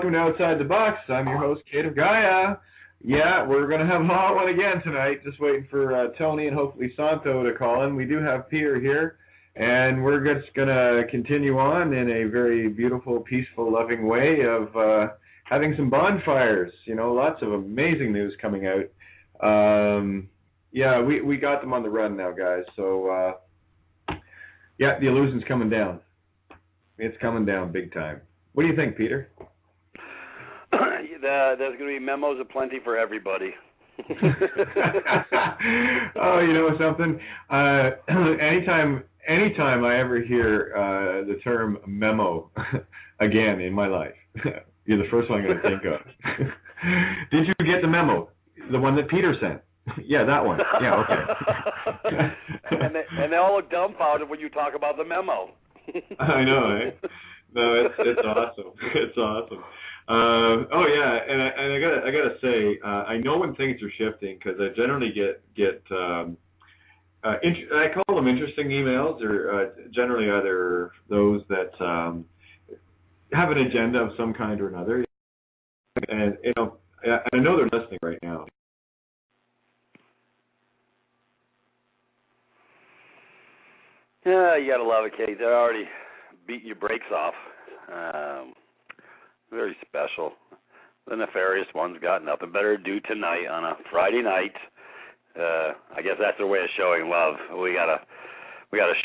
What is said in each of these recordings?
welcome to Outside the Box. I'm your host, Kate of Gaia. Yeah, we're going to have a hot one again tonight. Just waiting for Tony and hopefully Santo to call in. We do have Peter here, and we're just going to continue on in a very beautiful, peaceful, loving way of having some bonfires. You know, lots of amazing news coming out. Yeah, we got them on the run now, guys. So, yeah, the illusion's coming down. It's coming down big time. What do you think, Peter? There's going to be memos aplenty for everybody. Oh, you know something? Anytime I ever hear the term memo again in my life, you're the first one I'm going to think of. Did you get the memo? The one that Peter sent? Yeah, that one. Yeah, okay. and they all look dumbfounded when you talk about the memo. I know, eh? No, it's awesome. It's awesome. Oh yeah, and I gotta say, I know when things are shifting because I generally get I call them interesting emails, or generally either those that have an agenda of some kind or another, and you know, I know they're listening right now. Yeah, you gotta love it, Kate. They're already beating your brakes off. Very special. The nefarious ones got nothing better to do tonight on a Friday night. I guess that's their way of showing love. We gotta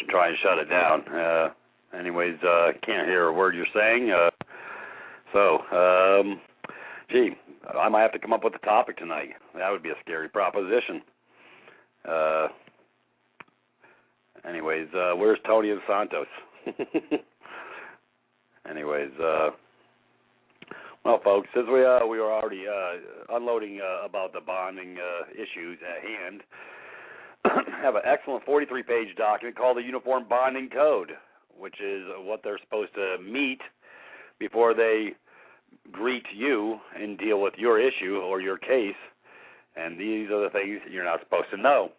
try and shut it down. Anyways, can't hear a word you're saying. Gee, I might have to come up with a topic tonight. That would be a scary proposition. Anyways, where's Tony and Santos? Anyways, well, folks, since we were already unloading about the bonding issues at hand, have an excellent 43-page document called the Uniform Bonding Code, which is what they're supposed to meet before they greet you and deal with your issue or your case. And these are the things you're not supposed to know.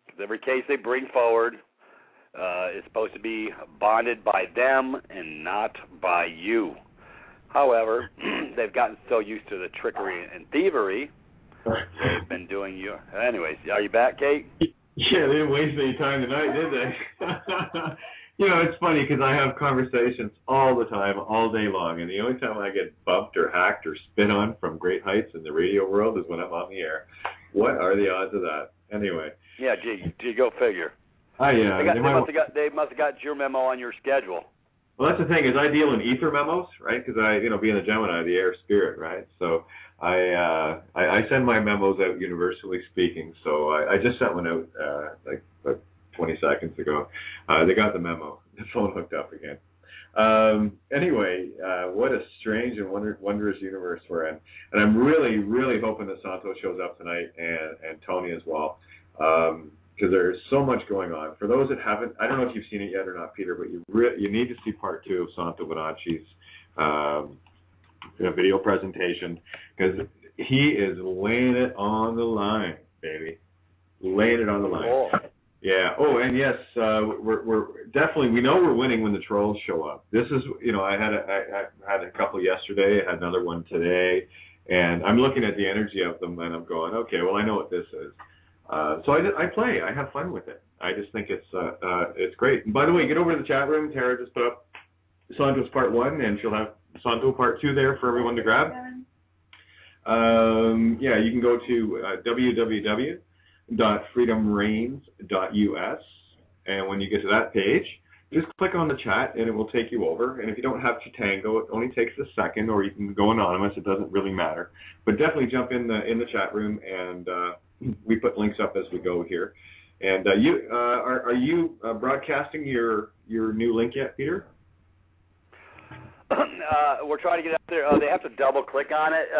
Because every case they bring forward is supposed to be bonded by them and not by you. However, they've gotten so used to the trickery and thievery, they've been doing you. Anyways, are you back, Kate? Yeah, they didn't waste any time tonight, did they? You know, it's funny because I have conversations all the time, all day long, and the only time I get bumped or hacked or spit on from great heights in the radio world is when I'm on the air. What are the odds of that? Anyway. Yeah, gee, go figure. They must have got your memo on your schedule. Well, that's the thing, is I deal in ether memos, right? Because being a Gemini, the air spirit, right? So I send my memos out universally speaking. So I just sent one out like about 20 seconds ago. They got the memo. The phone hooked up again. Anyway, what a strange and wondrous universe we're in. And I'm really, really hoping that Santos shows up tonight and Tony as well. Because there's so much going on. For those that haven't, I don't know if you've seen it yet or not, Peter, but you need to see part 2 of Santos Bonacci's video presentation, because he is laying it on the line, baby, laying it on the line. Cool. Yeah. Oh, and yes, we're definitely, we know we're winning when the trolls show up. This is, I had a couple yesterday, I had another one today, and I'm looking at the energy of them, and I'm going, okay, well, I know what this is. So I play. I have fun with it. I just think it's great. And by the way, get over to the chat room. Tara just put up Santos Part 1, and she'll have Santo Part 2 there for everyone to grab. Yeah, you can go to www.freedomreigns.us, and when you get to that page, just click on the chat, and it will take you over. And if you don't have Chitango, it only takes a second, or you can go anonymous. It doesn't really matter. But definitely jump in the chat room, and we put links up as we go here. And are you broadcasting your new link yet, Peter? We're trying to get up there. They have to double click on it.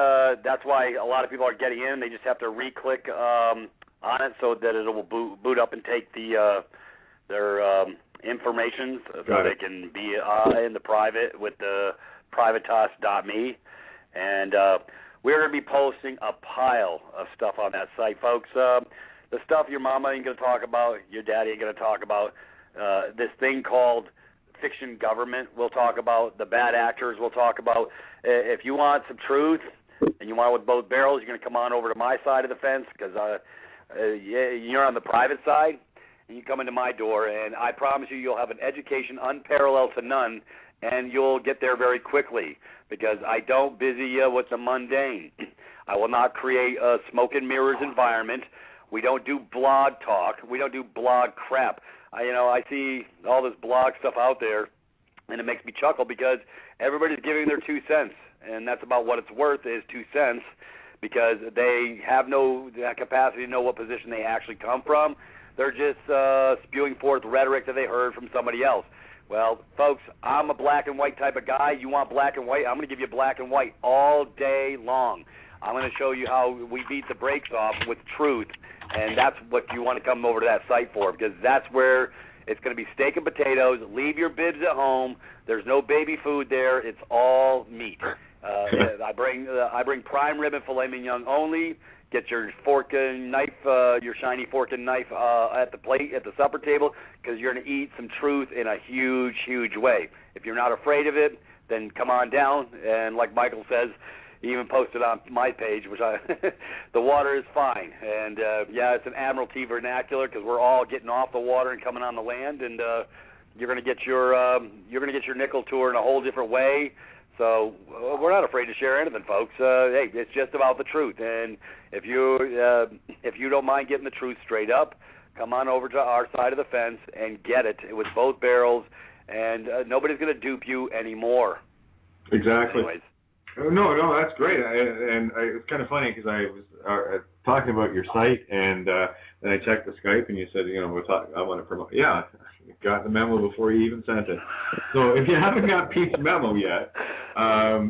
That's why a lot of people are getting in. They just have to re-click on it so that it will boot up and take their information, so they can be in the private with the privatas.me. And we're going to be posting a pile of stuff on that site, folks. The stuff your mama ain't going to talk about, your daddy ain't going to talk about. This thing called fiction government we'll talk about, the bad actors we'll talk about. If you want some truth and you want it with both barrels, you're going to come on over to my side of the fence because you're on the private side, and you come into my door, and I promise you'll have an education unparalleled to none, and you'll get there very quickly because I don't busy you with the mundane. I will not create a smoke and mirrors environment. We don't do blog talk. We don't do blog crap. I see all this blog stuff out there, and it makes me chuckle because everybody's giving their 2 cents, and that's about what it's worth is 2 cents because they have no capacity to know what position they actually come from. They're just spewing forth rhetoric that they heard from somebody else. Well, folks, I'm a black and white type of guy. You want black and white? I'm going to give you black and white all day long. I'm going to show you how we beat the brakes off with truth, and that's what you want to come over to that site for because that's where it's going to be steak and potatoes. Leave your bibs at home. There's no baby food there. It's all meat. I bring prime rib and filet mignon only. Get your fork and knife, your shiny fork and knife at the plate at the supper table because you're going to eat some truth in a huge, huge way. If you're not afraid of it, then come on down. And like Michael says, he even posted on my page, which the water is fine. And it's an Admiralty vernacular because we're all getting off the water and coming on the land, and you're going to get your nickel tour in a whole different way. So we're not afraid to share anything, folks. Hey, it's just about the truth. And if you don't mind getting the truth straight up, come on over to our side of the fence and get it with both barrels. And nobody's going to dupe you anymore. Exactly. Anyways. No, that's great. It's kind of funny because I was talking about your site, and then I checked the Skype, and you said, I want to promote. Yeah, you got the memo before you even sent it. So if you haven't got Pete's memo yet,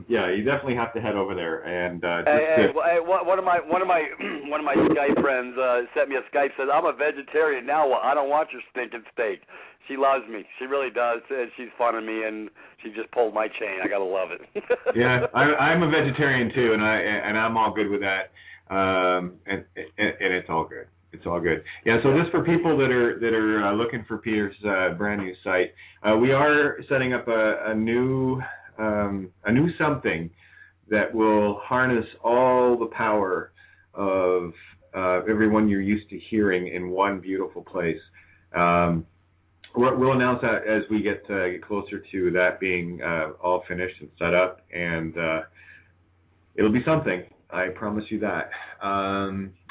you definitely have to head over there and. One of my Skype friends sent me a Skype, says I'm a vegetarian now. I don't want your stinking steak. She loves me. She really does. And she's fun of me, and she just pulled my chain. I gotta love it. Yeah, I'm a vegetarian too, and I'm all good with that. And it's all good. It's all good. Yeah. So just for people that are looking for Peter's brand new site, we are setting up a new something that will harness all the power of everyone you're used to hearing in one beautiful place. We'll announce that as we get closer to that being all finished and set up, and it'll be something. I promise you that.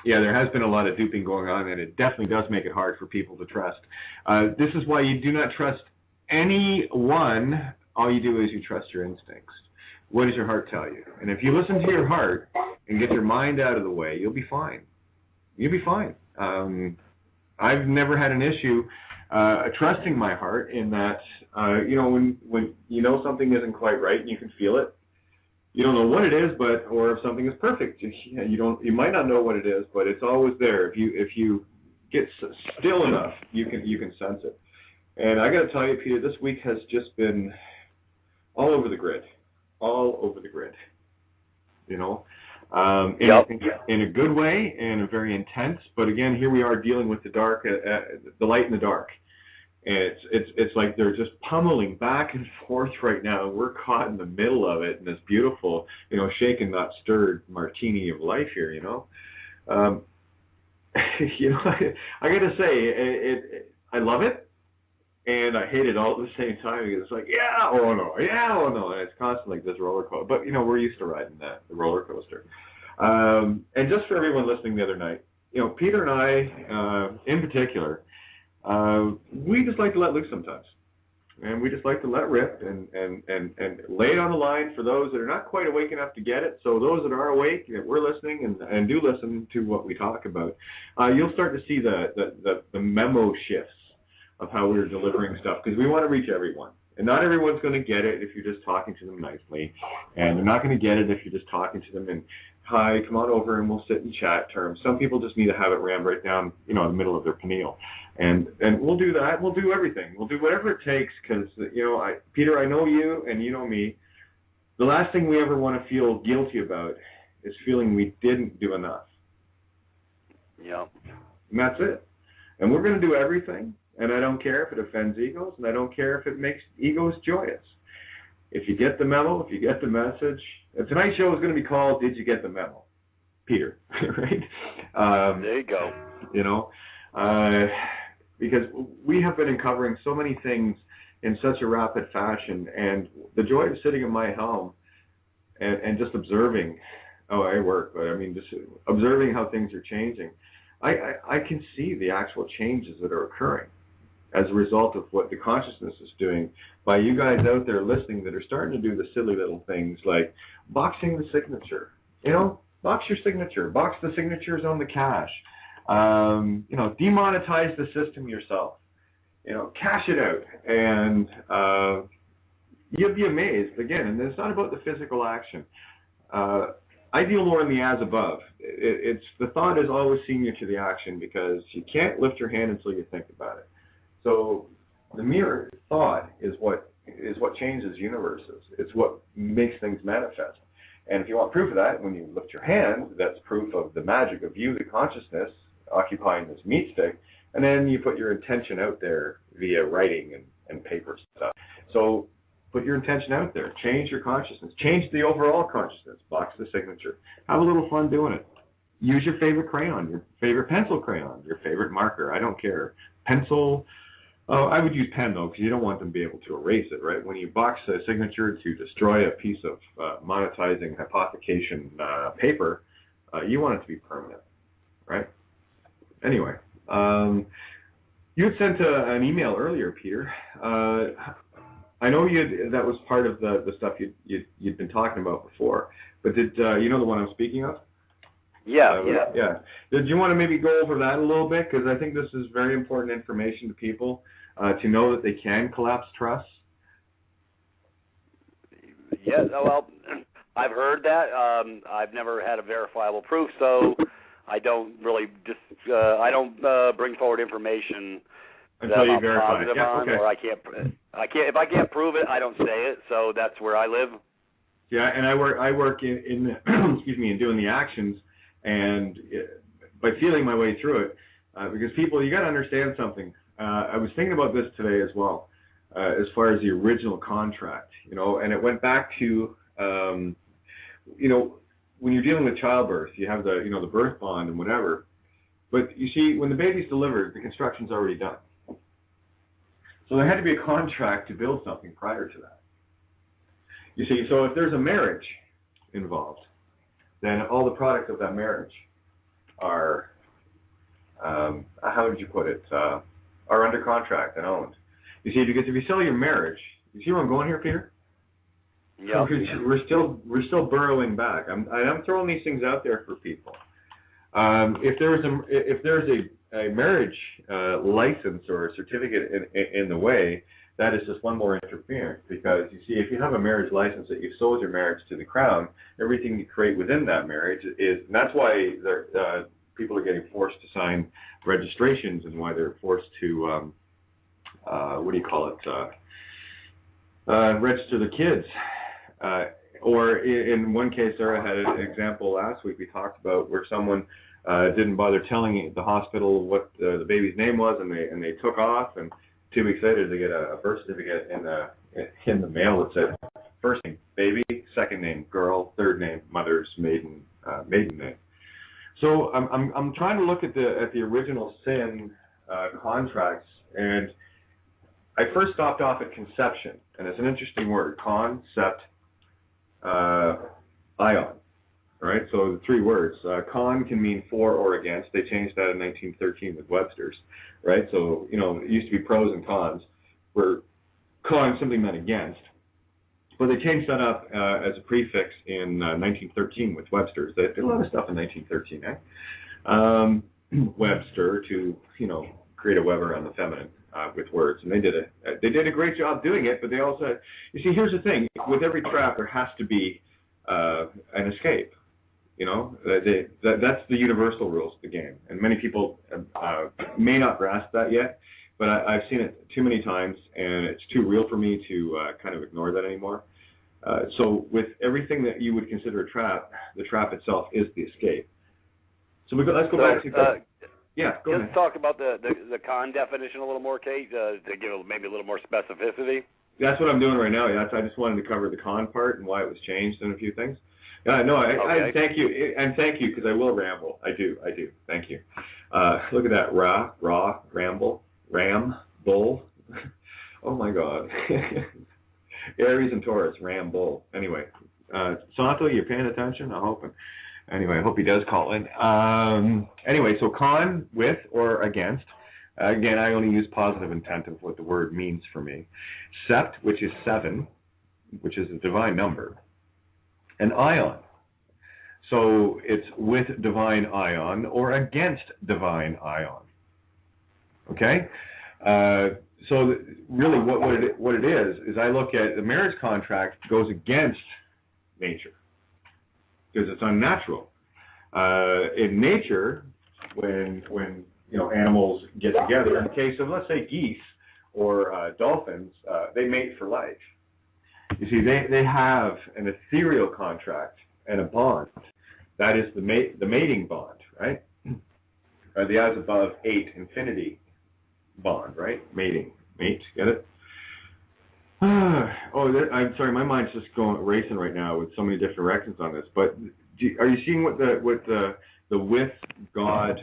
There has been a lot of duping going on, and it definitely does make it hard for people to trust. This is why you do not trust anyone. All you do is you trust your instincts. What does your heart tell you? And if you listen to your heart and get your mind out of the way, you'll be fine. You'll be fine. I've never had an issue trusting my heart in that, when you know something isn't quite right and you can feel it, you don't know what it is, or if something is perfect, you might not know what it is, but it's always there. If you get still enough, you can sense it. And I got to tell you, Peter, this week has just been all over the grid, in a good way and a very intense. But again, here we are dealing with the dark, the light and the dark. And it's like they're just pummeling back and forth right now. And we're caught in the middle of it in this beautiful, shaken, not stirred martini of life here, I got to say, I love it. And I hate it all at the same time because it's like, oh no. And it's constantly like this roller coaster. But, we're used to riding the roller coaster. And just for everyone listening the other night, Peter and I, in particular, we just like to let loose sometimes. And we just like to let rip and lay it on the line for those that are not quite awake enough to get it. So those that are awake, that we're listening and do listen to what we talk about, you'll start to see the memo shifts of how we're delivering stuff, because we want to reach everyone. And not everyone's going to get it if you're just talking to them nicely. And they're not going to get it if you're just talking to them in, hi, come on over and we'll sit and chat terms. Some people just need to have it rammed right down, in the middle of their pineal. And we'll do that. We'll do everything. We'll do whatever it takes because, Peter, I know you and you know me. The last thing we ever want to feel guilty about is feeling we didn't do enough. Yeah. And that's it. And we're going to do everything. and I don't care if it offends egos, and I don't care if it makes egos joyous. If you get the memo, if you get the message, and tonight's show is going to be called "Did You Get the Memo?" Peter, right? There you go. You know, because we have been uncovering so many things in such a rapid fashion, and the joy of sitting at my helm and just observing. Oh, I work, but I mean, just observing how things are changing. I can see the actual changes that are occurring as a result of what the consciousness is doing by you guys out there listening that are starting to do the silly little things like boxing the signature. You know, box your signature, box the signatures on the cash. You know, demonetize the system yourself. You know, cash it out, and you'll be amazed again. And it's not about the physical action. I deal more in the as above. It's the thought is always senior to the action because you can't lift your hand until you think about it. So the mere thought is what changes universes. It's what makes things manifest. And if you want proof of that, when you lift your hand, that's proof of the magic of you, the consciousness, occupying this meat stick, and then you put your intention out there via writing and paper stuff. So put your intention out there. Change your consciousness. Change the overall consciousness. Box the signature. Have a little fun doing it. Use your favorite crayon, your favorite pencil crayon, your favorite marker. I don't care. Pencil. I would use pen, though, because you don't want them to be able to erase it, right? When you box a signature to destroy a piece of monetizing hypothecation paper, you want it to be permanent, right? Anyway, you had sent an email earlier, Peter. I know that was part of the stuff you'd been talking about before, but did you know the one I'm speaking of? Yeah. Did you want to maybe go over that a little bit? Because I think this is very important information to people to know that they can collapse trusts. Yeah, well, I've heard that. I've never had a verifiable proof, so I don't really I don't bring forward information until you I'm verify. positive Yeah, on, okay. or I can't. If I can't prove it, I don't say it. So that's where I live. Yeah, and I work in excuse me, in doing the actions, and by feeling my way through it, because people, you got to understand something. I was thinking about this today as well, as far as the original contract, you know, and it went back to, you know, when you're dealing with childbirth, you have the, you know, the birth bond and whatever, but you see, when the baby's delivered, the construction's already done. So there had to be a contract to build something prior to that. You see, so if there's a marriage involved, then all the products of that marriage are, how would you put it, are under contract and owned. You see, because if you sell your marriage, you see where I'm going here, Peter? Yeah. We're still burrowing back. I'm throwing these things out there for people. If there's a marriage license or a certificate in the way, that is just one more interference, because you see, if you have a marriage license that you've sold your marriage to the crown, everything you create within that marriage is, and that's why people are getting forced to sign registrations, and why they're forced to register the kids. Or in one case, Sarah had an example last week we talked about where someone didn't bother telling the hospital what the baby's name was, and they took off, and 2 weeks later they get a birth certificate in the mail that said first name baby, second name girl, third name mother's maiden name. So I'm trying to look at the original sin contracts, and I first stopped off at conception, and it's an interesting word, concept, ion, right? So the 3 words. Con can mean for or against. They changed that in 1913 with Webster's, right? So, you know, it used to be pros and cons, where con simply meant against. But they changed that up as a prefix in 1913 with Webster's. They did a lot of stuff in 1913, Webster to, you know, create a web around the feminine with words, and they did a great job doing it. But they also, you see, here's the thing: with every trap, there has to be an escape. You know, that's the universal rules of the game, and many people may not grasp that yet. But I've seen it too many times, and it's too real for me to kind of ignore that anymore. So with everything that you would consider a trap, the trap itself is the escape. So let's go back to Yeah, go ahead. Just talk about the con definition a little more, Kate, to give maybe a little more specificity. That's what I'm doing right now. Yeah, I just wanted to cover the con part and why it was changed and a few things. No, I thank you, and thank you, because I will ramble. I do. Thank you. Look at that, ramble, ram, bull. Oh my God. Aries and Taurus, ram, bull. Anyway, Santo, you're paying attention? I'm hoping. Anyway, I hope he does call in. Anyway, so con, with, or against. Again, I only use positive intent of what the word means for me. Sept, which is 7, which is a divine number. And ion. So it's with divine ion or against divine ion. Okay? So really what it is I look at the marriage contract goes against nature because it's unnatural. In nature, when animals get together, in the case of, let's say, geese or dolphins, they mate for life. You see, they have an ethereal contract and a bond. That is the mating bond, right? Or the as above 8 infinity bond, right? Mating. Mate, get it? I'm sorry, my mind's just racing right now with so many different directions on this. But are you seeing what the with God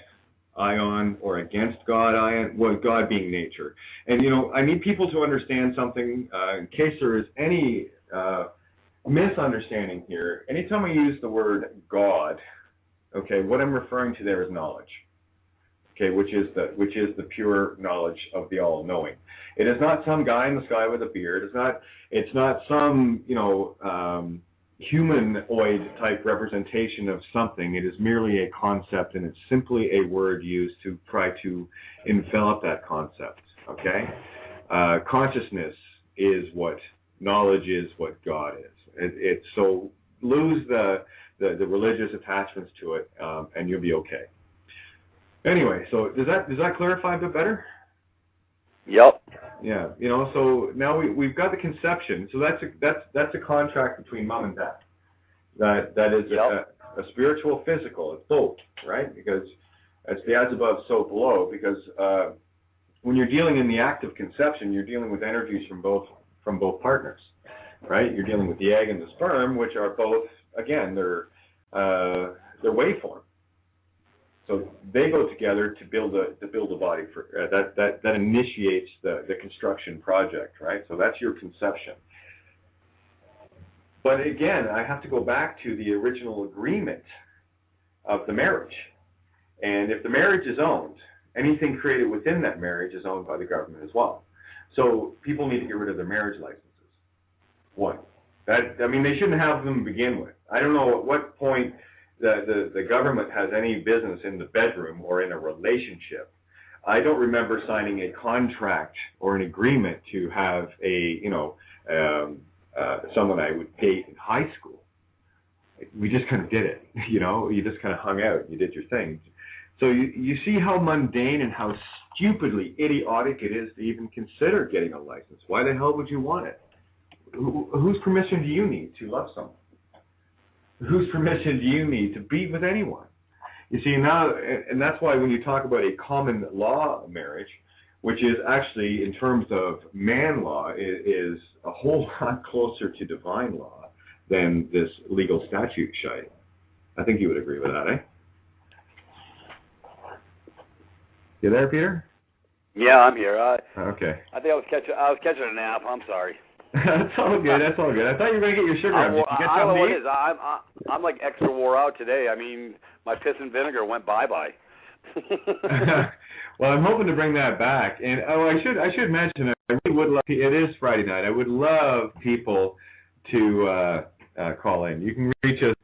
ion or against God ion? Well, God being nature. And, I need people to understand something in case there is any misunderstanding here. Anytime I use the word God, okay, what I'm referring to there is knowledge. Okay, which is the pure knowledge of the all-knowing. It is not some guy in the sky with a beard. It's not some humanoid type representation of something. It is merely a concept, and it's simply a word used to try to envelop that concept. Okay, consciousness is what knowledge is. What God is. So lose the religious attachments to it, and you'll be okay. Anyway, so does that clarify a bit better? Yep. Yeah, so now we've got the conception. So that's a contract between mom and dad. That is a spiritual, physical. It's both, right? Because it's the as above, so below. Because when you're dealing in the act of conception, you're dealing with energies from both partners, right? You're dealing with the egg and the sperm, which are both, again, they're waveform. So they go together to build a body for that initiates the construction project, right? So that's your conception. But again, I have to go back to the original agreement of the marriage. And if the marriage is owned, anything created within that marriage is owned by the government as well. So people need to get rid of their marriage licenses. One, they shouldn't have them to begin with. I don't know at what point the government has any business in the bedroom or in a relationship. I don't remember signing a contract or an agreement to have someone I would date in high school. We just kind of did it, you just kind of hung out, you did your thing. So you see how mundane and how stupidly idiotic it is to even consider getting a license. Why the hell would you want it? Whose permission do you need to love someone? Whose permission do you need to be with anyone? You see, now, and that's why when you talk about a common law marriage, which is actually, in terms of man law, is a whole lot closer to divine law than this legal statute shite. I think you would agree with that, eh? You there, Peter? Yeah, I'm here. Okay. I think I was catching a nap. I'm sorry. That's all good. I thought you were going to get your sugar up. Did you get I don't know something what to it is. I'm like extra wore out today. I mean, my piss and vinegar went bye-bye. Well, I'm hoping to bring that back. And I should mention, I really would love. It is Friday night. I would love people to call in. You can reach us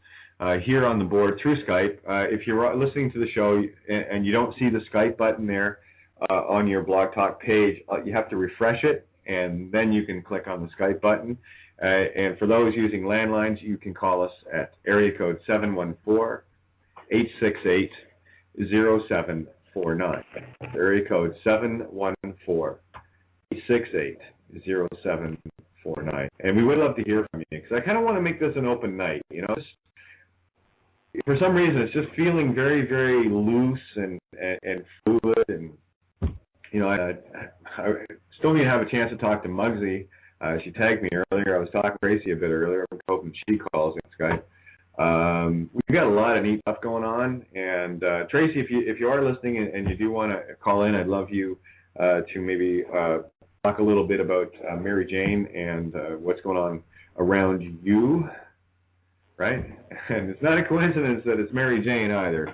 here on the board through Skype. If you're listening to the show and you don't see the Skype button there on your Blog Talk page, you have to refresh it, and then you can click on the Skype button. And for those using landlines, you can call us at area code 714-868-0749. Area code 714-868-0749. And we would love to hear from you, because I kind of want to make this an open night. For some reason, it's just feeling very, very loose and chance to talk to Muggsy. She tagged me earlier. I was talking to Tracy a bit earlier. I'm hoping she calls in, Skype. We've got a lot of neat stuff going on. And Tracy, if you are listening and you do want to call in, I'd love you to maybe talk a little bit about Mary Jane and what's going on around you, right? And it's not a coincidence that it's Mary Jane either.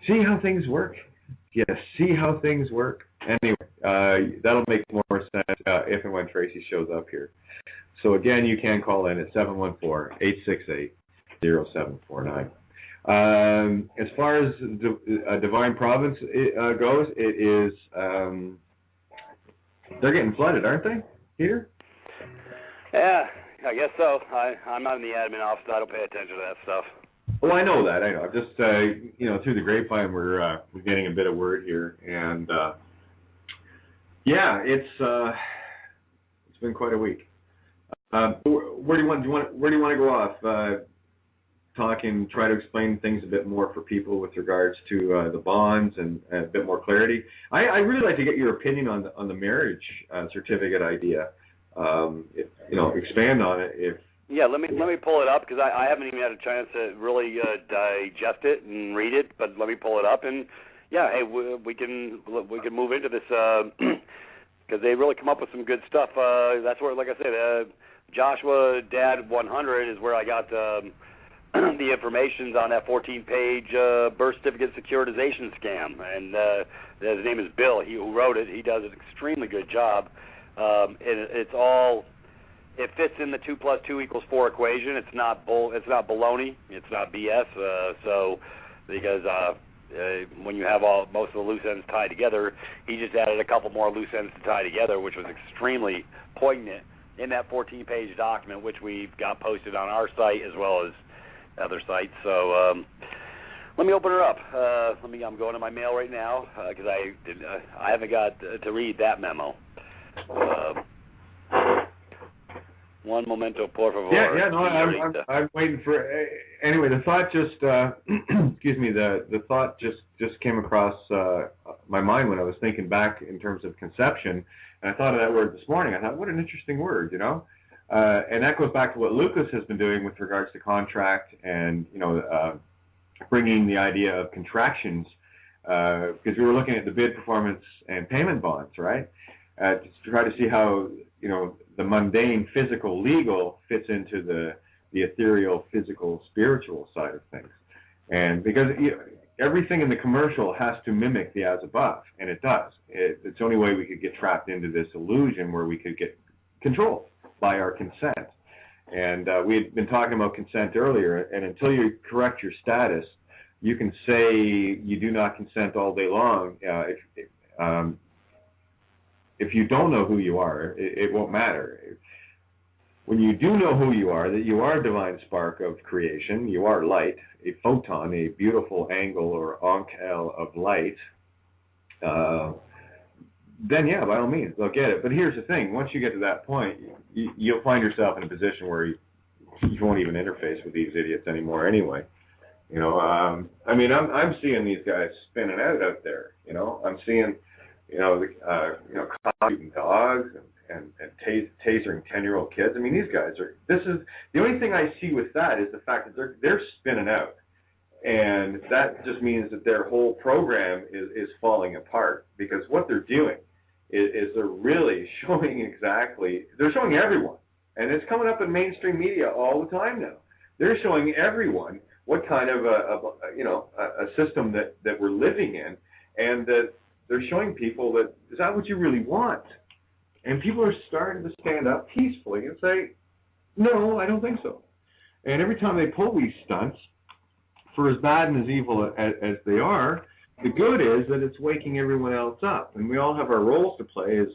See how things work? Yes, see how things work. Anyway, that'll make more sense if and when Tracy shows up here. So again, you can call in at 714-868-0749. As far as Divine Province goes, it is, they're getting flooded, aren't they, Peter? Yeah, I guess so. I'm not in the admin office. I don't pay attention to that stuff. Well, I know that. I know. Just through the grapevine, we're getting a bit of word here, and it's been quite a week. Where do you want to go off? Try to explain things a bit more for people with regards to the bonds and a bit more clarity. I really like to get your opinion on the marriage certificate idea. Expand on it. Yeah, let me pull it up because I haven't even had a chance to really digest it and read it. But let me pull it up and hey, we can move into this because they really come up with some good stuff. That's where, like I said, Joshua Dad 100 is where I got the information on that 14-page birth certificate securitization scam, and his name is Bill. Who wrote it. He does an extremely good job. It fits in the 2 + 2 = 4 equation. It's not baloney. It's not BS. Because when you have most of the loose ends tied together, he just added a couple more loose ends to tie together, which was extremely poignant in that 14-page document, which we've got posted on our site as well as other sites. So let me open her up. I'm going to my mail right now because I haven't got to read that memo. One momento, por favor. Yeah, no, I'm waiting for. Anyway, the thought just, excuse me, the thought just came across my mind when I was thinking back in terms of conception, and I thought of that word this morning. I thought, what an interesting word, and that goes back to what Lucas has been doing with regards to contract and bringing the idea of contractions, because we were looking at the bid, performance, and payment bonds, right? To try to see how the mundane physical legal fits into the ethereal physical spiritual side of things, and because everything in the commercial has to mimic the as above, and it does. It's the only way we could get trapped into this illusion where we could get controlled by our consent. And we had been talking about consent earlier, and until you correct your status, you can say you do not consent all day long. If you don't know who you are, it won't matter. When you do know who you are, that you are a divine spark of creation, you are light, a photon, a beautiful angle or encel of light, then yeah, by all means, they'll get it. But here's the thing, once you get to that point, you'll find yourself in a position where you won't even interface with these idiots anymore anyway. I'm seeing these guys spinning out there. I'm seeing shooting dogs and tasering 10-year-old kids. I mean, these guys this is the only thing I see with that is the fact that they're spinning out. And that just means that their whole program is falling apart, because what they're doing is they're really showing they're showing everyone, and it's coming up in mainstream media all the time now. They're showing everyone what kind of a system that we're living in, and that they're showing people that is that what you really want? And people are starting to stand up peacefully and say, no, I don't think so. And every time they pull these stunts, for as bad and as evil as they are, the good is that it's waking everyone else up. And we all have our roles to play, as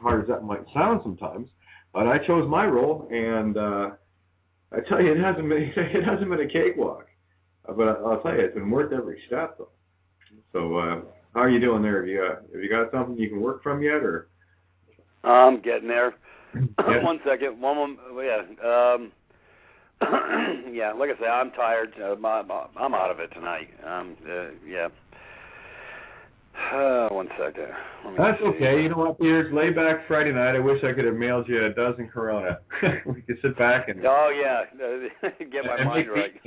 hard as that might sound sometimes. But I chose my role, and I tell you, it hasn't been a cakewalk. But I'll tell you, it's been worth every step, though. So how are you doing there? Have you got something you can work from yet, or? I'm getting there. Yeah. 1 second. One moment. Yeah, like I say, I'm tired. I'm out of it tonight. Yeah. One second. That's okay. You know what, Peter? It's laid back Friday night. I wish I could have mailed you a dozen Corona. We could sit back and get my mind right.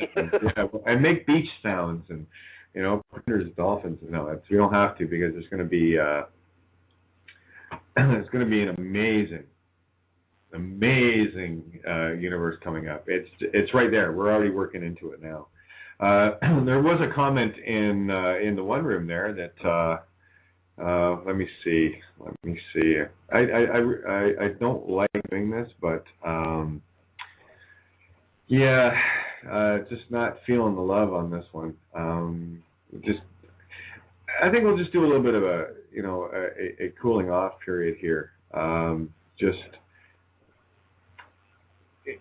And make beach sounds and there's dolphins. No, we don't have to because there's going to be it's going to be an amazing universe coming up. It's right there. We're already working into it now. There was a comment in the one room there that let me see. I don't like doing this, but just not feeling the love on this one. I think we'll just do a little bit of a cooling off period here.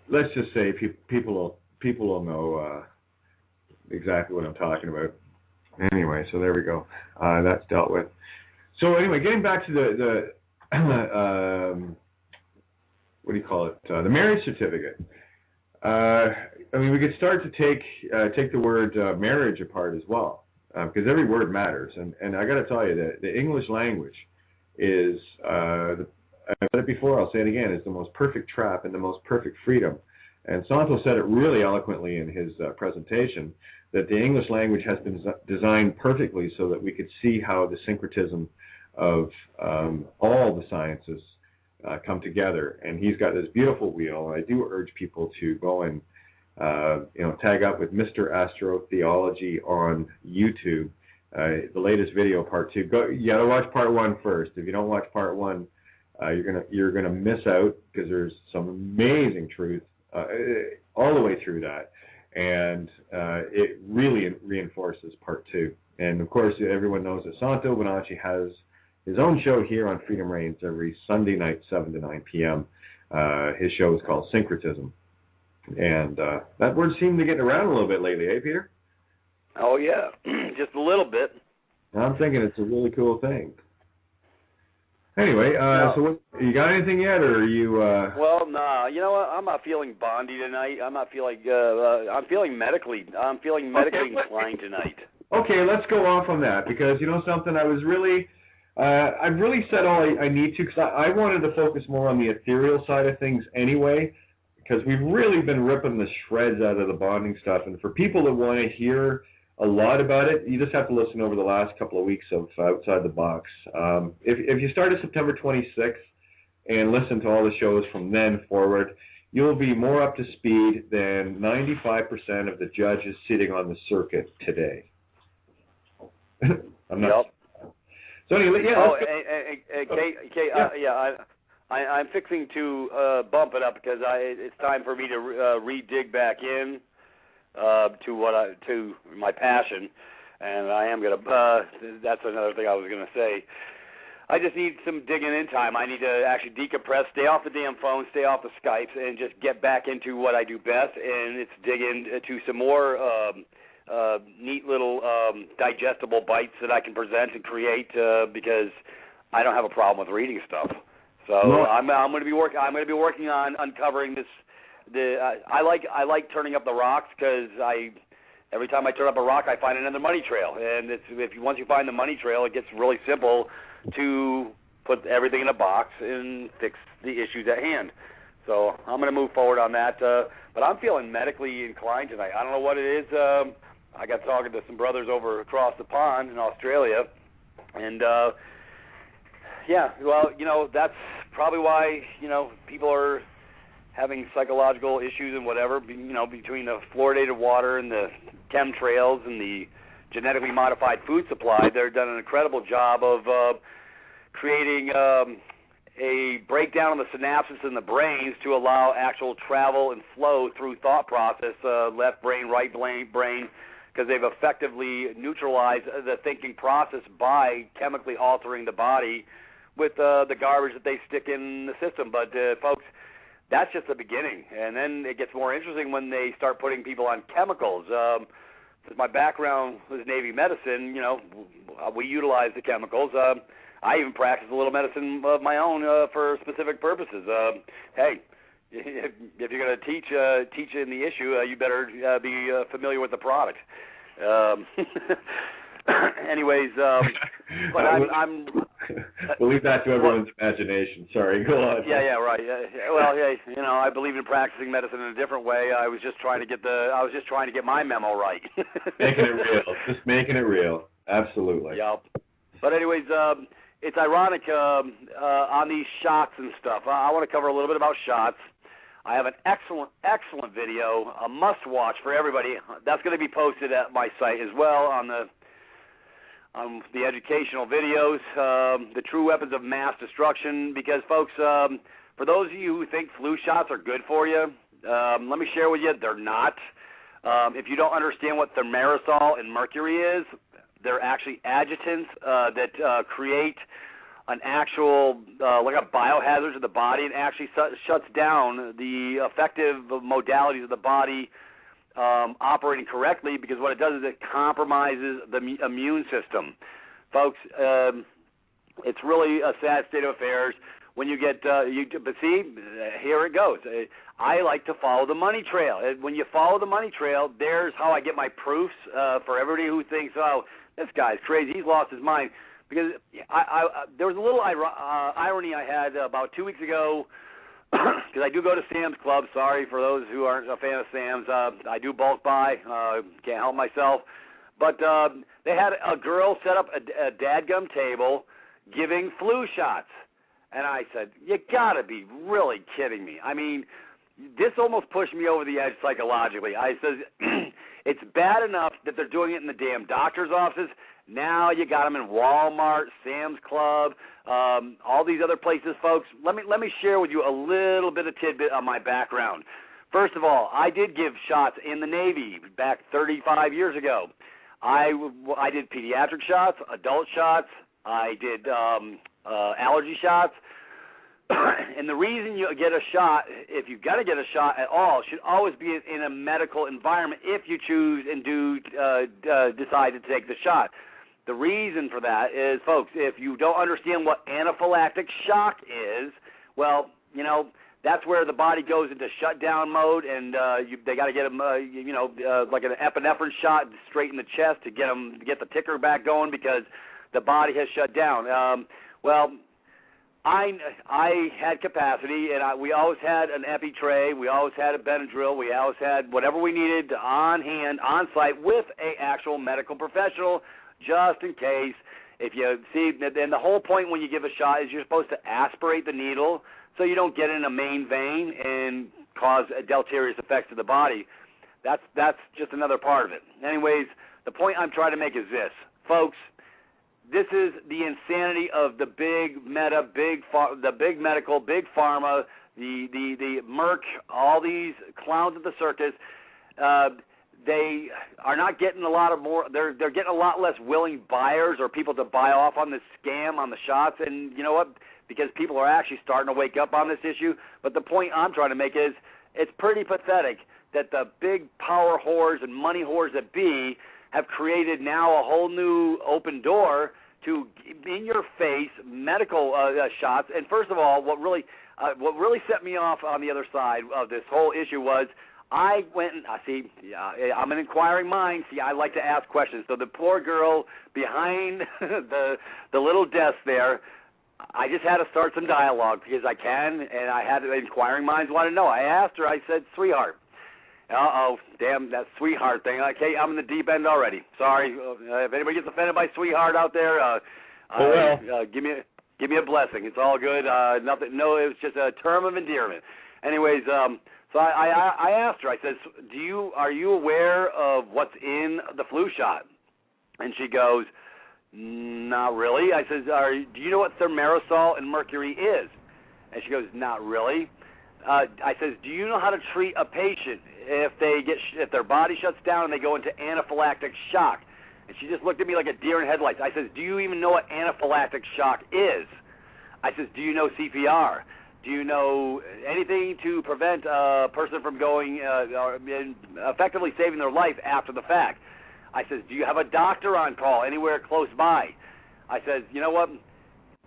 Let's just say people will know exactly what I'm talking about. Anyway, so there we go. That's dealt with. So anyway, getting back to the what do you call it? The marriage certificate. We could start to take the word marriage apart as well, because every word matters. And I got to tell you that the English language is, I've said it before, I'll say it again, is the most perfect trap and the most perfect freedom. And Santos said it really eloquently in his presentation, that the English language has been designed perfectly so that we could see how the syncretism of all the sciences come together. And he's got this beautiful wheel. I do urge people to go and tag up with Mr. Astrotheology on YouTube. The latest video, part 2. You got to watch part 1 first. If you don't watch part 1, you're gonna miss out, because there's some amazing truth all the way through that, and it really reinforces part 2. And of course, everyone knows that Santos Bonacci has his own show here on Freedom Reigns every Sunday night, 7 to 9 p.m. His show is called Syncretism, and that word seemed to get around a little bit lately, eh, Peter? Oh yeah, just a little bit. I'm thinking it's a really cool thing. Anyway, so what, you got anything yet, or are you? Well, nah. You know what? I'm not feeling bondy tonight. I'm not feeling. I'm feeling medically. I'm feeling medically inclined tonight. Okay, let's go off on that, because you know something. I've really said all I need to, because I wanted to focus more on the ethereal side of things anyway, because we've really been ripping the shreds out of the bonding stuff, and for people that want to hear a lot about it, you just have to listen over the last couple of weeks of Outside the Box. If you start at September 26th and listen to all the shows from then forward, you'll be more up to speed than 95% of the judges sitting on the circuit today. I'm not. Yep. So anyway, yeah. Kate, I'm fixing to bump it up, because it's time for me to re-dig back in to my passion, and I am gonna. That's another thing I was gonna say. I just need some digging in time. I need to actually decompress, stay off the damn phone, stay off the Skypes, and just get back into what I do best, and it's dig into some more neat little digestible bites that I can present and create, because I don't have a problem with reading stuff. So I'm going to be working. I'm going to be working on uncovering this. I like turning up the rocks, because every time I turn up a rock, I find another money trail. And once you find the money trail, it gets really simple to put everything in a box and fix the issues at hand. So I'm going to move forward on that. But I'm feeling medically inclined tonight. I don't know what it is. I got talking to some brothers over across the pond in Australia, and that's probably why people are having psychological issues and whatever, between the fluoridated water and the chemtrails and the genetically modified food supply. They've done an incredible job of creating a breakdown of the synapses in the brains to allow actual travel and flow through thought process, left brain, right brain, because they've effectively neutralized the thinking process by chemically altering the body with the garbage that they stick in the system. But, folks, that's just the beginning. And then it gets more interesting when they start putting people on chemicals. Since my background was Navy medicine, we utilize the chemicals. I even practice a little medicine of my own for specific purposes. Hey, if you're going to teach in the issue, you better be familiar with the product. Anyways, but I'm we'll leave that to everyone's imagination. Sorry, go on. Yeah, right. Well, you know, I believe in practicing medicine in a different way. I was just trying to get my memo right. Making it real. Just making it real. Absolutely. Yep. But anyways, it's ironic on these shots and stuff. I want to cover a little bit about shots. I have an excellent video, a must-watch for everybody. That's going to be posted at my site as well on the educational videos, the true weapons of mass destruction. Because, folks, for those of you who think flu shots are good for you, let me share with you, they're not. If you don't understand what thimerosal and mercury is, they're actually adjutants that create an actual, like a biohazard to the body, and actually shuts down the effective modalities of the body operating correctly, because what it does is it compromises the immune system. Folks, it's really a sad state of affairs when you get, but see, here it goes. I like to follow the money trail. When you follow the money trail, there's how I get my proofs for everybody who thinks, oh, this guy's crazy, he's lost his mind. Because there was a little irony I had about 2 weeks ago, because I do go to Sam's Club. Sorry for those who aren't a fan of Sam's. I do bulk buy. Can't help myself. But they had a girl set up a dadgum table giving flu shots. And I said, you got to be really kidding me. I mean, this almost pushed me over the edge psychologically. I said, it's bad enough that they're doing it in the damn doctor's offices. Now you got them in Walmart, Sam's Club, all these other places, folks. Let me share with you a little bit of tidbit on my background. First of all, I did give shots in the Navy back 35 years ago. I did pediatric shots, adult shots. I did allergy shots. And the reason you get a shot, if you've got to get a shot at all, should always be in a medical environment if you choose and do decide to take the shot. The reason for that is, folks, if you don't understand what anaphylactic shock is, well, you know, that's where the body goes into shutdown mode, and they got to get them, like an epinephrine shot straight in the chest to get the ticker back going, because the body has shut down. Well, I had capacity, and we always had an epi tray. We always had a Benadryl. We always had whatever we needed on hand, on site, with an actual medical professional, just in case. If you see, and the whole point when you give a shot is you're supposed to aspirate the needle so you don't get in a main vein and cause deleterious effects to the body. That's just another part of it. Anyways, the point I'm trying to make is this, folks. This is the insanity of the big meta, the big medical, big pharma, the Merck, all these clowns at the circus. They are not getting a lot of more. They're getting a lot less willing buyers or people to buy off on this scam on the shots. And you know what? Because people are actually starting to wake up on this issue. But the point I'm trying to make is it's pretty pathetic that the big power whores and money whores that be have created now a whole new open door to in-your-face medical shots. And first of all, what really set me off on the other side of this whole issue was I went and I'm an inquiring mind. See, I like to ask questions. So the poor girl behind the little desk there, I just had to start some dialogue because I can, and I had inquiring minds want to know. I asked her. I said, "Sweetheart." Damn, that sweetheart thing. Okay, I'm in the deep end already. Sorry. If anybody gets offended by sweetheart out there, give me a blessing. It's all good. Nothing. No, it was just a term of endearment. Anyways, so I asked her. I said, "Are you aware of what's in the flu shot?" And she goes, "Not really." I said, "Do you know what thimerosal and mercury is?" And she goes, "Not really." I says, "Do you know how to treat a patient if their body shuts down and they go into anaphylactic shock?" And she just looked at me like a deer in headlights. I says, "Do you even know what anaphylactic shock is?" I says, "Do you know CPR? Do you know anything to prevent a person from going effectively saving their life after the fact?" I says, "Do you have a doctor on call anywhere close by?" I says, "You know what?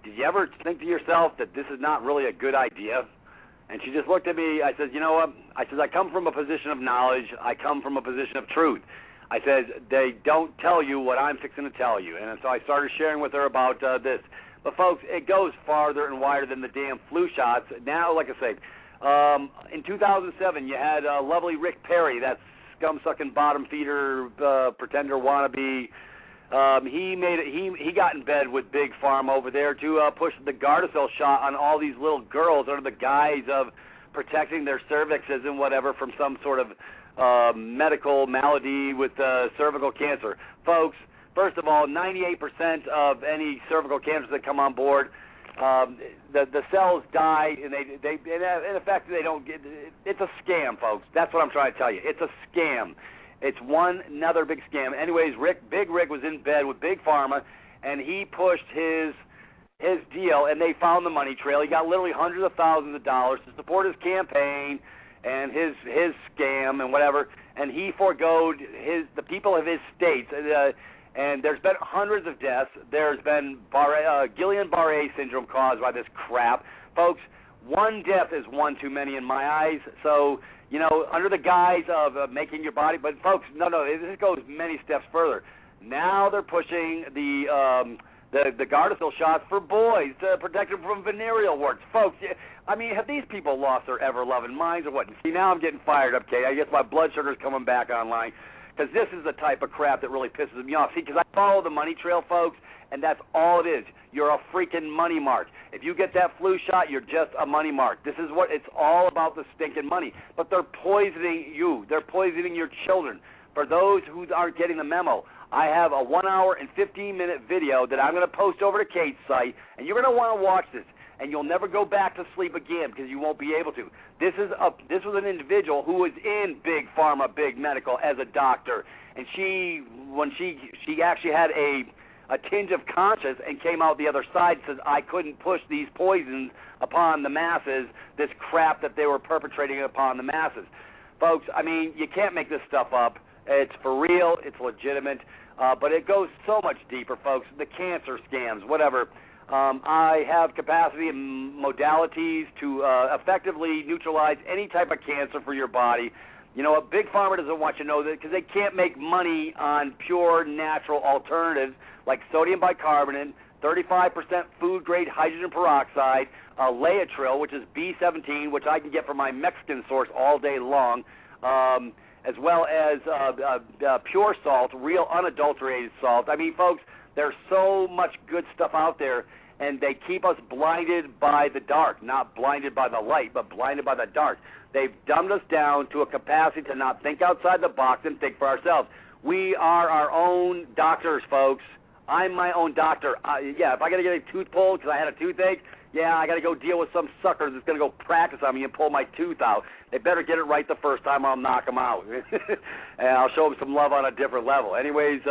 Did you ever think to yourself that this is not really a good idea?" And she just looked at me. I said, "You know what?" I said, "I come from a position of knowledge. I come from a position of truth." I said, they don't tell you what I'm fixing to tell you. And so I started sharing with her about this. But, folks, it goes farther and wider than the damn flu shots. Now, like I say, in 2007, you had lovely Rick Perry, that scum-sucking bottom-feeder pretender wannabe. He got in bed with Big Pharma over there to push the Gardasil shot on all these little girls under the guise of protecting their cervixes and whatever from some sort of medical malady with cervical cancer. Folks, first of all, 98% of any cervical cancers that come on board, the cells die, and they in effect they don't get. It's a scam, folks. That's what I'm trying to tell you. It's a scam. It's another big scam. Anyways, Big Rick was in bed with Big Pharma, and he pushed his deal, and they found the money trail. He got literally hundreds of thousands of dollars to support his campaign and his scam and whatever, and he foregoed the people of his states. And there's been hundreds of deaths. There's been Guillain-Barré syndrome caused by this crap. Folks, one death is one too many in my eyes. So, under the guise of making your body, but folks, no, this goes many steps further. Now they're pushing the Gardasil shots for boys to protect them from venereal warts. Folks, I mean, have these people lost their ever-loving minds or what? See, now I'm getting fired up, Kate. I guess my blood sugar's coming back online, because this is the type of crap that really pisses me off. See, because I follow the money trail, folks, and that's all it is. You're a freaking money mark. If you get that flu shot, you're just a money mark. This is what it's all about, the stinking money. But they're poisoning you. They're poisoning your children. For those who aren't getting the memo, I have a 1 hour and 15-minute video that I'm going to post over to Kate's site, and you're going to want to watch this, and you'll never go back to sleep again because you won't be able to. This was an individual who was in Big Pharma, Big Medical as a doctor, and when she actually had a tinge of conscience and came out the other side and says, I couldn't push these poisons upon the masses, this crap that they were perpetrating upon the masses. Folks, I mean, you can't make this stuff up. It's for real. It's legitimate. But it goes so much deeper, folks. The cancer scams, whatever. I have capacity and modalities to effectively neutralize any type of cancer for your body. You know what? Big Pharma doesn't want you to know that because they can't make money on pure natural alternatives like sodium bicarbonate, 35% food-grade hydrogen peroxide, Laetril, which is B17, which I can get from my Mexican source all day long, as well as pure salt, real unadulterated salt. I mean, folks, there's so much good stuff out there, and they keep us blinded by the dark, not blinded by the light, but blinded by the dark. They've dumbed us down to a capacity to not think outside the box and think for ourselves. We are our own doctors, folks. I'm my own doctor. If I got to get a tooth pulled because I had a toothache, I got to go deal with some sucker that's going to go practice on me and pull my tooth out. They better get it right the first time or I'll knock them out. And I'll show them some love on a different level. Anyways,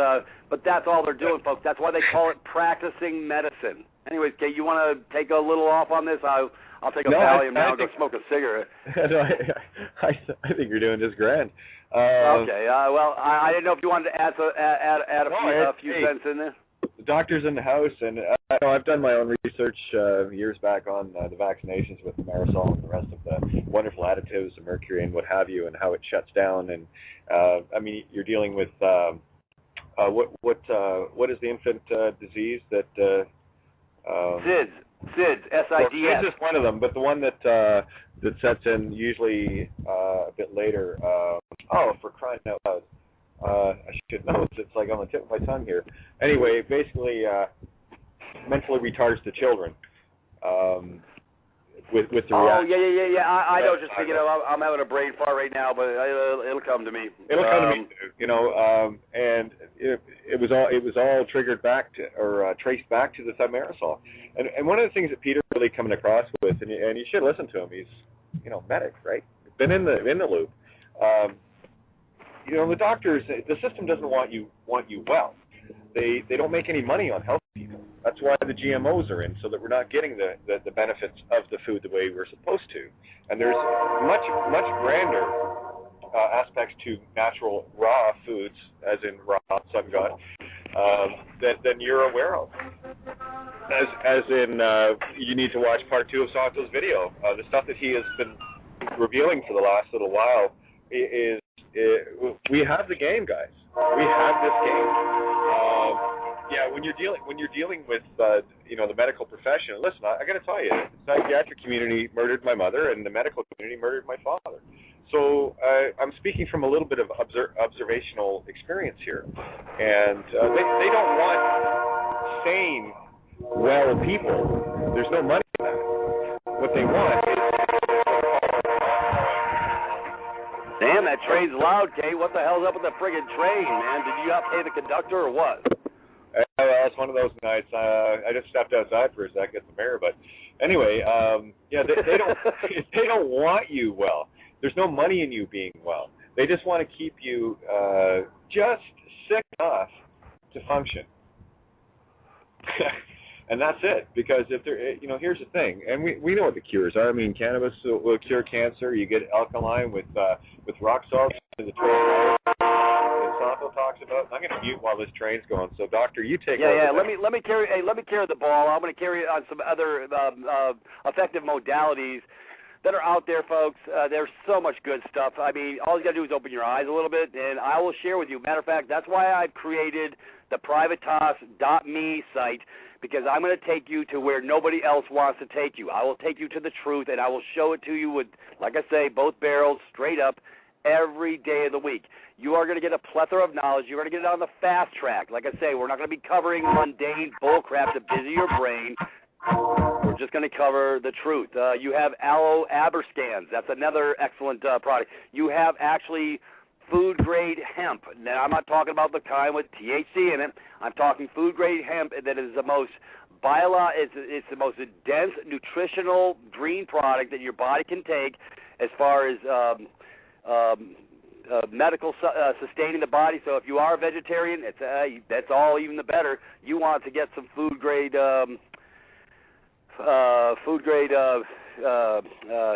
but that's all they're doing, folks. That's why they call it practicing medicine. Anyways, Kate, you want to take a little off on this? I'll take a Valium now and go smoke a cigarette. No, I think you're doing just grand. Okay. Well, I didn't know if you wanted to add a few cents in there. The doctor's in the house, and I've done my own research years back on the vaccinations with marisol and the rest of the wonderful additives, the mercury and what have you, and how it shuts down. And I mean, you're dealing with what is the infant disease that SIDS, SIDS. Well, SIDS is one of them, but the one that sets in usually a bit later. For crying out loud. I should know. It's like on the tip of my tongue here. Anyway, basically, mentally retards the children. With the reaction. I know. Just thinking, I'm having a brain fart right now, but it'll come to me. It'll come to me. And it was all triggered back to or traced back to the thimerosal. And one of the things that Peter really coming across with, and you should listen to him. He's medic, right? Been in the loop. The doctors, the system doesn't want you well. They don't make any money on healthy people. That's why the GMOs are in, so that we're not getting the benefits of the food the way we're supposed to. And there's much grander aspects to natural raw foods, as in raw sun god, than you're aware of. As in, you need to watch part 2 of Santos' video. The stuff that he has been revealing for the last little while is we have the game, guys. we have this game. Yeah, when you're dealing with the medical profession. Listen, I got to tell you, the psychiatric community murdered my mother, and the medical community murdered my father. So I'm speaking from a little bit of observational experience here, and they don't want sane, well people. There's no money in that. What they want is. Damn, that train's loud, Kate. What the hell's up with the friggin' train, man? Did you not pay the conductor or what? Well, it's one of those nights. I just stepped outside for a second, get some air. But anyway, yeah, they don't they don't want you well. There's no money in you being well. They just want to keep you just sick enough to function. And that's it. Because if there, here's the thing, and we know what the cures are. I mean, cannabis will cure cancer. You get alkaline with rock salt in the 12 hours. Santos talks about. I'm going to mute while this train's going. So, Doctor, you take over. Yeah. Let me carry the ball. I'm going to carry it on some other effective modalities that are out there, folks. There's so much good stuff. I mean, all you got to do is open your eyes a little bit, and I will share with you. Matter of fact, that's why I've created the privatetos.me site, because I'm going to take you to where nobody else wants to take you. I will take you to the truth, and I will show it to you with, like I say, both barrels, straight up, every day of the week. You are going to get a plethora of knowledge. You're going to get it on the fast track. Like I say, we're not going to be covering mundane bullcrap to busy your brain. We're just going to cover the truth. You have aloe aberscans. That's another excellent product. You have actually food-grade hemp. Now, I'm not talking about the kind with THC in it. I'm talking food-grade hemp that is the most it's the most dense, nutritional green product that your body can take as far as medical sustaining the body. So if you are a vegetarian, that's all even the better. You want to get some food-grade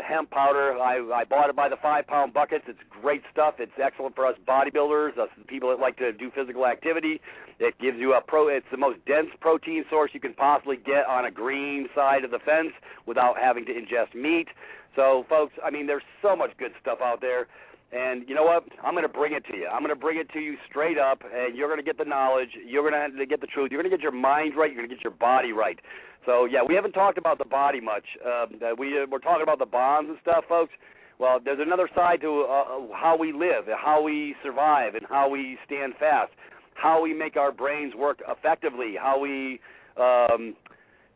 hemp powder. I bought it by the 5-pound buckets. It's great stuff. It's excellent for us bodybuilders, us people that like to do physical activity. It gives you it's the most dense protein source you can possibly get on a green side of the fence without having to ingest meat. So, folks, I mean, there's so much good stuff out there. And you know what? I'm going to bring it to you. I'm going to bring it to you straight up, and you're going to get the knowledge. You're going to get the truth. You're going to get your mind right. You're going to get your body right. So, yeah, we haven't talked about the body much. We're talking about the bonds and stuff, folks. Well, there's another side to how we live, how we survive, and how we stand fast, how we make our brains work effectively, how we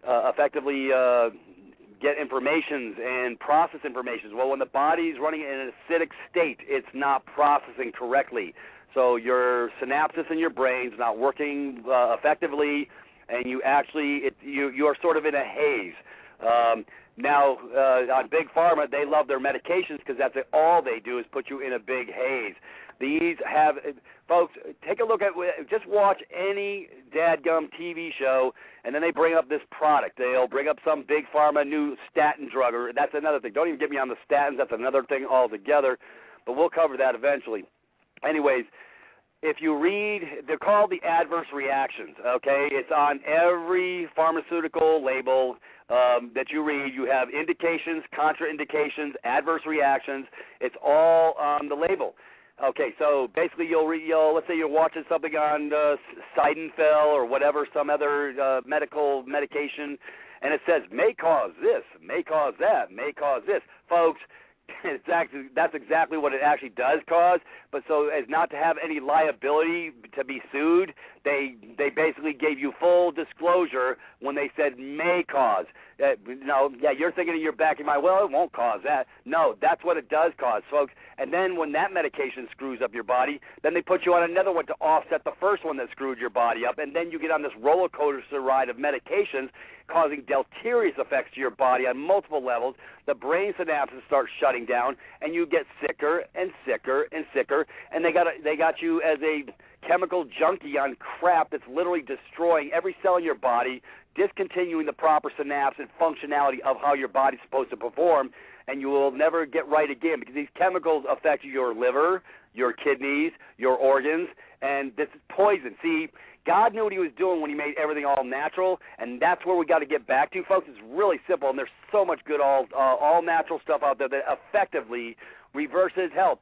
effectively get informations and process information. Well, when the body's running in an acidic state, it's not processing correctly. So your synapses in your brain's not working effectively, and you actually you're sort of in a haze. Now, on Big Pharma, they love their medications because that's all they do is put you in a big haze. These have, folks, take a look at, just watch any dadgum TV show, and then they bring up this product. They'll bring up some Big Pharma new statin drug, or that's another thing. Don't even get me on the statins. That's another thing altogether, but we'll cover that eventually. Anyways, if you read, they're called the adverse reactions, okay? It's on every pharmaceutical label that you read. You have indications, contraindications, adverse reactions. It's all on the label. Okay, so basically let's say you're watching something on Sildenafil or whatever, some other medical medication, and it says may cause this, may cause that, may cause this. Folks, that's exactly what it actually does cause, but so as not to have any liability to be sued, they basically gave you full disclosure when they said may cause. You're thinking in your back of your mind, well, it won't cause that. No, that's what it does cause, folks. And then when that medication screws up your body, then they put you on another one to offset the first one that screwed your body up, and then you get on this roller coaster ride of medications causing deleterious effects to your body on multiple levels. The brain synapses start shutting down, and you get sicker and sicker and sicker, and they got you as a chemical junkie on crap that's literally destroying every cell in your body, discontinuing the proper synapse and functionality of how your body's supposed to perform, and you will never get right again because these chemicals affect your liver, your kidneys, your organs, and this is poison. See, God knew what he was doing when he made everything all natural, and that's where we got to get back to, folks. It's really simple, and there's so much good all natural stuff out there that effectively reverses health.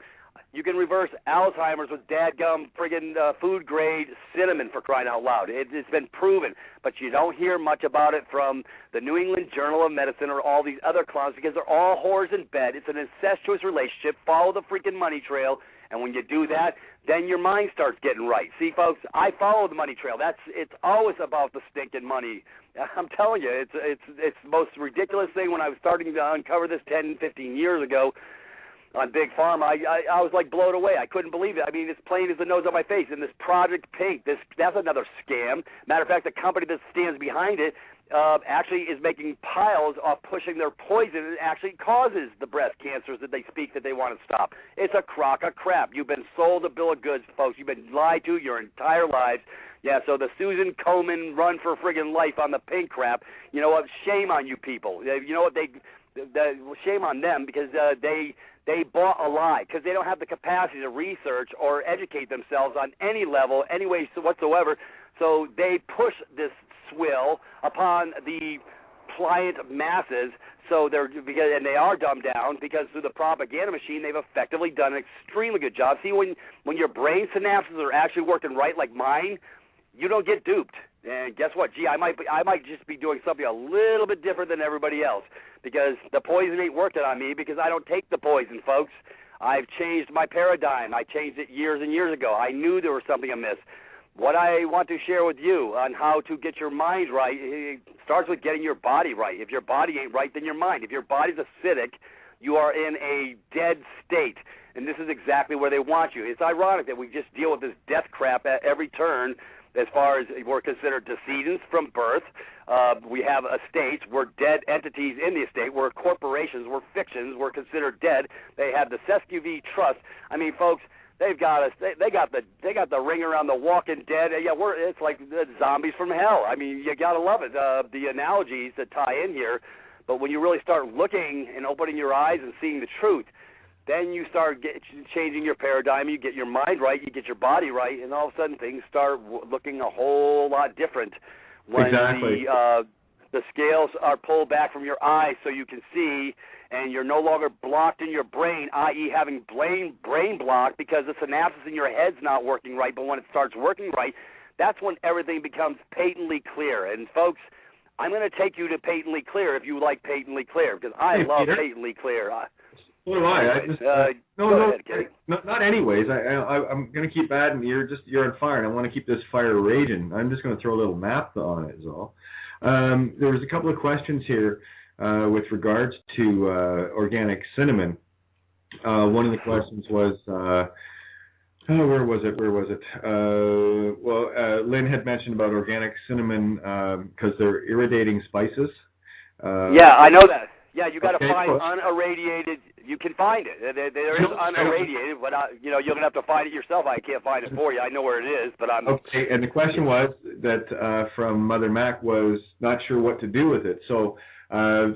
You can reverse Alzheimer's with dadgum friggin' food-grade cinnamon, for crying out loud. It's been proven, but you don't hear much about it from the New England Journal of Medicine or all these other clowns because they're all whores in bed. It's an incestuous relationship. Follow the freaking money trail, and when you do that, then your mind starts getting right. See, folks, I follow the money trail. It's always about the stinking money. I'm telling you, it's the most ridiculous thing. When I was starting to uncover this 10, 15 years ago on Big Pharma, I was like blown away. I couldn't believe it. I mean, it's plain as the nose on my face. And this Project Pink, that's another scam. Matter of fact, the company that stands behind it actually is making piles of pushing their poison, and it actually causes the breast cancers that they speak that they want to stop. It's a crock of crap. You've been sold a bill of goods, folks. You've been lied to your entire lives. Yeah, so the Susan Komen run for friggin' life on the pink crap, you know what, shame on you people. You know what, shame on them because they bought a lie because they don't have the capacity to research or educate themselves on any level, any way whatsoever. So they push this swill upon the pliant masses. So and they are dumbed down because through the propaganda machine, they've effectively done an extremely good job. See, when your brain synapses are actually working right, like mine, you don't get duped. And guess what? Gee, I might just be doing something a little bit different than everybody else because the poison ain't working on me because I don't take the poison, folks. I've changed my paradigm. I changed it years and years ago. I knew there was something amiss. What I want to share with you on how to get your mind right, it starts with getting your body right. If your body ain't right, then your mind. If your body's acidic, you are in a dead state. And this is exactly where they want you. It's ironic that we just deal with this death crap at every turn. As far as we're considered decedents from birth, we have estates. We're dead entities in the estate. We're corporations. We're fictions. We're considered dead. They have the Sesquiv Trust. I mean, folks, they've got us. They got the ring around the Walking Dead. Yeah, it's like the zombies from hell. I mean, you gotta love it. The analogies that tie in here, but when you really start looking and opening your eyes and seeing the truth, then you start changing your paradigm. You get your mind right, you get your body right, and all of a sudden things start looking a whole lot different when the scales are pulled back from your eyes so you can see, and you're no longer blocked in your brain, i.e. having brain block because the synapses in your head's not working right. But when it starts working right, that's when everything becomes patently clear. And folks, I'm going to take you to patently clear if you like patently clear because I love patently clear. So do I. Not anyways. I'm going to keep adding. You're on fire, and I want to keep this fire raging. I'm just going to throw a little map on it, is all. There was a couple of questions here with regards to organic cinnamon. One of the questions was, where was it? Lynn had mentioned about organic cinnamon because they're irradiating spices. Yeah, I know that. Yeah, you got to find unirradiated. You can find it. There is unirradiated, but you're gonna have to find it yourself. I can't find it for you. I know where it is, but I'm okay. And the question was that from Mother Mac was not sure what to do with it. So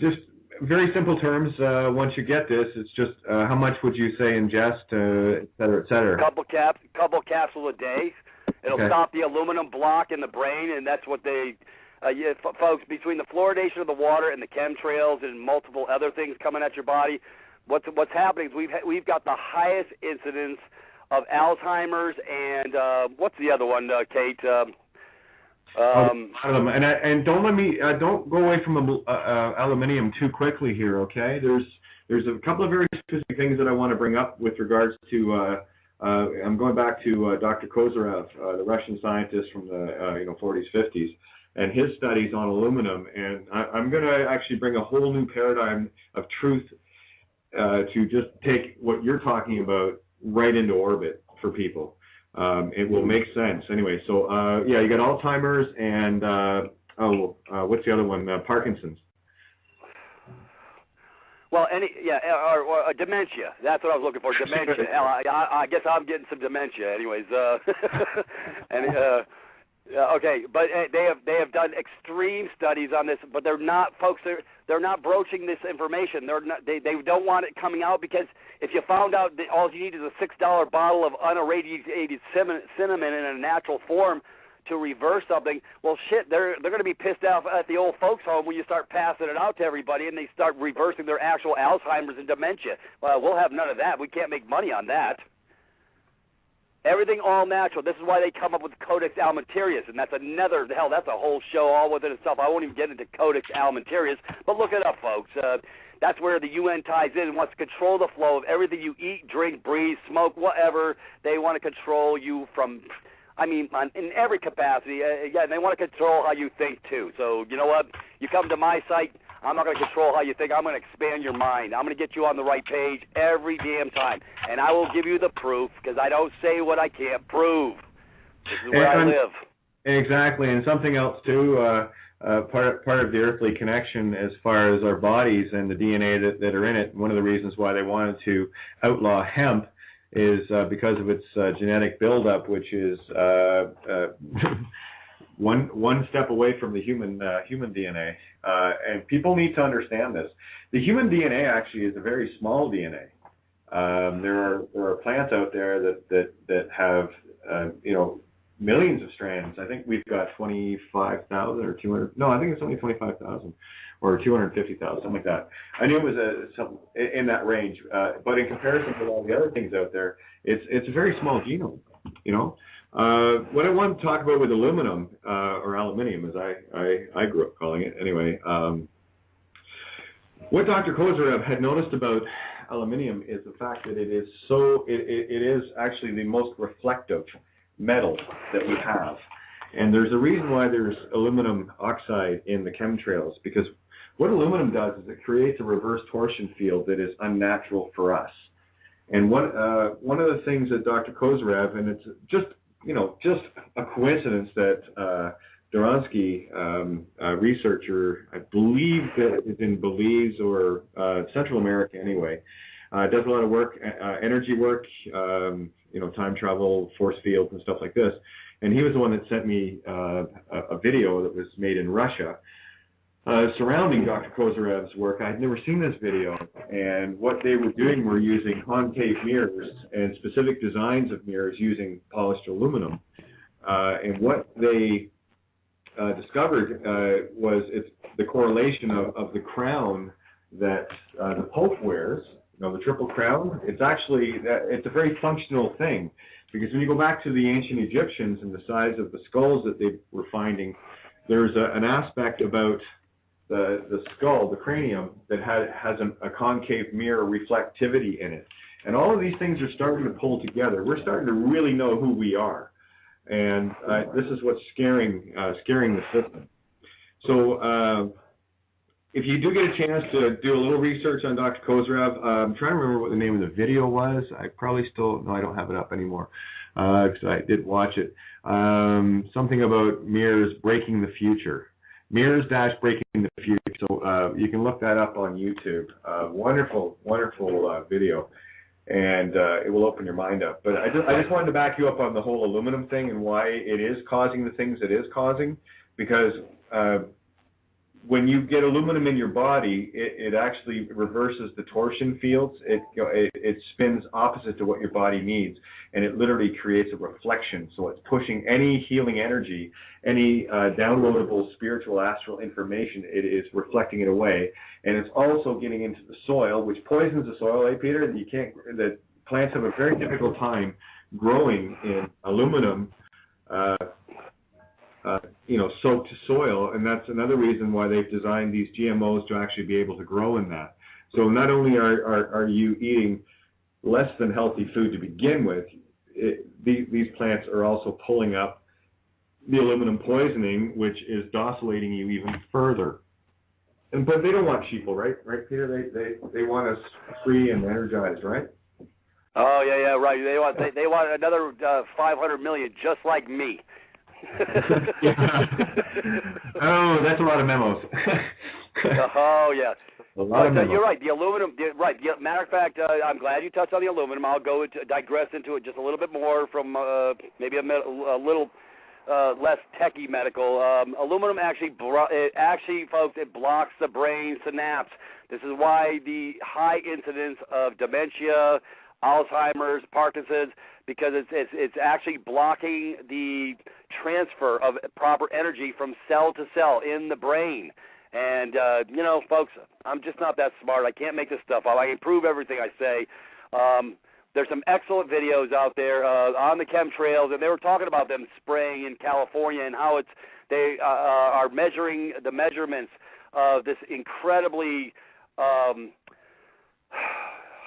just very simple terms. Once you get this, it's just how much would you say ingest, et cetera, et cetera. Couple capsules a day. It'll stop the aluminum block in the brain, and that's what they. Folks, between the fluoridation of the water and the chemtrails and multiple other things coming at your body, what's happening is we've got the highest incidence of Alzheimer's and what's the other one, Kate? And don't go away from aluminium too quickly here, okay? There's a couple of very specific things that I want to bring up with regards to. I'm going back to Dr. Kozyrev, the Russian scientist from the 40s, 50s. And his studies on aluminum, and I'm going to actually bring a whole new paradigm of truth to just take what you're talking about right into orbit for people. It will make sense. Anyway, so you got Alzheimer's and what's the other one? Parkinson's. Well, or dementia. That's what I was looking for. Dementia. I guess I'm getting some dementia, anyways. Okay, but they have done extreme studies on this, but they're not, folks. They're not broaching this information. They don't want it coming out because if you found out that all you need is a $6 bottle of unirradiated cinnamon in a natural form to reverse something, well, shit, they're going to be pissed off at the old folks' home when you start passing it out to everybody and they start reversing their actual Alzheimer's and dementia. Well, we'll have none of that. We can't make money on that. Everything all natural. This is why they come up with Codex Alimentarius, and that's that's a whole show all within itself. I won't even get into Codex Alimentarius, but look it up, folks. That's where the UN ties in and wants to control the flow of everything you eat, drink, breathe, smoke, whatever. They want to control you from, in every capacity. Again, they want to control how you think, too. So, you know what? You come to my site, I'm not going to control how you think. I'm going to expand your mind. I'm going to get you on the right page every damn time. And I will give you the proof because I don't say what I can't prove. This is where I live. Exactly. And something else, too, part of the earthly connection as far as our bodies and the DNA that are in it, one of the reasons why they wanted to outlaw hemp is because of its genetic buildup, which is one step away from the human DNA, and people need to understand this. The human DNA actually is a very small DNA. There are plants out there that have millions of strands. I think we've got 25,000 or 200. No, I think it's only 25,000 or 250,000, something like that. I knew it was something in that range, but in comparison to all the other things out there, it's a very small genome. What I want to talk about with aluminum, or aluminium, as I grew up calling it anyway, what Dr. Kozyrev had noticed about aluminium is the fact that it is actually the most reflective metal that we have. And there's a reason why there's aluminum oxide in the chemtrails, because what aluminum does is it creates a reverse torsion field that is unnatural for us. And one of the things that Dr. Kozyrev, and it's just a coincidence that Doronsky, a researcher, I believe that is in Belize or Central America anyway, does a lot of work, energy work, time travel, force fields, and stuff like this. And he was the one that sent me a video that was made in Russia surrounding Dr. Kozyrev's work. I'd never seen this video, and what they were doing were using concave mirrors and specific designs of mirrors using polished aluminum. And what they discovered was it's the correlation of the crown that the Pope wears, the triple crown. It's a very functional thing, because when you go back to the ancient Egyptians and the size of the skulls that they were finding, there's an aspect about the skull, the cranium, that has a concave mirror reflectivity in it. And all of these things are starting to pull together. We're starting to really know who we are. And this is what's scaring the system. So if you do get a chance to do a little research on Dr. Kozyrev, I'm trying to remember what the name of the video was. I don't have it up anymore because I did watch it. Something about mirrors breaking the future. Mirrors-breaking the future. So you can look that up on YouTube. Wonderful video. And it will open your mind up. But I just wanted to back you up on the whole aluminum thing and why it is causing the things it is causing, because when you get aluminum in your body, it actually reverses the torsion fields. It spins opposite to what your body needs, and it literally creates a reflection. So it's pushing any healing energy, any downloadable spiritual astral information, it is reflecting it away. And it's also getting into the soil, which poisons the soil, Peter? That plants have a very difficult time growing in aluminum soaked soil, and that's another reason why they've designed these GMOs to actually be able to grow in that. So not only are you eating less than healthy food to begin with, these plants are also pulling up the aluminum poisoning, which is docilating you even further. But they don't want sheeple, right, Peter? They want us free and energized, right? Oh yeah, right. They want another 500 million, just like me. Oh, that's a lot of memos. Oh yeah. A lot of memos. You're right. The aluminum. Right. Matter of fact, I'm glad you touched on the aluminum. I'll digress into it just a little bit more from maybe a little less techie medical. Aluminum folks, it blocks the brain synapse. This is why the high incidence of dementia, Alzheimer's, Parkinson's, because it's actually blocking the transfer of proper energy from cell to cell in the brain. And, you know, folks, I'm just not that smart. I can't make this stuff up. I can prove everything I say. There's some excellent videos out there on the chemtrails, and they were talking about them spraying in California and how they are measuring the measurements of this incredibly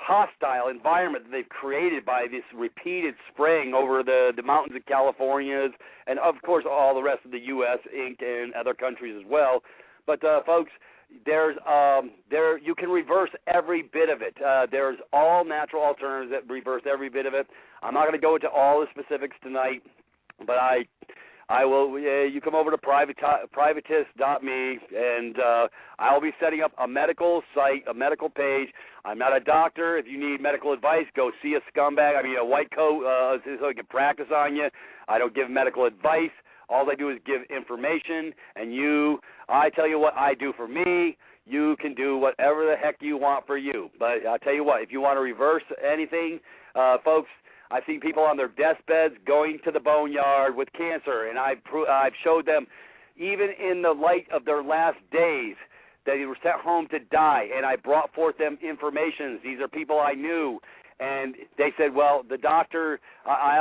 hostile environment that they've created by this repeated spraying over the mountains of California and, of course, all the rest of the U.S., Inc., and other countries as well. But, folks, you can reverse every bit of it. There's all natural alternatives that reverse every bit of it. I'm not going to go into all the specifics tonight, but I will. You come over to privatist.me, and I will be setting up a medical site, a medical page. I'm not a doctor. If you need medical advice, go see a scumbag. I mean, a white coat, so he can practice on you. I don't give medical advice. All I do is give information, and I tell you what I do for me. You can do whatever the heck you want for you. But I'll tell you what, if you want to reverse anything, folks, I've seen people on their deathbeds going to the boneyard with cancer, and I've showed them, even in the light of their last days, that they were sent home to die, and I brought forth them information. These are people I knew. And they said, well, the doctor, I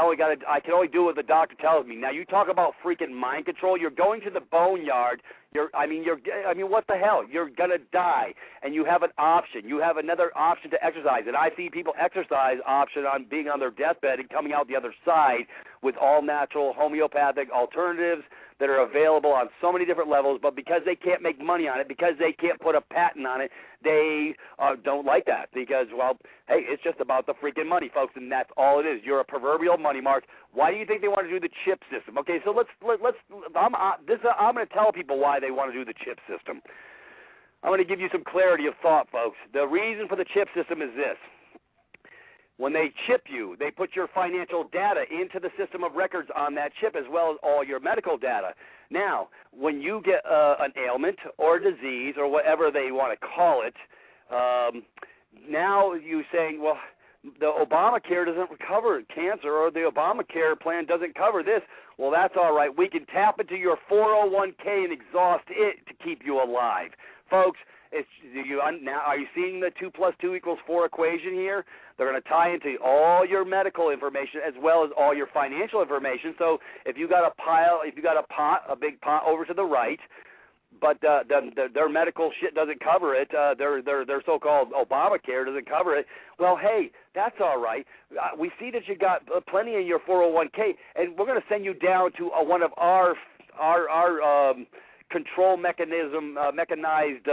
can only do what the doctor tells me. Now, you talk about freaking mind control. You're going to the boneyard. What the hell? You're going to die, and you have an option. You have another option to exercise. And I see people exercise option on being on their deathbed and coming out the other side with all natural homeopathic alternatives that are available on so many different levels, but because they can't make money on it, because they can't put a patent on it, they don't like that because, well, hey, it's just about the freaking money, folks, and that's all it is. You're a proverbial money mark. Why do you think they want to do the chip system? Okay, so I'm going to tell people why they want to do the chip system. I'm going to give you some clarity of thought, folks. The reason for the chip system is this. When they chip you, they put your financial data into the system of records on that chip as well as all your medical data. Now, when you get an ailment or disease or whatever they want to call it, now you're saying, well, the Obamacare doesn't cover cancer or the Obamacare plan doesn't cover this. Well, that's all right. We can tap into your 401k and exhaust it to keep you alive. Folks, now, are you seeing the 2 + 2 = 4 equation here? They're going to tie into all your medical information as well as all your financial information. So if you got a big pot over to the right, but their medical shit doesn't cover it, their so-called Obamacare doesn't cover it, well, hey, that's all right. We see that you got plenty in your 401k, and we're going to send you down to one of our control mechanism, mechanized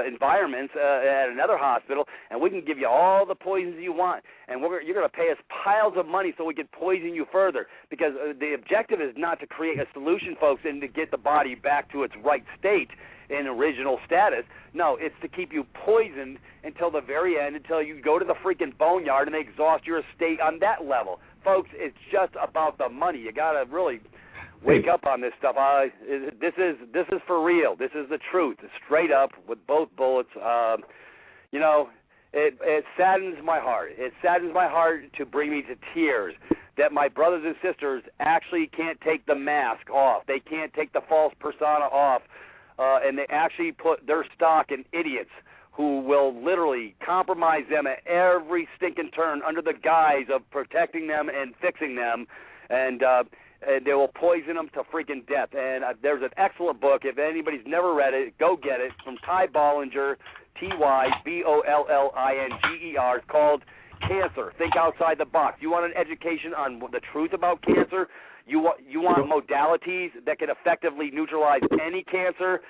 environments at another hospital, and we can give you all the poisons you want, and you're going to pay us piles of money so we can poison you further, because the objective is not to create a solution, folks, and to get the body back to its right state in original status. No, it's to keep you poisoned until the very end, until you go to the freaking boneyard and they exhaust your estate on that level. Folks, it's just about the money. You got to really wake up on this stuff. This is for real. This is the truth, straight up with both bullets. It saddens my heart. It saddens my heart to bring me to tears that my brothers and sisters actually can't take the mask off. They can't take the false persona off, and they actually put their stock in idiots who will literally compromise them at every stinking turn under the guise of protecting them and fixing them, and they will poison them to freaking death. And there's an excellent book. If anybody's never read it, go get it, from Ty Bollinger, Tybollinger. It's called Cancer. Think Outside the Box. You want an education on the truth about cancer? You want modalities that can effectively neutralize any cancer?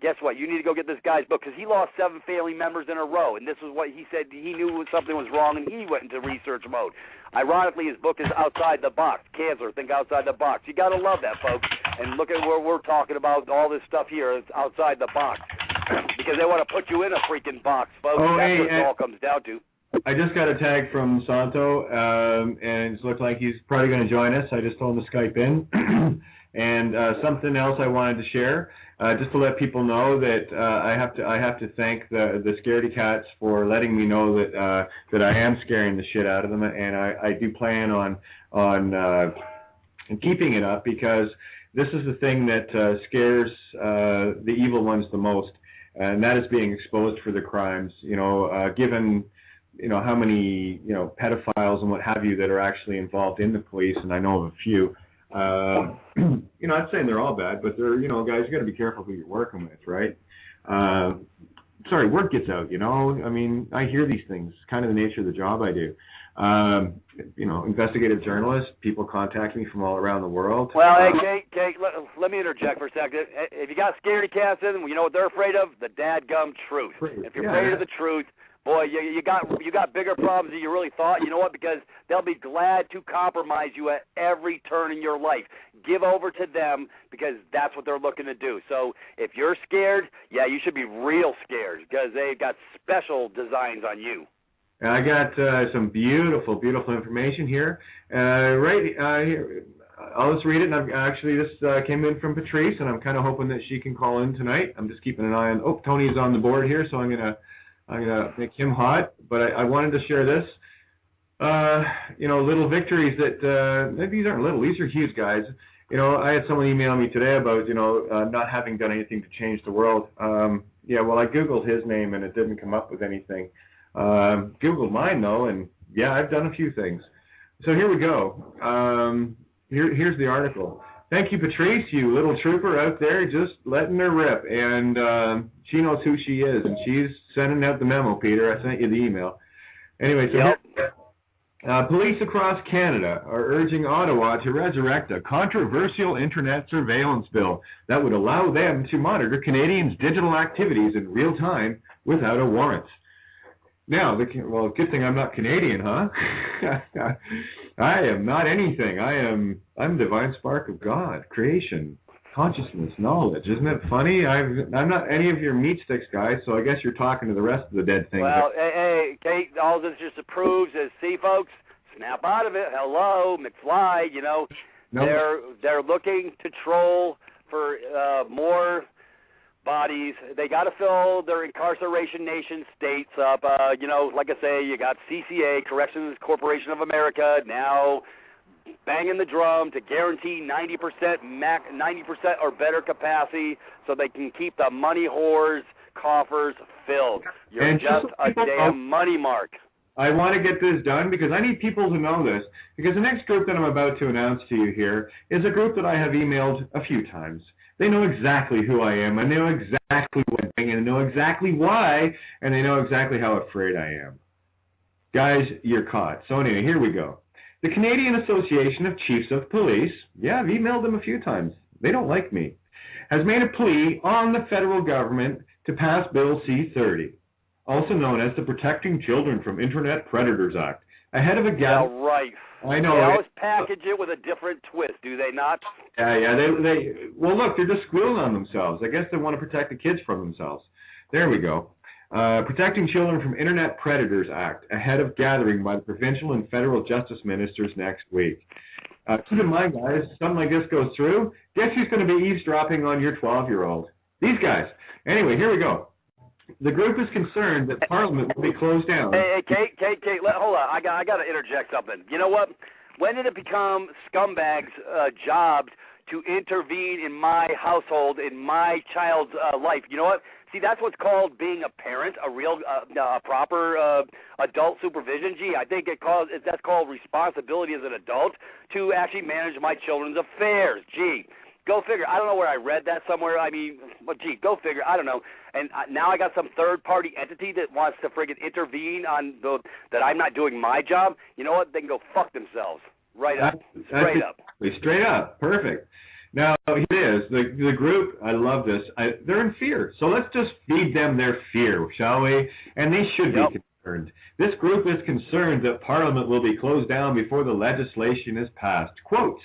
Guess what? You need to go get this guy's book, because he lost 7 family members in a row, and this is what he said. He knew something was wrong, and he went into research mode. Ironically, his book is Outside the Box. Cancer, Think Outside the Box. You got to love that, folks. And look at where we're talking about all this stuff here. It's outside the box, because they want to put you in a freaking box, folks. That's what it all comes down to. I just got a tag from Santo, and it looks like he's probably going to join us. I just told him to Skype in. And something else I wanted to share, just to let people know that I have to thank the Scaredy Cats for letting me know that I am scaring the shit out of them, and I do plan on and keeping it up, because this is the thing that scares the evil ones the most, and that is being exposed for the crimes. Given how many pedophiles and what have you that are actually involved in the police, and I know of a few. Not saying they're all bad, but they're guys, you got to be careful who you're working with, right? Word gets out. I mean, I hear these things. It's kind of the nature of the job I do. Investigative journalist, people contact me from all around the world. Well, hey, Kate, let me interject for a second. If you got scaredy cats in them, you know what they're afraid of? The dadgum truth. If you're afraid of the truth, boy, you got bigger problems than you really thought. You know what? Because they'll be glad to compromise you at every turn in your life. Give over to them, because that's what they're looking to do. So if you're scared, yeah, you should be real scared, because they've got special designs on you. I got some beautiful, beautiful information here. Here, I'll just read it. And this came in from Patrice, and I'm kind of hoping that she can call in tonight. I'm just keeping an eye on. Oh, Tony's on the board here, so I'm gonna make him hot. But I wanted to share this. Little victories that these aren't little. These are huge, guys. I had someone email me today about not having done anything to change the world. Well, I googled his name and it didn't come up with anything. Googled mine though, and yeah, I've done a few things. So here we go. Here's the article. Thank you, Patrice, you little trooper out there, just letting her rip. And she knows who she is, and she's sending out the memo, Peter. I sent you the email. Anyway, so police across Canada are urging Ottawa to resurrect a controversial internet surveillance bill that would allow them to monitor Canadians' digital activities in real time without a warrant. Now, good thing I'm not Canadian, huh? I am not anything. I'm divine spark of God, creation, consciousness, knowledge. Isn't it funny? I'm not any of your meat sticks, guys, so I guess you're talking to the rest of the dead things. Well, hey, Kate, all this just proves is, see, folks, snap out of it. Hello, McFly, they're looking to troll for more bodies. They got to fill their incarceration nation states up. Like I say, you got CCA, Corrections Corporation of America, now banging the drum to guarantee 90% or better capacity so they can keep the money whores' coffers filled. You're just a damn money mark. I want to get this done because I need people to know this, because the next group that I'm about to announce to you here is a group that I have emailed a few times. They know exactly who I am, and they know exactly what I'm doing, and they know exactly why, and they know exactly how afraid I am. Guys, you're caught. So anyway, here we go. The Canadian Association of Chiefs of Police, I've emailed them a few times. They don't like me, has made a plea on the federal government to pass Bill C-30, also known as the Protecting Children from Internet Predators Act, ahead of a gap. Yeah, right. I know. They always package it with a different twist, do they not? Yeah. Well, look, they're just squealing on themselves. I guess they want to protect the kids from themselves. There we go. Protecting Children from Internet Predators Act, ahead of gathering by the provincial and federal justice ministers next week. Keep in mind, guys, something like this goes through, guess who's going to be eavesdropping on your 12-year-old? These guys. Anyway, here we go. The group is concerned that Parliament will be closed down. Hey, Kate, hold on. I got to interject something. You know what? When did it become scumbags' jobs to intervene in my household, in my child's life? You know what? See, that's what's called being a parent, a real, proper adult supervision. Gee, I think that's called responsibility as an adult to actually manage my children's affairs. Gee. Go figure. I don't know where I read that somewhere. I mean, go figure. I don't know. And now I got some third-party entity that wants to friggin' intervene on that I'm not doing my job. You know what? They can go fuck themselves. Right up. Straight up. Straight up. Perfect. Now, it is. The group, I love this. They're in fear. So let's just feed them their fear, shall we? And they should be concerned. This group is concerned that Parliament will be closed down before the legislation is passed. Quote,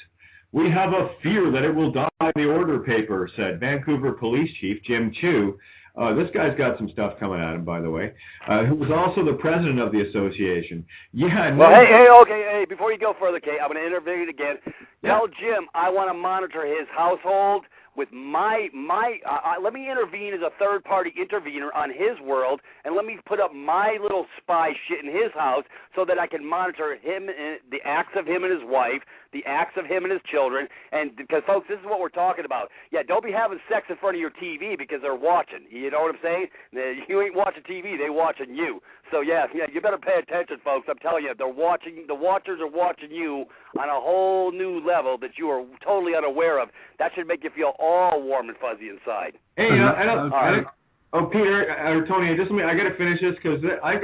"We have a fear that it will die in the order paper," said Vancouver Police Chief Jim Chu. This guy's got some stuff coming at him, by the way, who was also the president of the association. Well, hey, before you go further, Kate, I'm going to intervene again. Tell Jim I want to monitor his household with let me intervene as a third-party intervener on his world, and let me put up my little spy shit in his house so that I can monitor him, and the acts of him and his wife, the acts of him and his children. And because, folks, this is what we're talking about. Yeah, don't be having sex in front of your TV because they're watching. You know what I'm saying? You ain't watching TV; they watching you. So yeah, you better pay attention, folks. I'm telling you, they're watching. The watchers are watching you on a whole new level that you are totally unaware of. That should make you feel all warm and fuzzy inside. Hey, Peter or Tony, I got to finish this because I'm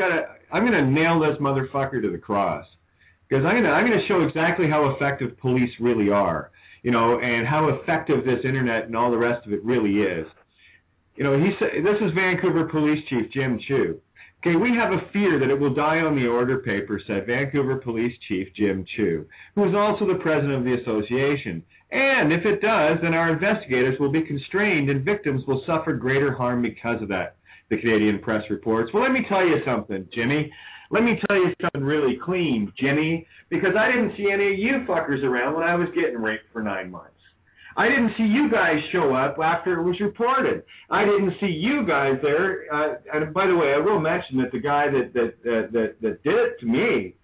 gonna nail this motherfucker to the cross, because I'm gonna show exactly how effective police really are, and how effective this internet and all the rest of it really is. This is Vancouver Police Chief Jim Chu. Okay, we have a fear that it will die on the order paper, said Vancouver Police Chief Jim Chu, who is also the president of the association. And if it does, then our investigators will be constrained and victims will suffer greater harm because of that, the Canadian press reports. Well, let me tell you something, Jimmy. Let me tell you something really clean, Jimmy, because I didn't see any of you fuckers around when I was getting raped for 9 months. I didn't see you guys show up after it was reported. I didn't see you guys there. And by the way, I will mention that the guy that did it to me,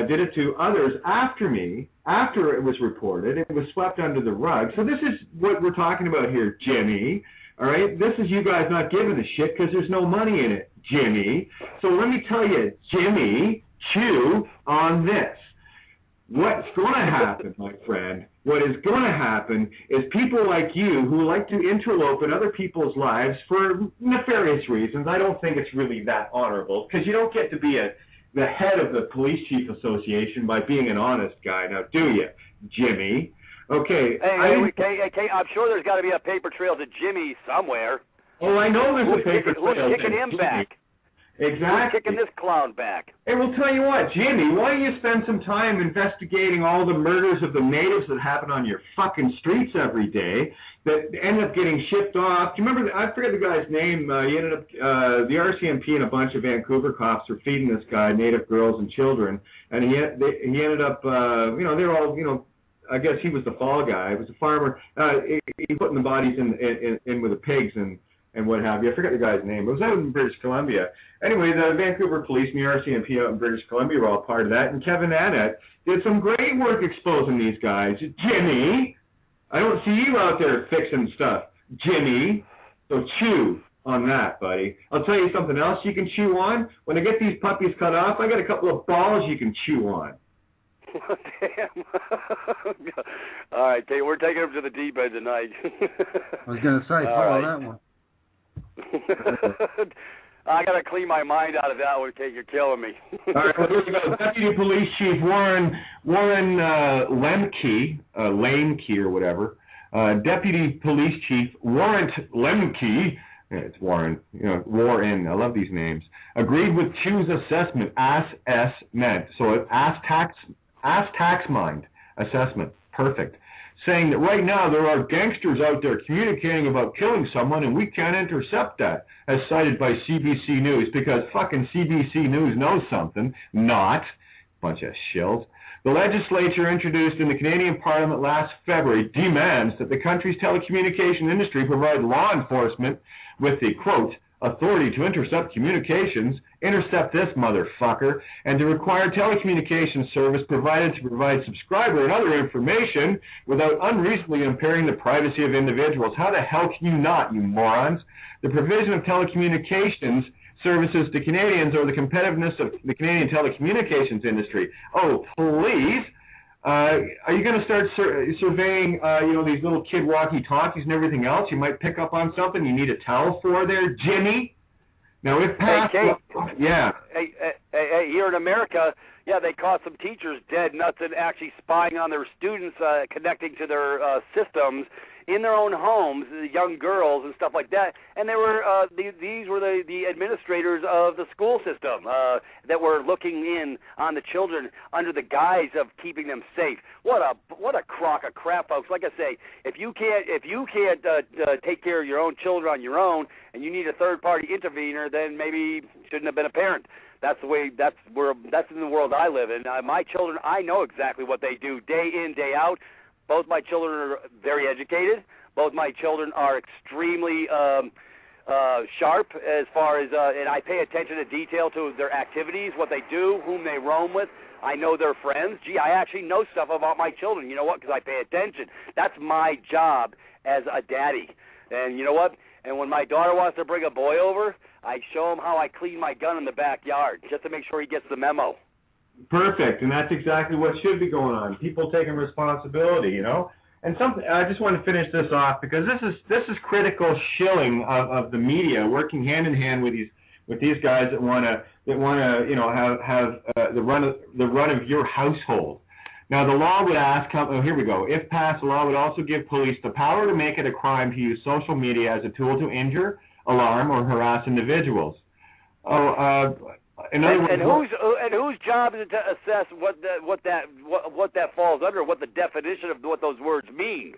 did it to others after me, after it was reported. It was swept under the rug. So this is what we're talking about here, Jimmy. All right? This is you guys not giving a shit because there's no money in it, Jimmy. So let me tell you, Jimmy, chew on this. What's going to happen, my friend, what is going to happen is people like you who like to interlope in other people's lives for nefarious reasons. I don't think it's really that honorable, because you don't get to be the head of the Police Chief Association by being an honest guy. Now, do you, Jimmy? Okay. Hey, I'm sure there's got to be a paper trail to Jimmy somewhere. Oh, I know there's a paper trail. Who's kicking him back? Exactly. Who's kicking this clown back? Hey, we'll tell you what, Jimmy, why don't you spend some time investigating all the murders of the natives that happen on your fucking streets every day that end up getting shipped off? Do you remember, I forget the guy's name, he ended up, the RCMP and a bunch of Vancouver cops were feeding this guy native girls and children, and he ended up, they're all, I guess he was the fall guy. He was a farmer. He putting the bodies in with the pigs and what have you. I forget the guy's name. It was out in British Columbia. Anyway, the Vancouver Police and the RCMP out in British Columbia were all part of that, and Kevin Annett did some great work exposing these guys. Jimmy, I don't see you out there fixing stuff. Jimmy, so chew on that, buddy. I'll tell you something else you can chew on. When I get these puppies cut off, I got a couple of balls you can chew on. Damn. All right, Kate, we're taking them to the deep end tonight. I was going to say, follow that one. I got to clean my mind out of that one, Kate. You're killing me. All right, well, here we go. Deputy Police Chief Warren Lemke, Lamke or whatever. Deputy Police Chief Warrant Lemke, it's Warren, Warren, I love these names, agreed with Chu's assessment, assessment. So it tax mind assessment, perfect. Saying that right now there are gangsters out there communicating about killing someone and we can't intercept that, as cited by CBC News, because fucking CBC News knows something. Not. Bunch of shills. The legislature introduced in the Canadian Parliament last February demands that the country's telecommunication industry provide law enforcement with the, quote, authority to intercept communications, intercept this motherfucker, and to require telecommunications service provided to provide subscriber and other information without unreasonably impairing the privacy of individuals. How the hell can you not, you morons? The provision of telecommunications services to Canadians or the competitiveness of the Canadian telecommunications industry. Oh, please. Are you going to start surveying, these little kid walkie-talkies and everything else? You might pick up on something you need a towel for there, Jimmy. Now, if passed, hey, yeah. Hey, here in America, yeah, they caught some teachers dead nuts and actually spying on their students, connecting to their systems in their own homes, the young girls and stuff like that. And they were these were the administrators of the school system that were looking in on the children under the guise of keeping them safe. What a crock of crap, folks. Like I say, if you can't take care of your own children on your own, and you need a third party intervener, then maybe you shouldn't have been a parent. That's the way. That's in the world I live in. My children, I know exactly what they do day in, day out. Both my children are very educated. Both my children are extremely sharp as far as, and I pay attention to detail to their activities, what they do, whom they roam with. I know their friends. Gee, I actually know stuff about my children. You know what? Because I pay attention. That's my job as a daddy. And you know what? And when my daughter wants to bring a boy over, I show him how I clean my gun in the backyard just to make sure he gets the memo. Perfect, and that's exactly what should be going on. People taking responsibility, you know. And I just want to finish this off because this is critical shilling of the media working hand in hand with these guys that want to you know have the run of your household. Now the law would ask, here we go. If passed, the law would also give police the power to make it a crime to use social media as a tool to injure, alarm, or harass individuals. In other words, whose job is it to assess what that falls under, what the definition of what those words mean?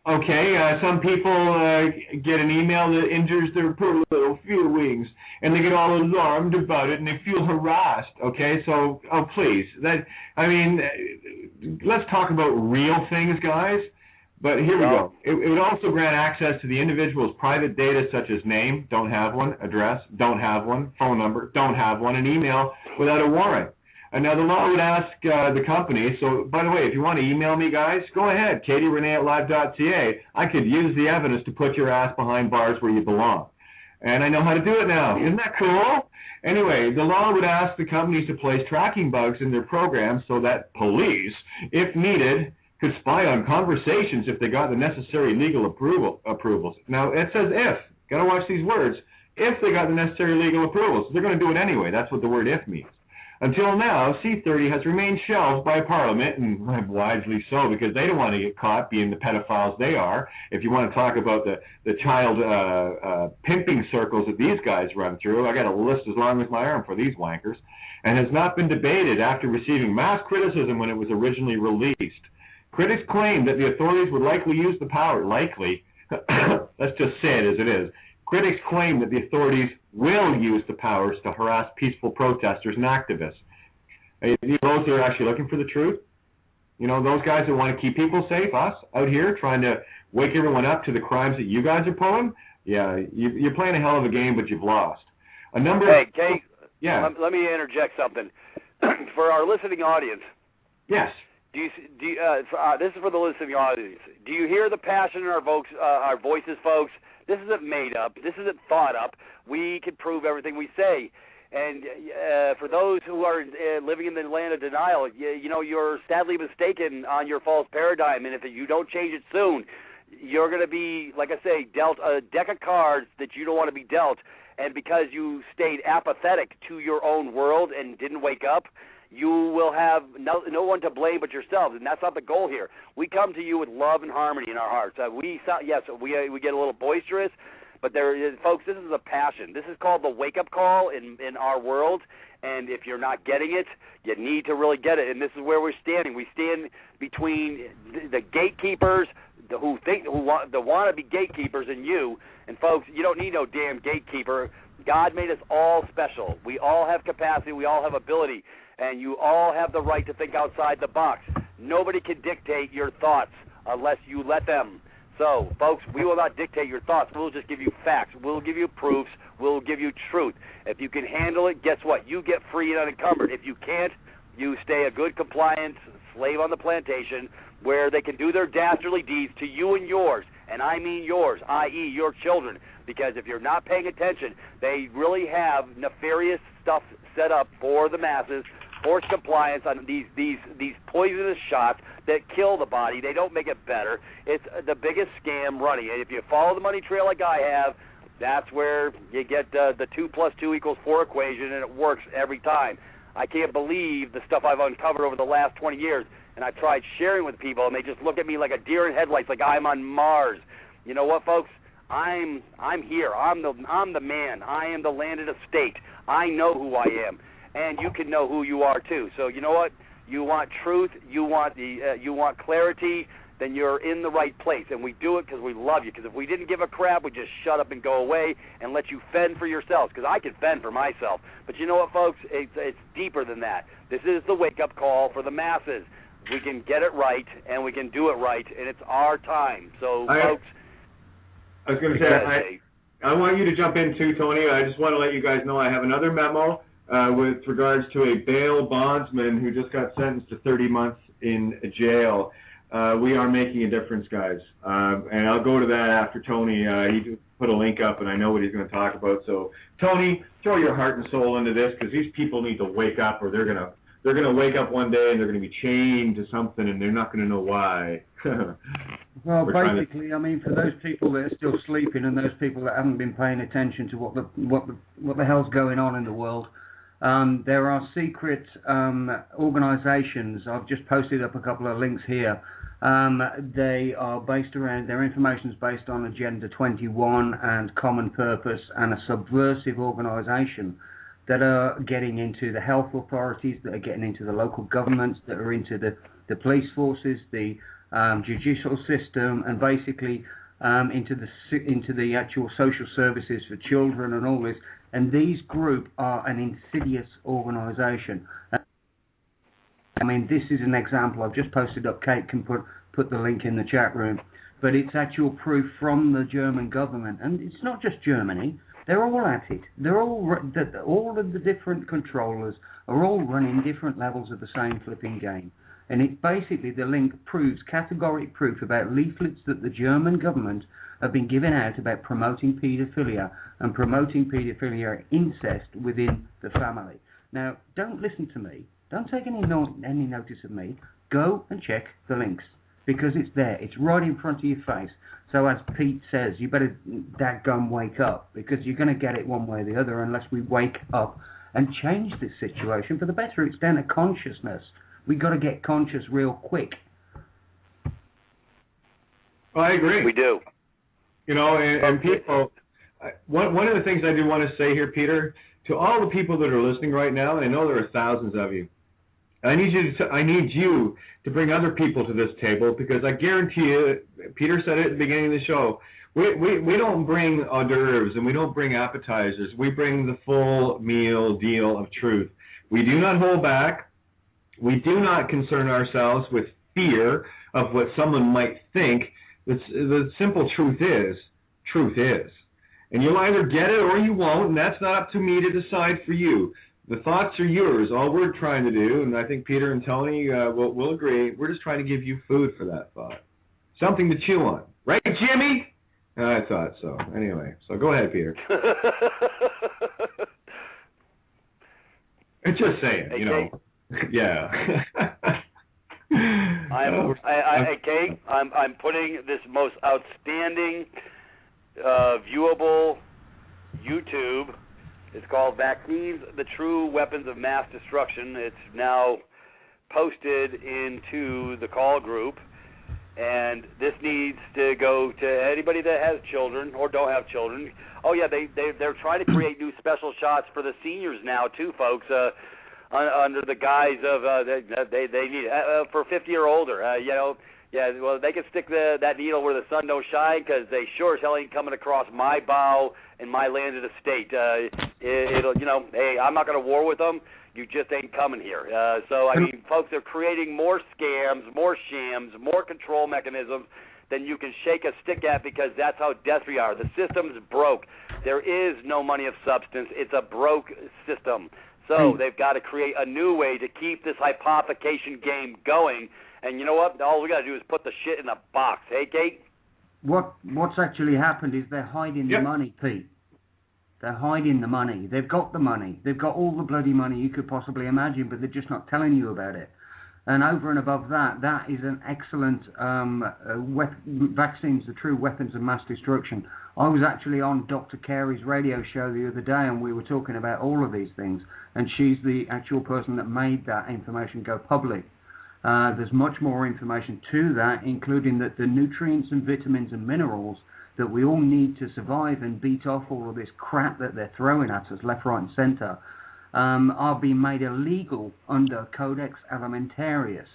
Okay, some people get an email that injures their poor little feelings, and they get all alarmed about it, and they feel harassed. Okay, so please, let's talk about real things, guys. But here we go. It would also grant access to the individual's private data such as name, don't have one, address, don't have one, phone number, don't have one, and email without a warrant. And now the law would ask the company, so by the way, if you want to email me, guys, go ahead, katierenee@live.ca. I could use the evidence to put your ass behind bars where you belong. And I know how to do it now. Isn't that cool? Anyway, the law would ask the companies to place tracking bugs in their programs so that police, if needed, could spy on conversations if they got the necessary legal approvals. Now, it says if. Got to watch these words. If they got the necessary legal approvals. They're going to do it anyway. That's what the word if means. Until now, C-30 has remained shelved by Parliament, and wisely so, because they don't want to get caught being the pedophiles they are. If you want to talk about the child pimping circles that these guys run through, I got a list as long as my arm for these wankers, and has not been debated after receiving mass criticism when it was originally released. Critics claim that the authorities would likely use the power. Likely. Let's just say it as it is. Critics claim that the authorities will use the powers to harass peaceful protesters and activists. You know, those who are actually looking for the truth, you know, those guys that want to keep people safe, us out here trying to wake everyone up to the crimes that you guys are pulling, yeah, you're playing a hell of a game, but you've lost. Hey, Kate, yeah. Let me interject something. For our listening audience. Yes. This is for the listening audience. Do you hear the passion in our voices, folks? This isn't made up. This isn't thought up. We can prove everything we say. And for those who are living in the land of denial, you know, you're sadly mistaken on your false paradigm. And if you don't change it soon, you're going to be, like I say, dealt a deck of cards that you don't want to be dealt. And because you stayed apathetic to your own world and didn't wake up, you will have no one to blame but yourselves, and that's not the goal here. We come to you with love and harmony in our hearts. We get a little boisterous, but folks, this is a passion. This is called the wake-up call in our world, and if you're not getting it, you need to really get it, and this is where we're standing. We stand between the gatekeepers who want to be gatekeepers and you, and folks, you don't need no damn gatekeeper. God made us all special. We all have capacity. We all have ability. And you all have the right to think outside the box. Nobody can dictate your thoughts unless you let them. So, folks, we will not dictate your thoughts. We'll just give you facts. We'll give you proofs. We'll give you truth. If you can handle it, guess what? You get free and unencumbered. If you can't, you stay a good compliant slave on the plantation where they can do their dastardly deeds to you and yours. And I mean yours, i.e. your children. Because if you're not paying attention, they really have nefarious stuff set up for the masses, forced compliance on these poisonous shots that kill the body. They don't make it better. It's the biggest scam running. And if you follow the money trail like I have, that's where you get the 2 + 2 = 4 equation, and it works every time. I can't believe the stuff I've uncovered over the last 20 years, and I've tried sharing with people, and they just look at me like a deer in headlights, like I'm on Mars. You know what, folks? I'm here. I'm the man. I am the landed estate. I know who I am, and you can know who you are too. So you know what? You want truth. You want clarity. Then you're in the right place, and we do it because we love you. Because if we didn't give a crap, we'd just shut up and go away and let you fend for yourselves. Because I can fend for myself. But you know what, folks? It's deeper than that. This is the wake-up call for the masses. We can get it right, and we can do it right, and it's our time. So, folks, I was going to say, I want you to jump in too, Tony. I just want to let you guys know I have another memo with regards to a bail bondsman who just got sentenced to 30 months in jail. We are making a difference, guys. And I'll go to that after Tony. He put a link up, and I know what he's going to talk about. So, Tony, throw your heart and soul into this, because these people need to wake up, or they're going to wake up one day and they're going to be chained to something, and they're not going to know why. Well, basically, I mean, for those people that are still sleeping and those people that haven't been paying attention to what the hell's going on in the world, there are secret organisations. I've just posted up a couple of links here. They are based around, their information is based on Agenda 21 and Common Purpose, and a subversive organisation that are getting into the health authorities, that are getting into the local governments, that are into the police forces, the judicial system, and basically into the actual social services for children and all this. And these groups are an insidious organisation. I mean, this is an example. I've just posted up. Kate can put the link in the chat room. But it's actual proof from the German government. And it's not just Germany. They're all at it. They're all of the different controllers are all running different levels of the same flipping game. And it basically, the link proves categoric proof about leaflets that the German government have been giving out about promoting paedophilia and promoting paedophilia incest within the family. Now, don't listen to me. Don't take any notice of me. Go and check the links, because it's there. It's right in front of your face. So as Pete says, you better dadgum wake up, because you're going to get it one way or the other unless we wake up and change this situation for the better. It's down to consciousness. We've got to get conscious real quick. I agree. We do. You know, and people, one of the things I do want to say here, Peter, to all the people that are listening right now, and I know there are thousands of you, I need you to bring other people to this table, because I guarantee you, Peter said it at the beginning of the show, we don't bring hors d'oeuvres and we don't bring appetizers. We bring the full meal deal of truth. We do not hold back. We do not concern ourselves with fear of what someone might think. The simple truth is. And you'll either get it or you won't, and that's not up to me to decide for you. The thoughts are yours. All we're trying to do, and I think Peter and Tony will agree, we're just trying to give you food for that thought. Something to chew on. Right, Jimmy? I thought so. Anyway, so go ahead, Peter. It's just saying, hey, you know. Yeah. Kate, I'm putting this most outstanding, viewable YouTube. It's called Vaccines, the True Weapons of Mass Destruction. It's now posted into the call group, and this needs to go to anybody that has children or don't have children. Oh yeah, they're trying to create new special shots for the seniors now too, folks. Under the guise of they need for 50 or older, you know. Yeah, well, they can stick that needle where the sun don't shine, because they sure as hell ain't coming across my bow and my landed estate. It'll, you know, hey, I'm not going to war with them. You just ain't coming here. So, I mean, folks, they're creating more scams, more shams, more control mechanisms than you can shake a stick at, because that's how desperate we are. The system's broke. There is no money of substance. It's a broke system. So they've got to create a new way to keep this hypothecation game going. And you know what? All we got to do is put the shit in a box. Hey, Kate? What's actually happened is they're hiding the money, Pete. They're hiding the money. They've got the money. They've got all the bloody money you could possibly imagine, but they're just not telling you about it. And over and above that, that is an excellent vaccines, the true weapons of mass destruction. I was actually on Dr. Carey's radio show the other day, and we were talking about all of these things. And she's the actual person that made that information go public. There's much more information to that, including that the nutrients and vitamins and minerals that we all need to survive and beat off all of this crap that they're throwing at us left, right, and centre, are being made illegal under Codex Alimentarius.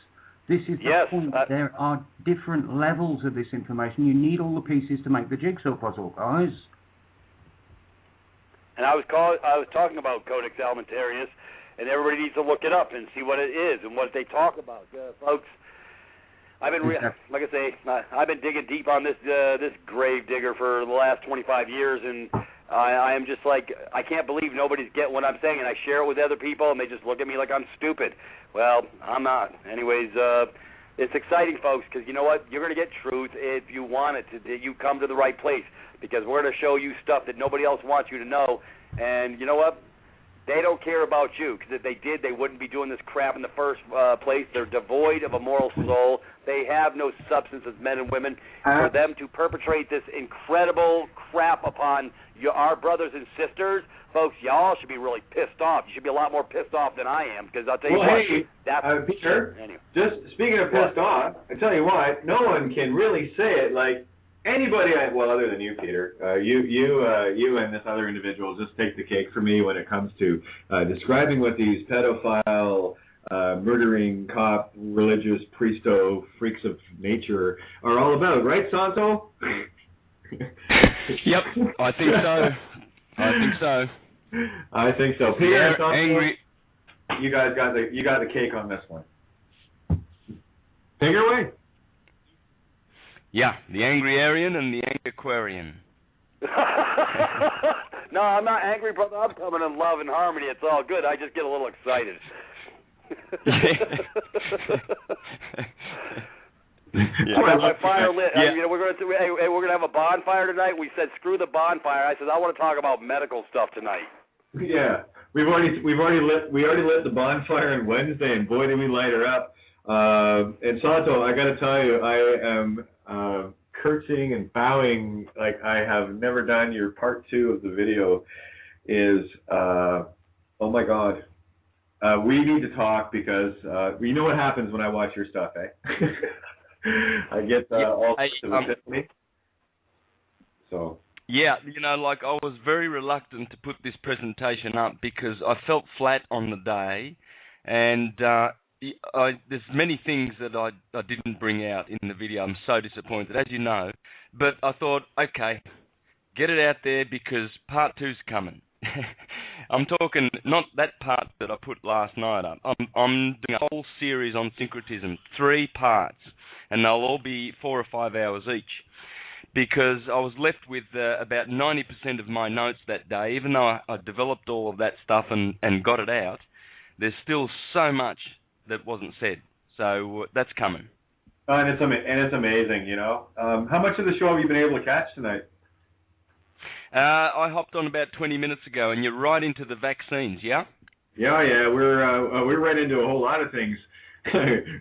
This is the point. There are different levels of this information. You need all the pieces to make the jigsaw puzzle, guys. And I was talking about Codex Alimentarius, and everybody needs to look it up and see what it is and what they talk about. Folks, I've been, like I say, I've been digging deep on this grave digger for the last 25 years, and I am just like, I can't believe nobody's getting what I'm saying, and I share it with other people, and they just look at me like I'm stupid. Well, I'm not. Anyways, it's exciting, folks, because you know what? You're going to get truth if you want it. You come to the right place, because we're going to show you stuff that nobody else wants you to know, and you know what? They don't care about you, because if they did, they wouldn't be doing this crap in the first place. They're devoid of a moral soul. They have no substance as men and women. For them to perpetrate this incredible crap upon our brothers and sisters, folks, y'all should be really pissed off. You should be a lot more pissed off than I am, because I'll tell you what. Peter, anyway. Just speaking of pissed off, I tell you what, no one can really say it like anybody, well, other than you, Peter. You and this other individual just take the cake for me when it comes to describing what these pedophile, murdering cop, religious, priesto, freaks of nature are all about, right, Santo? Yep, I think so. I think so. Peter, Santo, angry. You guys got the cake on this one. Take it away. Yeah, the angry Aryan and the angry Aquarian. No, I'm not angry, brother. I'm coming in love and harmony. It's all good. I just get a little excited. I got my fire lit. Yeah. We're gonna have a bonfire tonight. We said screw the bonfire. I said I want to talk about medical stuff tonight. Yeah, we already lit the bonfire on Wednesday, and boy did we light her up. And Santo, I got to tell you, I am curtsying and bowing like I have never done. Your part 2 of the video is, oh my God. We need to talk because you know what happens when I watch your stuff, eh? I get all sorts of epiphany. So. Yeah, like I was very reluctant to put this presentation up because I felt flat on the day, and there's many things that I didn't bring out in the video. I'm so disappointed, as you know. But I thought, okay, get it out there because part 2's coming. I'm talking not that part that I put last night up. I'm doing a whole series on syncretism, 3 parts, and they'll all be 4 or 5 hours each. Because I was left with about 90% of my notes that day, even though I developed all of that stuff and got it out. There's still so much that wasn't said, so that's coming. And it's amazing, How much of the show have you been able to catch tonight? I hopped on about 20 minutes ago, and you're right into the vaccines, yeah? Yeah, we're right into a whole lot of things.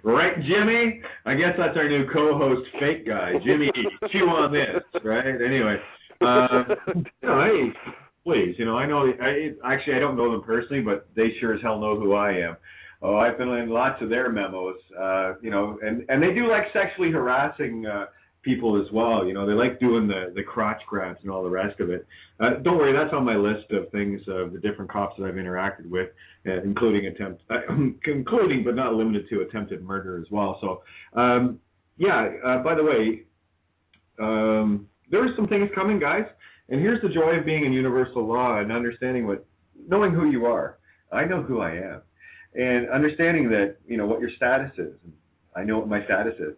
Right, Jimmy? I guess that's our new co-host, fake guy. Jimmy, chew on this, right? Anyway, hey, please, I know. Actually, I don't know them personally, but they sure as hell know who I am. Oh, I've been in lots of their memos, and they do like sexually harassing people as well. They like doing the crotch grabs and all the rest of it. Don't worry, that's on my list of things of the different cops that I've interacted with, including but not limited to attempted murder as well. So, by the way, there are some things coming, guys. And here's the joy of being in universal law and knowing who you are. I know who I am. And understanding that, what your status is. I know what my status is.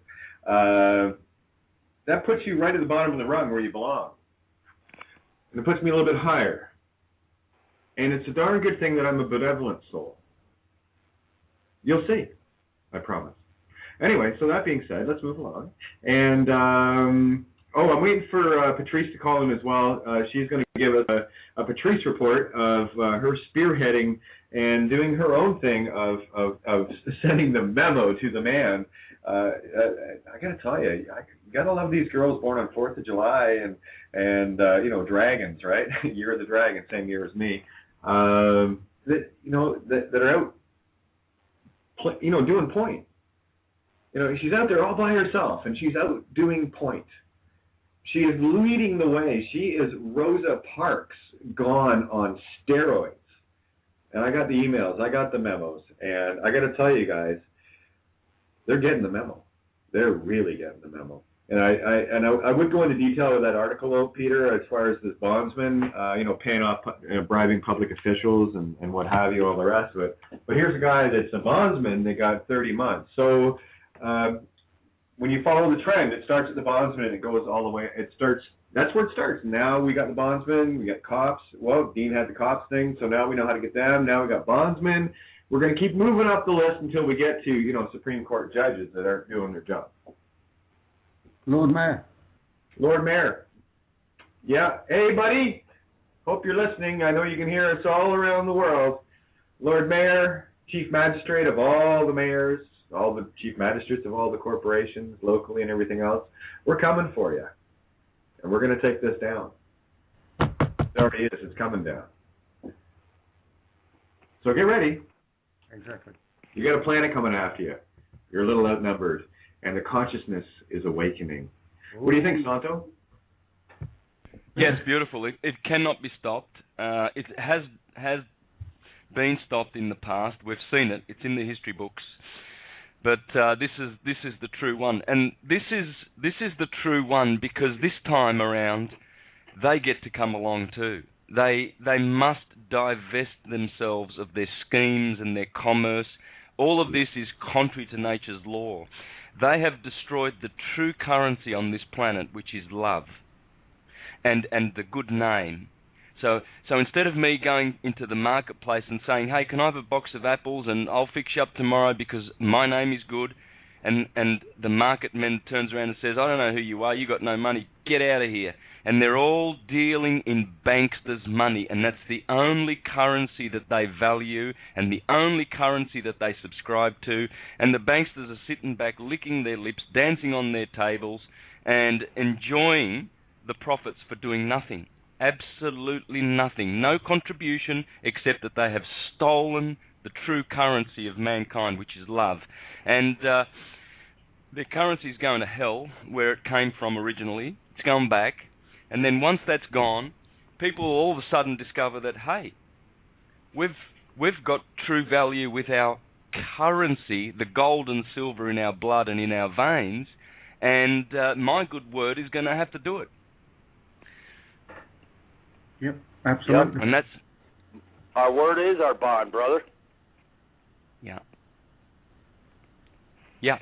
That puts you right at the bottom of the rung where you belong. And it puts me a little bit higher. And it's a darn good thing that I'm a benevolent soul. You'll see. I promise. Anyway, so that being said, let's move along. And, I'm waiting for Patrice to call in as well. She's going to give us a Patrice report of her spearheading and doing her own thing of sending the memo to the man. I got to tell you, you got to love these girls born on 4th of July and dragons, right? Year of the Dragon, same year as me. That are out, doing point. She's out there all by herself, and she's out doing point. She is leading the way. She is Rosa Parks gone on steroids. And I got the emails, I got the memos, and I got to tell you guys, they're getting the memo. They're really getting the memo. And I would go into detail with that article, though, Peter, as far as this bondsman, paying off, bribing public officials and what have you, all the rest of it. But here's a guy that's a bondsman that got 30 months. So, when you follow the trend, it starts at the bondsman and it goes all the way. That's where it starts. Now we got the bondsman, we got cops. Well, Dean had the cops thing, so now we know how to get them. Now we got bondsmen. We're going to keep moving up the list until we get to, Supreme Court judges that aren't doing their job. Lord Mayor. Lord Mayor. Yeah. Hey, buddy. Hope you're listening. I know you can hear us all around the world. Lord Mayor, Chief Magistrate of all the mayors, all the chief magistrates of all the corporations, locally and everything else, we're coming for you. And we're going to take this down. It already is. It's coming down. So get ready. Exactly. You got a planet coming after you. You're a little outnumbered. And the consciousness is awakening. Ooh. What do you think, Santo? Yes, beautiful. It cannot be stopped. It has been stopped in the past. We've seen it. It's in the history books. But this is the true one, and this is the true one because this time around they get to come along too. They must divest themselves of their schemes and their commerce. All of this is contrary to nature's law. They have destroyed the true currency on this planet, which is love, and the good name. So instead of me going into the marketplace and saying, hey, can I have a box of apples and I'll fix you up tomorrow because my name is good, and the marketman turns around and says, I don't know who you are, you got no money, get out of here. And they're all dealing in banksters' money, and that's the only currency that they value and the only currency that they subscribe to. And the banksters are sitting back, licking their lips, dancing on their tables, and enjoying the profits for doing nothing. Absolutely nothing. No contribution except that they have stolen the true currency of mankind, which is love. And their currency is going to hell, where it came from originally. It's going back. And then once that's gone, people will all of a sudden discover that, hey, we've got true value with our currency, the gold and silver in our blood and in our veins, and my good word is going to have to do it. Yep, absolutely. Yep. And that's our word is our bond, brother. Yeah. Yeah.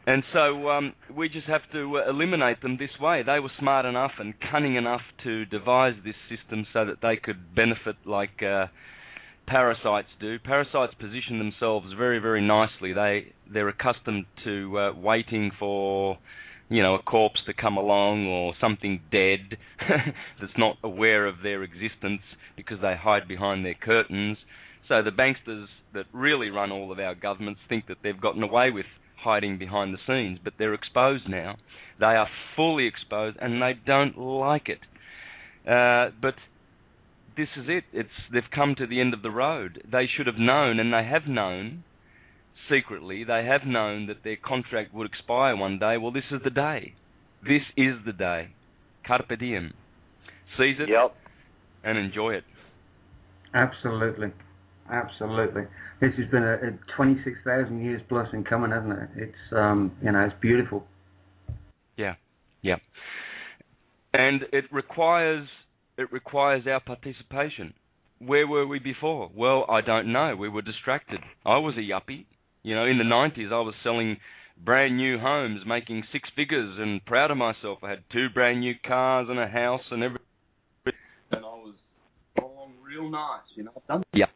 And so we just have to eliminate them this way. They were smart enough and cunning enough to devise this system so that they could benefit like parasites do. Parasites position themselves very, very nicely. They're accustomed to waiting for, a corpse to come along or something dead that's not aware of their existence because they hide behind their curtains. So the banksters that really run all of our governments think that they've gotten away with hiding behind the scenes, but they're exposed now. They are fully exposed, and they don't like it. But this is it. They've come to the end of the road. They should have known, and they have known, secretly, they have known that their contract would expire one day. Well, this is the day. This is the day. Carpe diem. Seize it and enjoy it. Absolutely. Absolutely. This has been a 26,000 years plus in coming, hasn't it? It's it's beautiful. Yeah, yeah. And it requires our participation. Where were we before? Well, I don't know. We were distracted. I was a yuppie. In the 90s, I was selling brand new homes, making six figures, and proud of myself. I had 2 brand new cars and a house and everything, and I was all real nice. I've done it. Yeah.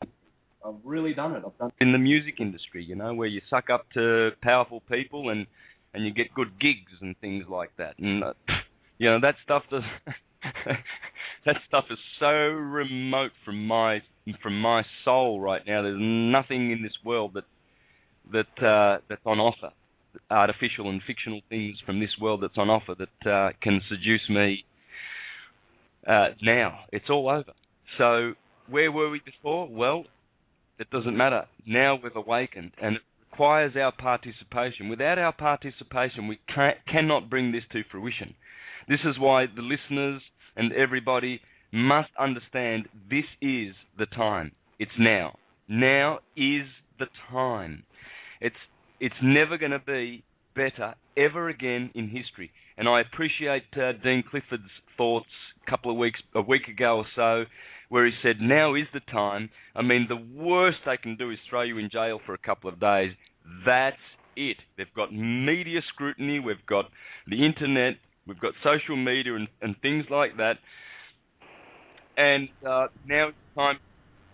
I've really done it. I've done it in the music industry, where you suck up to powerful people and you get good gigs and things like that. And that stuff does that stuff is so remote from my soul right now. There's nothing in this world that's on offer. Artificial and fictional things from this world that's on offer that can seduce me. Now it's all over. So where were we before? Well, it doesn't matter. Now we've awakened, and it requires our participation. Without our participation, we cannot bring this to fruition. This is why the listeners and everybody must understand this is the time. It's now. Now is the time. It's never going to be better ever again in history. And I appreciate Dean Clifford's thoughts a week ago or so, where he said, now is the time. I mean, the worst they can do is throw you in jail for a couple of days. That's it. They've got media scrutiny, we've got the internet, we've got social media and things like that. And now it's time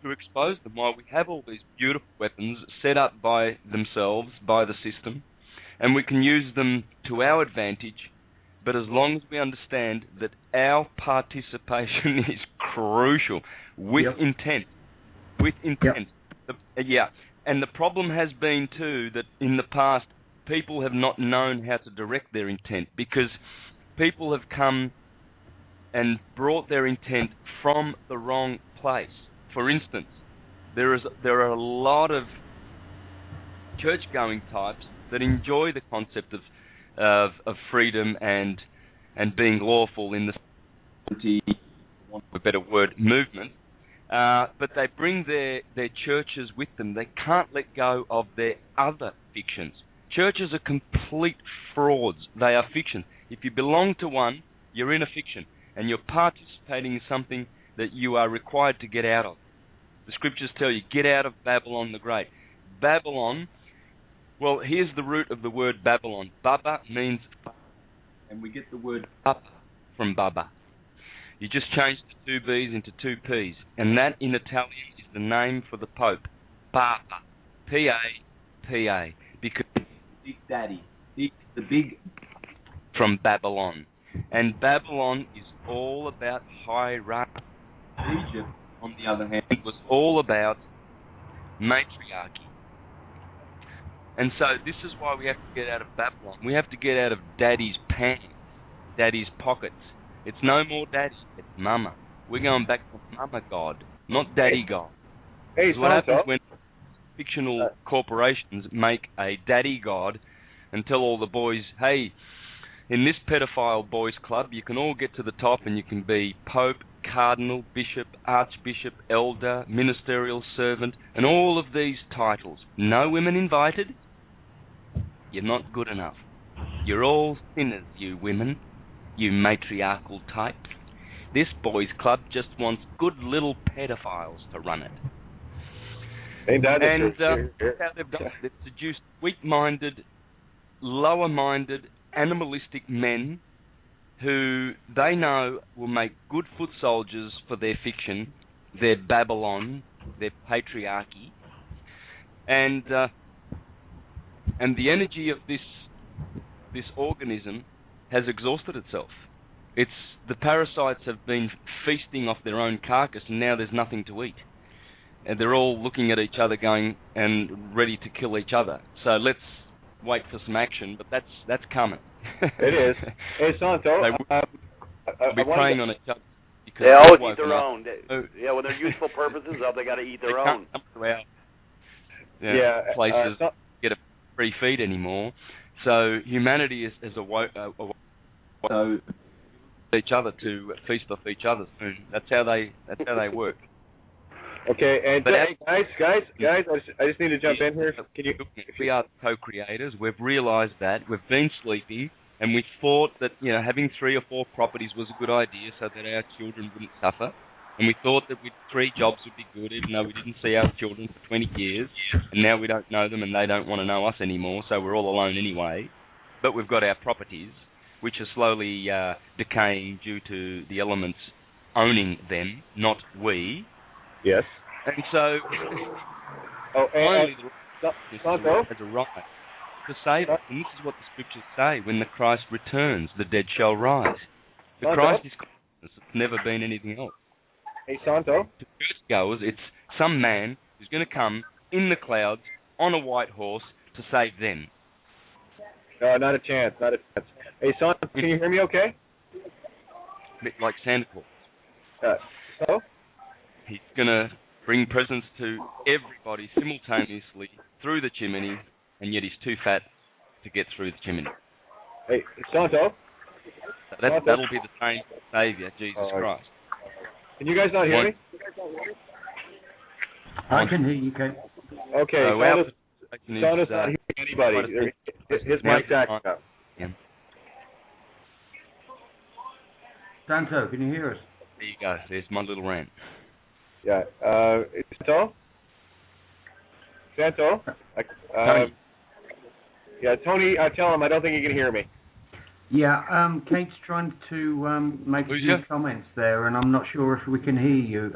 to expose them. While we have all these beautiful weapons set up by themselves, by the system, and we can use them to our advantage, but as long as we understand that our participation is crucial, with intent. With intent. Yep. And the problem has been, too, that in the past, people have not known how to direct their intent, because people have come and brought their intent from the wrong place. For instance, there are a lot of church-going types that enjoy the concept of freedom and being lawful in the, want a better word, movement. But they bring their churches with them. They can't let go of their other fictions. Churches are complete frauds. They are fiction. If you belong to one, you're in a fiction, and you're participating in something that you are required to get out of. The scriptures tell you, get out of Babylon the Great. Babylon, well, here's the root of the word Babylon. Baba means, and we get the word Papa from Baba. You just change the two B's into two P's, and that in Italian is the name for the Pope, Papa, P-A-P-A, because Big Daddy, the big from Babylon. And Babylon is all about hierarchy. Egypt, on the other hand, was all about matriarchy. And so this is why we have to get out of Babylon. We have to get out of Daddy's pants, Daddy's pockets. It's no more Daddy, it's Mama. We're going back to Mama God, not Daddy God. Hey, what happens when fictional corporations make a Daddy God and tell all the boys, hey, in this pedophile boys club, you can all get to the top and you can be Pope, Cardinal, Bishop, Archbishop, Elder, Ministerial Servant, and all of these titles. No women invited? You're not good enough. You're all sinners, you women, you matriarchal types. This boys club just wants good little pedophiles to run it. Ain't that and that's how they've done it. They've seduced weak-minded, lower-minded, animalistic men who they know will make good foot soldiers for their fiction, their Babylon, their patriarchy, and the energy of this organism has exhausted itself. The parasites have been feasting off their own carcass, and now there's nothing to eat, and they're all looking at each other, going and ready to kill each other. So let's wait for some action, but that's coming. It is. Hey, Santo, they'll be preying on each other. They always eat their own. Yeah, when they're useful purposes, they got to eat their own. Places get a free feed anymore. So humanity is each other to feast off each other. That's how they work. Okay, and guys, I just need to jump in here. We are co-creators. We've realised that. We've been sleeping, and we thought that having 3 or 4 properties was a good idea so that our children wouldn't suffer. And we thought that 3 jobs would be good, even though we didn't see our children for 20 years. And now we don't know them, and they don't want to know us anymore, so we're all alone anyway. But we've got our properties, which are slowly decaying due to the elements owning them, not we. Yes. And so, finally, Santo has a right to save us. And this is what the scriptures say: when the Christ returns, the dead shall rise. The Christ is consciousness. It's never been anything else. Hey, Santo. To churchgoers, it's some man who's going to come in the clouds on a white horse to save them. No, not a chance. Not a chance. Hey, Santo, can you hear me okay? A bit like Santa Claus. So? He's going to bring presents to everybody simultaneously through the chimney, and yet he's too fat to get through the chimney. Hey, Santo? That'll be the same Saviour, Jesus Christ. Can you guys not hear me? I can hear you, Kate. Okay, Santo's not hearing anybody. His mic's acting up. Yeah. Santo, can you hear us? There you go. There's my little rant. Yeah. Santo? Yeah, Tony, tell him I don't think he can hear me. Yeah, Kate's trying to make a few comments there, and I'm not sure if we can hear you.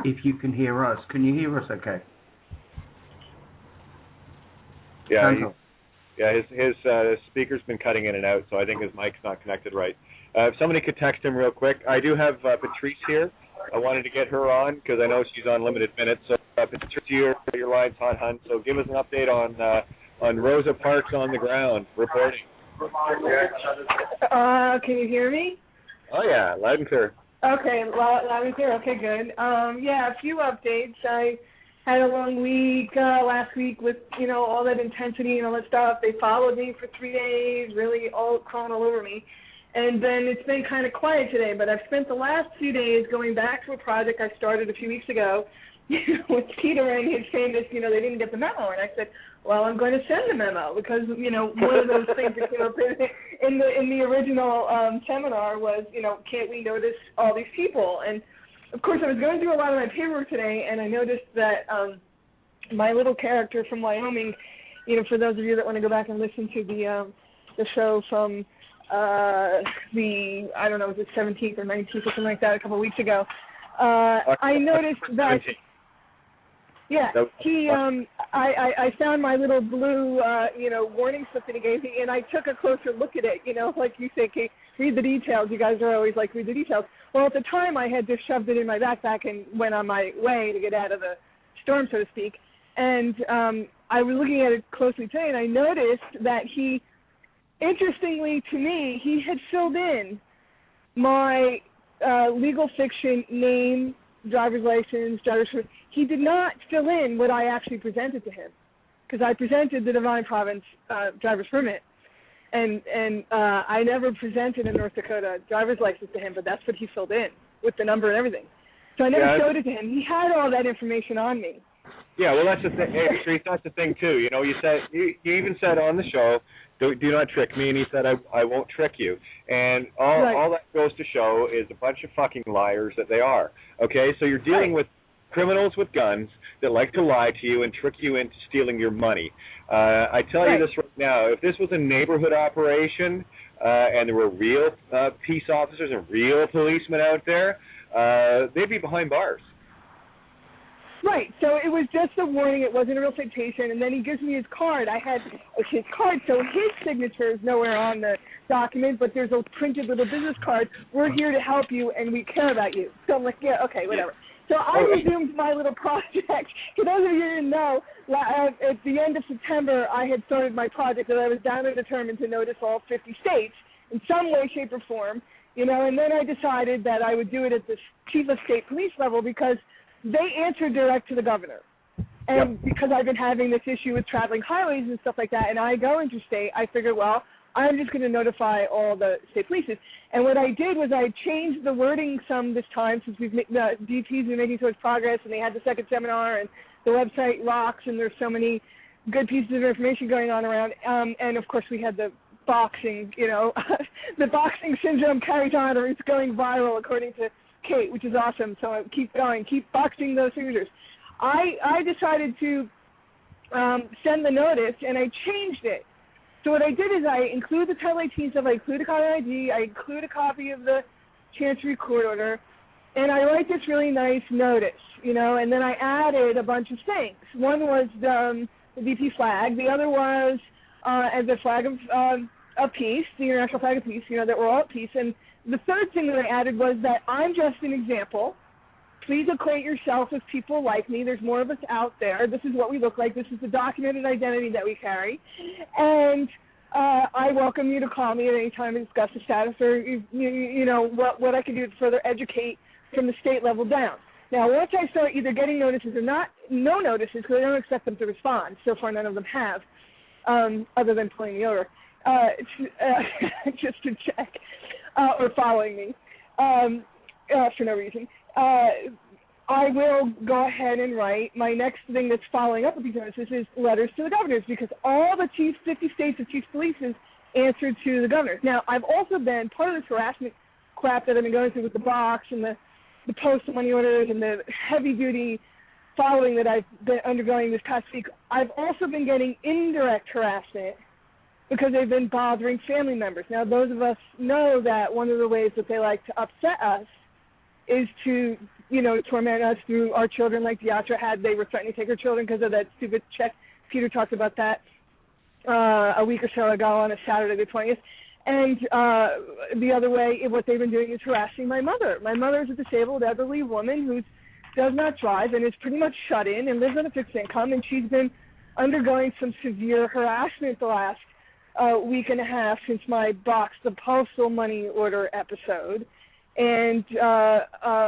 If you can hear us, can you hear us? Okay. Yeah, his speaker's been cutting in and out, so I think his mic's not connected right. If somebody could text him real quick. I do have Patrice here. I wanted to get her on because I know she's on limited minutes. So Patrice, your line's hot, hun. So give us an update on Rosa Parks on the ground reporting. Can you hear me? Oh yeah, loud and clear. Okay, loud and clear. Okay, good. Yeah, a few updates. I had a long week last week with, all that intensity and all that stuff. They followed me for 3 days, really all crawling all over me. And then it's been kind of quiet today, but I've spent the last few days going back to a project I started a few weeks ago with Peter and his famous, they didn't get the memo. And I said, well, I'm going to send the memo because, one of those things that came up in the original seminar was, can't we notice all these people? And, of course, I was going through a lot of my paperwork today, and I noticed that my little character from Wyoming, for those of you that want to go back and listen to the show from was it 17th or 19th or something like that a couple of weeks ago, I noticed that, yeah, I found my little blue, warning slip that he gave me, and I took a closer look at it, like you say, Kate, read the details. You guys are always like, read the details. Well, at the time, I had just shoved it in my backpack and went on my way to get out of the storm, so to speak. And I was looking at it closely today, and I noticed that he, interestingly to me, he had filled in my legal fiction name, driver's license, he did not fill in what I actually presented to him, because I presented the Divine Province driver's permit, and I never presented a North Dakota driver's license to him, but that's what he filled in with the number and everything. So I never showed it to him. He had all that information on me. Yeah, well, that's the thing. Hey, Patrice, that's the thing too. You said you even said on the show, do not trick me, and he said I won't trick you. And all that goes to show is a bunch of fucking liars that they are. Okay, so you're dealing with criminals with guns that like to lie to you and trick you into stealing your money. I tell you this right now, if this was a neighborhood operation and there were real peace officers and real policemen out there, they'd be behind bars. Right, so it was just a warning. It wasn't a real citation. And then he gives me his card. I had his card, so his signature is nowhere on the document, but there's a printed little business card. We're here to help you, and we care about you. So I'm like, yeah, okay, whatever. So I resumed my little project. For those of you who didn't know, at the end of September, I had started my project that I was down and determined to notice all 50 states in some way, shape, or form. And then I decided that I would do it at the chief of state police level because they answer direct to the governor. And because I've been having this issue with traveling highways and stuff like that, and I go interstate, I figured, well, I'm just going to notify all the state polices. And what I did was I changed the wording some this time since the DP's been making so much progress, and they had the second seminar, and the website rocks, and there's so many good pieces of information going on around. And, of course, we had the boxing, the boxing syndrome carries on, or it's going viral, according to Kate, which is awesome. So I keep going, keep boxing those signatures. I decided to send the notice, and I changed it. So what I did is I include the Title 18 stuff, I include a copy of ID, I include a copy of the Chancery Court Order, and I write this really nice notice, and then I added a bunch of things. One was the VP flag, the other was the flag of peace, the international flag of peace, that we're all at peace, and the third thing that I added was that I'm just an example. Please acquaint yourself with people like me. There's more of us out there. This is what we look like. This is the documented identity that we carry. And I welcome you to call me at any time to discuss the status or, what I can do to further educate from the state level down. Now, once I start either getting notices or no notices, because I don't expect them to respond. So far, none of them have, other than pulling me over, just to check, or following me for no reason. I will go ahead and write my next thing that's following up with these notices is letters to the governors, because all the 50 states of chief polices answered to the governors. Now, I've also been part of this harassment crap that I've been going through with the box and the post money orders and the heavy-duty following that I've been undergoing this past week. I've also been getting indirect harassment because they've been bothering family members. Now, those of us know that one of the ways that they like to upset us is to, torment us through our children, like Diatra had. They were threatening to take her children because of that stupid check. Peter talked about that a week or so ago on a Saturday the 20th. And the other way, what they've been doing is harassing my mother. My mother is a disabled elderly woman who does not drive and is pretty much shut in and lives on a fixed income, and she's been undergoing some severe harassment the last week and a half since my Box the Postal Money Order episode. And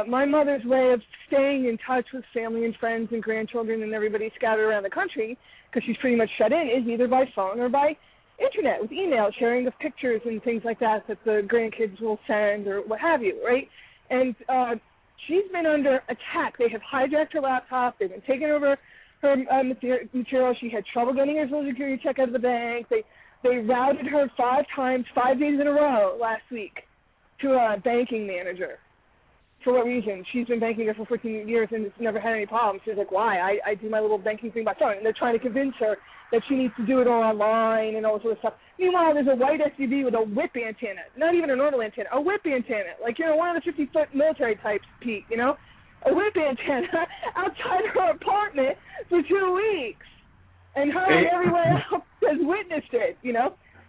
my mother's way of staying in touch with family and friends and grandchildren and everybody scattered around the country, because she's pretty much shut in, is either by phone or by internet, with email, sharing of pictures and things like that the grandkids will send or what have you, right? And she's been under attack. They have hijacked her laptop. They've been taking over her material. She had trouble getting her Social Security check out of the bank. They routed her 5 times, 5 days in a row last week to a banking manager. For what reason? She's been banking there for 14 years and has never had any problems. She's like, why? I do my little banking thing by phone. And they're trying to convince her that she needs to do it all online and all this sort of stuff. Meanwhile, there's a white SUV with a whip antenna. Not even a normal antenna, a whip antenna. Like, one of the 50-foot military types, Pete, A whip antenna outside her apartment for 2 weeks. And her and everyone else has witnessed it,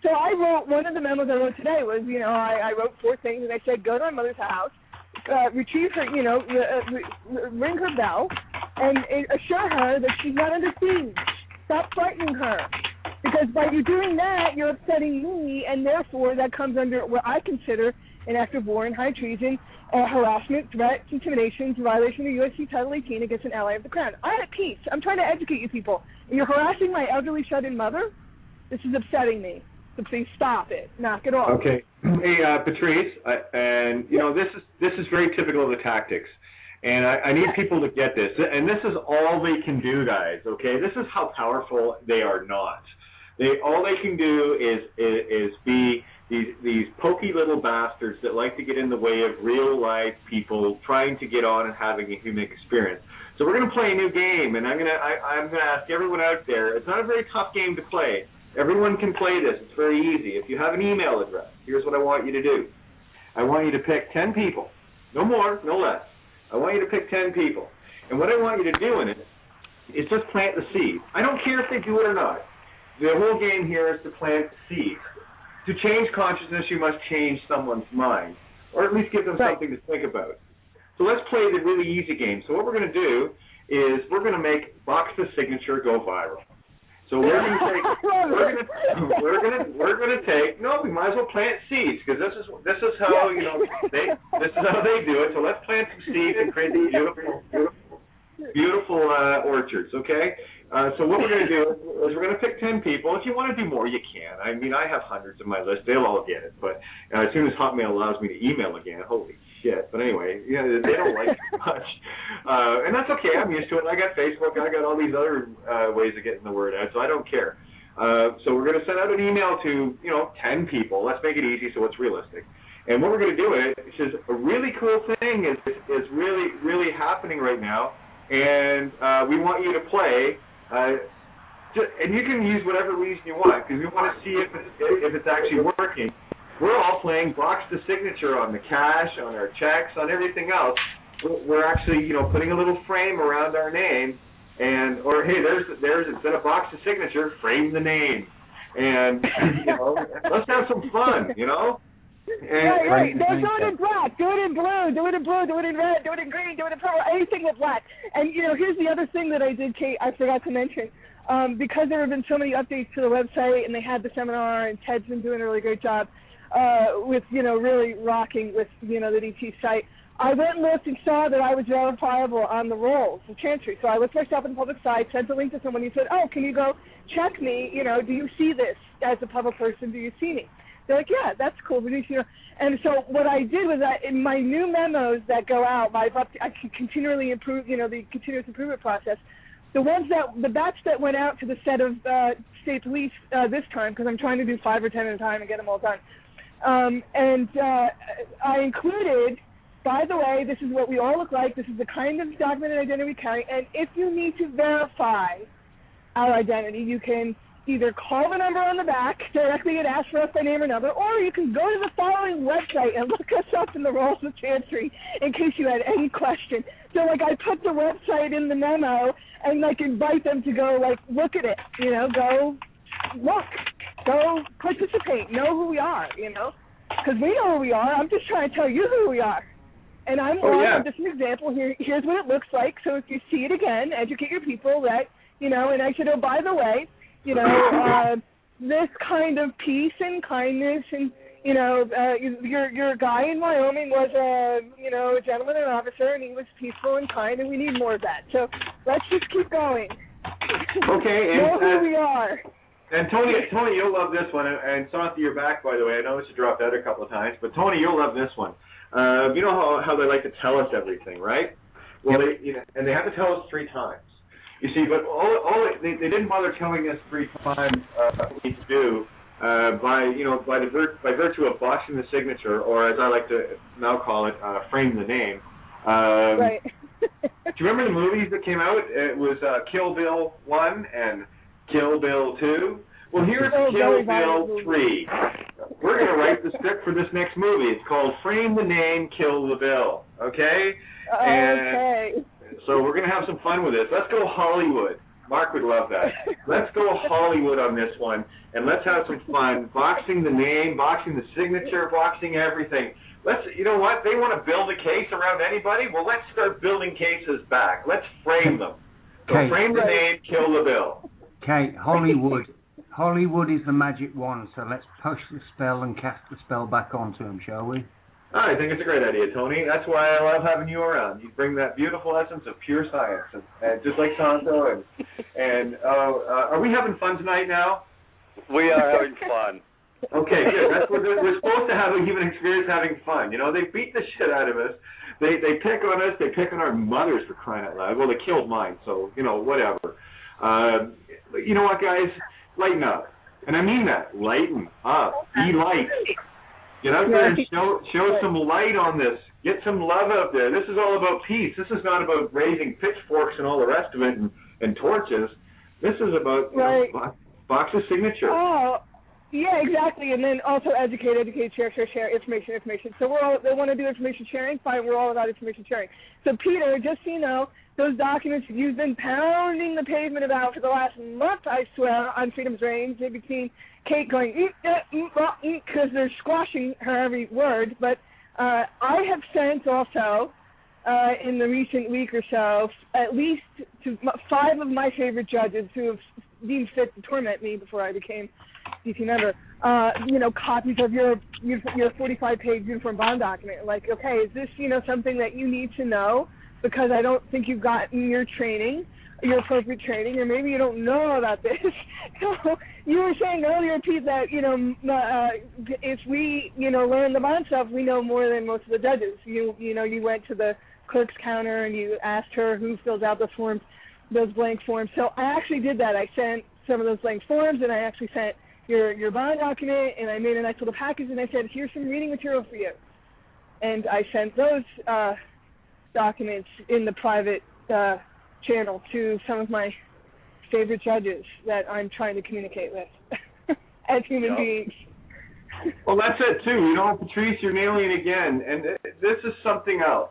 So I wrote, one of the memos I wrote today was, I wrote 4 things, and I said, go to my mother's house, retrieve her, ring her bell, and assure her that she's not under siege. Stop frightening her. Because by you doing that, you're upsetting me, and therefore that comes under what I consider an act of war and high treason, harassment, threats, intimidations, violation of USC Title 18 against an ally of the Crown. I'm at peace. I'm trying to educate you people. And you're harassing my elderly shut-in mother? This is upsetting me. So please stop it. Knock it off. Okay. Hey, Patrice, this is very typical of the tactics. And I need people to get this. And this is all they can do, guys, okay? This is how powerful they are not. All they can do is be these pokey little bastards that like to get in the way of real-life people trying to get on and having a human experience. So we're going to play a new game, and I'm going to ask everyone out there, it's not a very tough game to play. Everyone can play this. It's very easy. If you have an email address, here's what I want you to do. I want you to pick 10 people. No more, no less. I want you to pick 10 people. And what I want you to do in it is just plant the seed. I don't care if they do it or not. The whole game here is to plant the seed. To change consciousness, you must change someone's mind, or at least give them something to think about. So let's play the really easy game. So what we're going to do is we're going to make Box the Signature go viral. So we're going to take, we're going to take. No, we might as well plant seeds, because this is how this is how they do it. So let's plant some seeds and create these beautiful orchards. Okay. So what we're going to do is we're going to pick 10 people. If you want to do more, you can. I mean, I have hundreds on my list. They'll all get it. But as soon as Hotmail allows me to email again, holy shit. But anyway, they don't like it much. And that's okay. I'm used to it. I got Facebook. I got all these other ways of getting the word out, so I don't care. So we're going to send out an email to, 10 people. Let's make it easy so it's realistic. And what we're going to do is a really cool thing is really, really happening right now. And we want you to play. And you can use whatever reason you want, because we want to see if it's actually working. We're all playing Box the Signature on the cash, on our checks, on everything else. We're actually, putting a little frame around our name, or hey, there's instead of Box the Signature, frame the name, and let's have some fun, Right. Don't do it in black. Do it in blue. Do it in blue. Do it in red. Do it in green. Do it in purple. Anything with black. And, here's the other thing that I did, Kate, I forgot to mention. Because there have been so many updates to the website, and they had the seminar, and Ted's been doing a really great job with, really rocking with, the DT site. I went and looked and saw that I was verifiable on the rolls of Chancery. So I looked myself in the public site, sent a link to someone who said, oh, can you go check me? Do you see this as a public person? Do you see me? They're like, yeah, that's cool. And so what I did was that in my new memos that go out, I can continually improve, the continuous improvement process. The batch that went out to the set of state police this time, because I'm trying to do 5 or 10 at a time and get them all done. I included, by the way, this is what we all look like. This is the kind of documented identity we carry. And if you need to verify our identity, you can either call the number on the back directly and ask for us by name or number, or you can go to the following website and look us up in the Rolls of Chancery in case you had any question. So, like, I put the website in the memo and, like, invite them to go, like, look at it, you know, go look, go participate, know who we are, you know, because we know who we are. I'm just trying to tell you who we are. And I'm just an example. Here's what it looks like. So if you see it again, educate your people that, you know, and I said, oh, by the way, you know, this kind of peace and kindness and, you know, your guy in Wyoming was you know, a gentleman and an officer, and he was peaceful and kind, and we need more of that. So let's just keep going. Okay. Know who we are. And Tony, you'll love this one. And Santos, you're back, by the way. I know she dropped out a couple of times, but Tony, you'll love this one. You know how they like to tell us everything, right? Well, and they have to tell us 3 times. You see, but they didn't bother telling us 3 times what we need to do by virtue of boxing the signature, or as I like to now call it, frame the name. Right. Do you remember the movies that came out? It was Kill Bill 1 and Kill Bill 2. Well, here's Kill Bill 3. We're going to write the script for this next movie. It's called Frame the Name, Kill the Bill. Okay? Okay. And so we're going to have some fun with this. Let's go Hollywood. Mark would love that. Let's go Hollywood on this one, and let's have some fun. Boxing the name, boxing the signature, boxing everything. You know what? They want to build a case around anybody? Well, let's start building cases back. Let's frame them. So frame the name, kill the bill. Kate, Hollywood. Hollywood is the magic wand, so let's push the spell and cast the spell back onto him, shall we? I think it's a great idea, Tony. That's why I love having you around. You bring that beautiful essence of pure science, and just like Santo. And are we having fun tonight now? We are having fun. Okay, good. That's what we're supposed to have a human experience, having fun. You know, they beat the shit out of us. They pick on us. They pick on our mothers, for crying out loud. Well, they killed mine, so, you know, whatever. You know what, guys? Lighten up. And I mean that. Lighten up. Be light. Get out there and show some light on this. Get some love out there. This is all about peace. This is not about raising pitchforks and all the rest of it and torches. This is about box of signature. Oh, yeah, exactly. And then also educate, share, information. So they want to do information sharing. Fine, we're all about information sharing. So Peter, just so you know, those documents you've been pounding the pavement about for the last month, I swear, on Freedom's Reign, between Kate going, because they're squashing her every word. But I have sent also, in the recent week or so, at least to 5 of my favorite judges who have deemed fit to torment me before I became DC member, copies of your 45-page uniform bond document. Like, okay, is this, something that you need to know? Because I don't think you've gotten your training, your appropriate training, or maybe you don't know about this. So you were saying earlier, Pete, that, if we, learn the bond stuff, we know more than most of the judges. You went to the clerk's counter and you asked her who fills out those blank forms. So I actually did that. I sent some of those blank forms, and I actually sent your bond document, and I made a nice little package, and I said, here's some reading material for you. And I sent those documents in the private channel to some of my favorite judges that I'm trying to communicate with as human beings. Well, that's it, too. Patrice, you're nailing it again. And this is something else.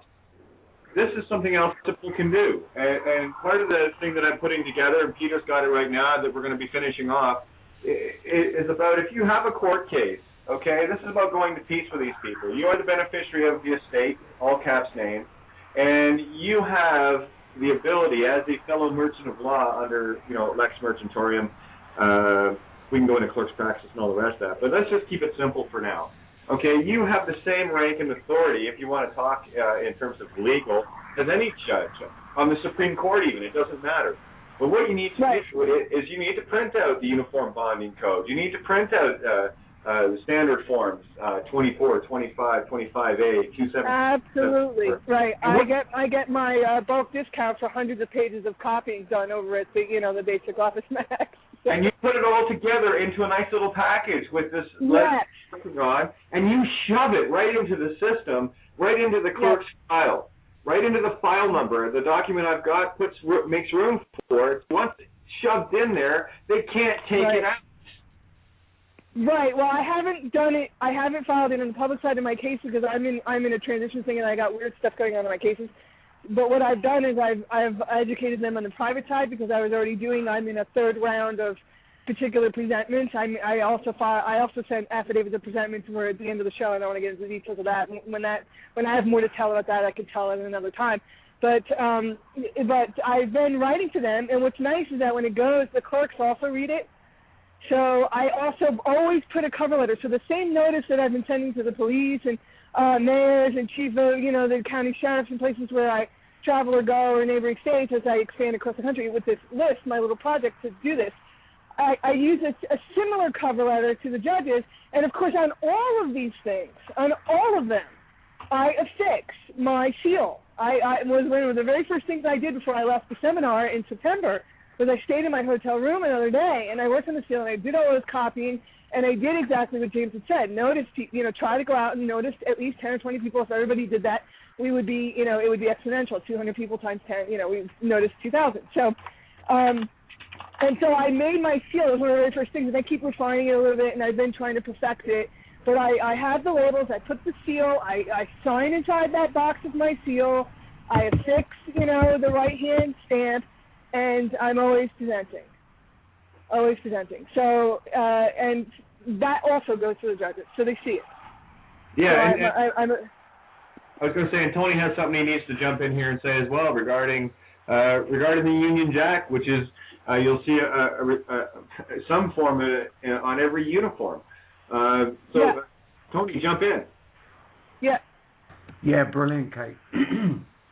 This is something else people can do. And part of the thing that I'm putting together, and Peter's got it right now, that we're going to be finishing off, is about if you have a court case, okay, this is about going to peace with these people. You are the beneficiary of the estate, all caps name, and you have the ability, as a fellow merchant of law under, Lex Mercentorium, we can go into clerk's practice and all the rest of that, but let's just keep it simple for now. Okay, you have the same rank and authority, if you want to talk in terms of legal, as any judge, on the Supreme Court even, it doesn't matter. But what you need to do is you need to print out the Uniform Bonding Code. You need to print out the standard forms, 24, 25, 25A, 27. Absolutely, right. I get my bulk discount for hundreds of pages of copying done over at the basic Office Max. And you put it all together into a nice little package with this working on, and you shove it right into the system, right into the clerk's file, right into the file number. The document I've got makes room for it. Once shoved in there, they can't take it out. Right. Well, I haven't done it. I haven't filed it on the public side of my cases because I'm in a transition thing and I got weird stuff going on in my cases. But what I've done is I've educated them on the private side because I'm in a third round of particular presentments. I also sent affidavits of presentments where at the end of the show, I don't want to get into the details of that. When I have more to tell about that, I could tell it another time. But I've been writing to them, and what's nice is that when it goes, the clerks also read it. So I also always put a cover letter. So the same notice that I've been sending to the police and mayors and chief of, the county sheriffs and places where I travel or go or neighboring states as I expand across the country with this list, my little project to do this, I use a similar cover letter to the judges. And, of course, on all of these things, on all of them, I affix my seal. Was one of the very first things I did before I left the seminar in September was I stayed in my hotel room another day, and I worked on the seal, and I did all this copying, and I did exactly what James had said. Notice, try to go out and notice at least 10 or 20 people. If everybody did that, we would be, it would be exponential. 200 people times 10, we noticed 2,000. So, and so I made my seal. It was one of the very first things, and I keep refining it a little bit, and I've been trying to perfect it. But I have the labels. I put the seal. I sign inside that box of my seal. I affix, the right-hand stamp. And I'm always presenting. So, and that also goes to the judges, so they see it. Yeah, so I was going to say, and Tony has something he needs to jump in here and say as well regarding the Union Jack, which is you'll see some form of it on every uniform. Tony, jump in. Yeah, brilliant, Kate.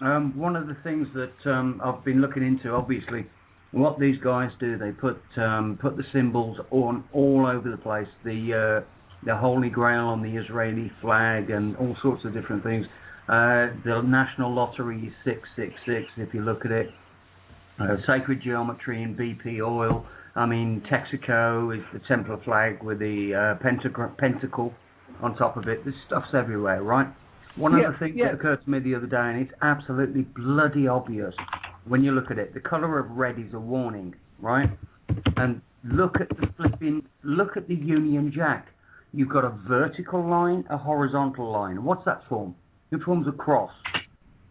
One of the things that I've been looking into, obviously, what these guys do, they put the symbols on all over the place. The Holy Grail on the Israeli flag and all sorts of different things. The National Lottery is 666, if you look at it. Sacred geometry in BP oil. I mean, Texaco is the Templar flag with the pentacle on top of it. This stuff's everywhere, right? One of the things that occurred to me the other day, and it's absolutely bloody obvious when you look at it, the colour of red is a warning, right? And look at the Union Jack. You've got a vertical line, a horizontal line. What's that form? It forms a cross.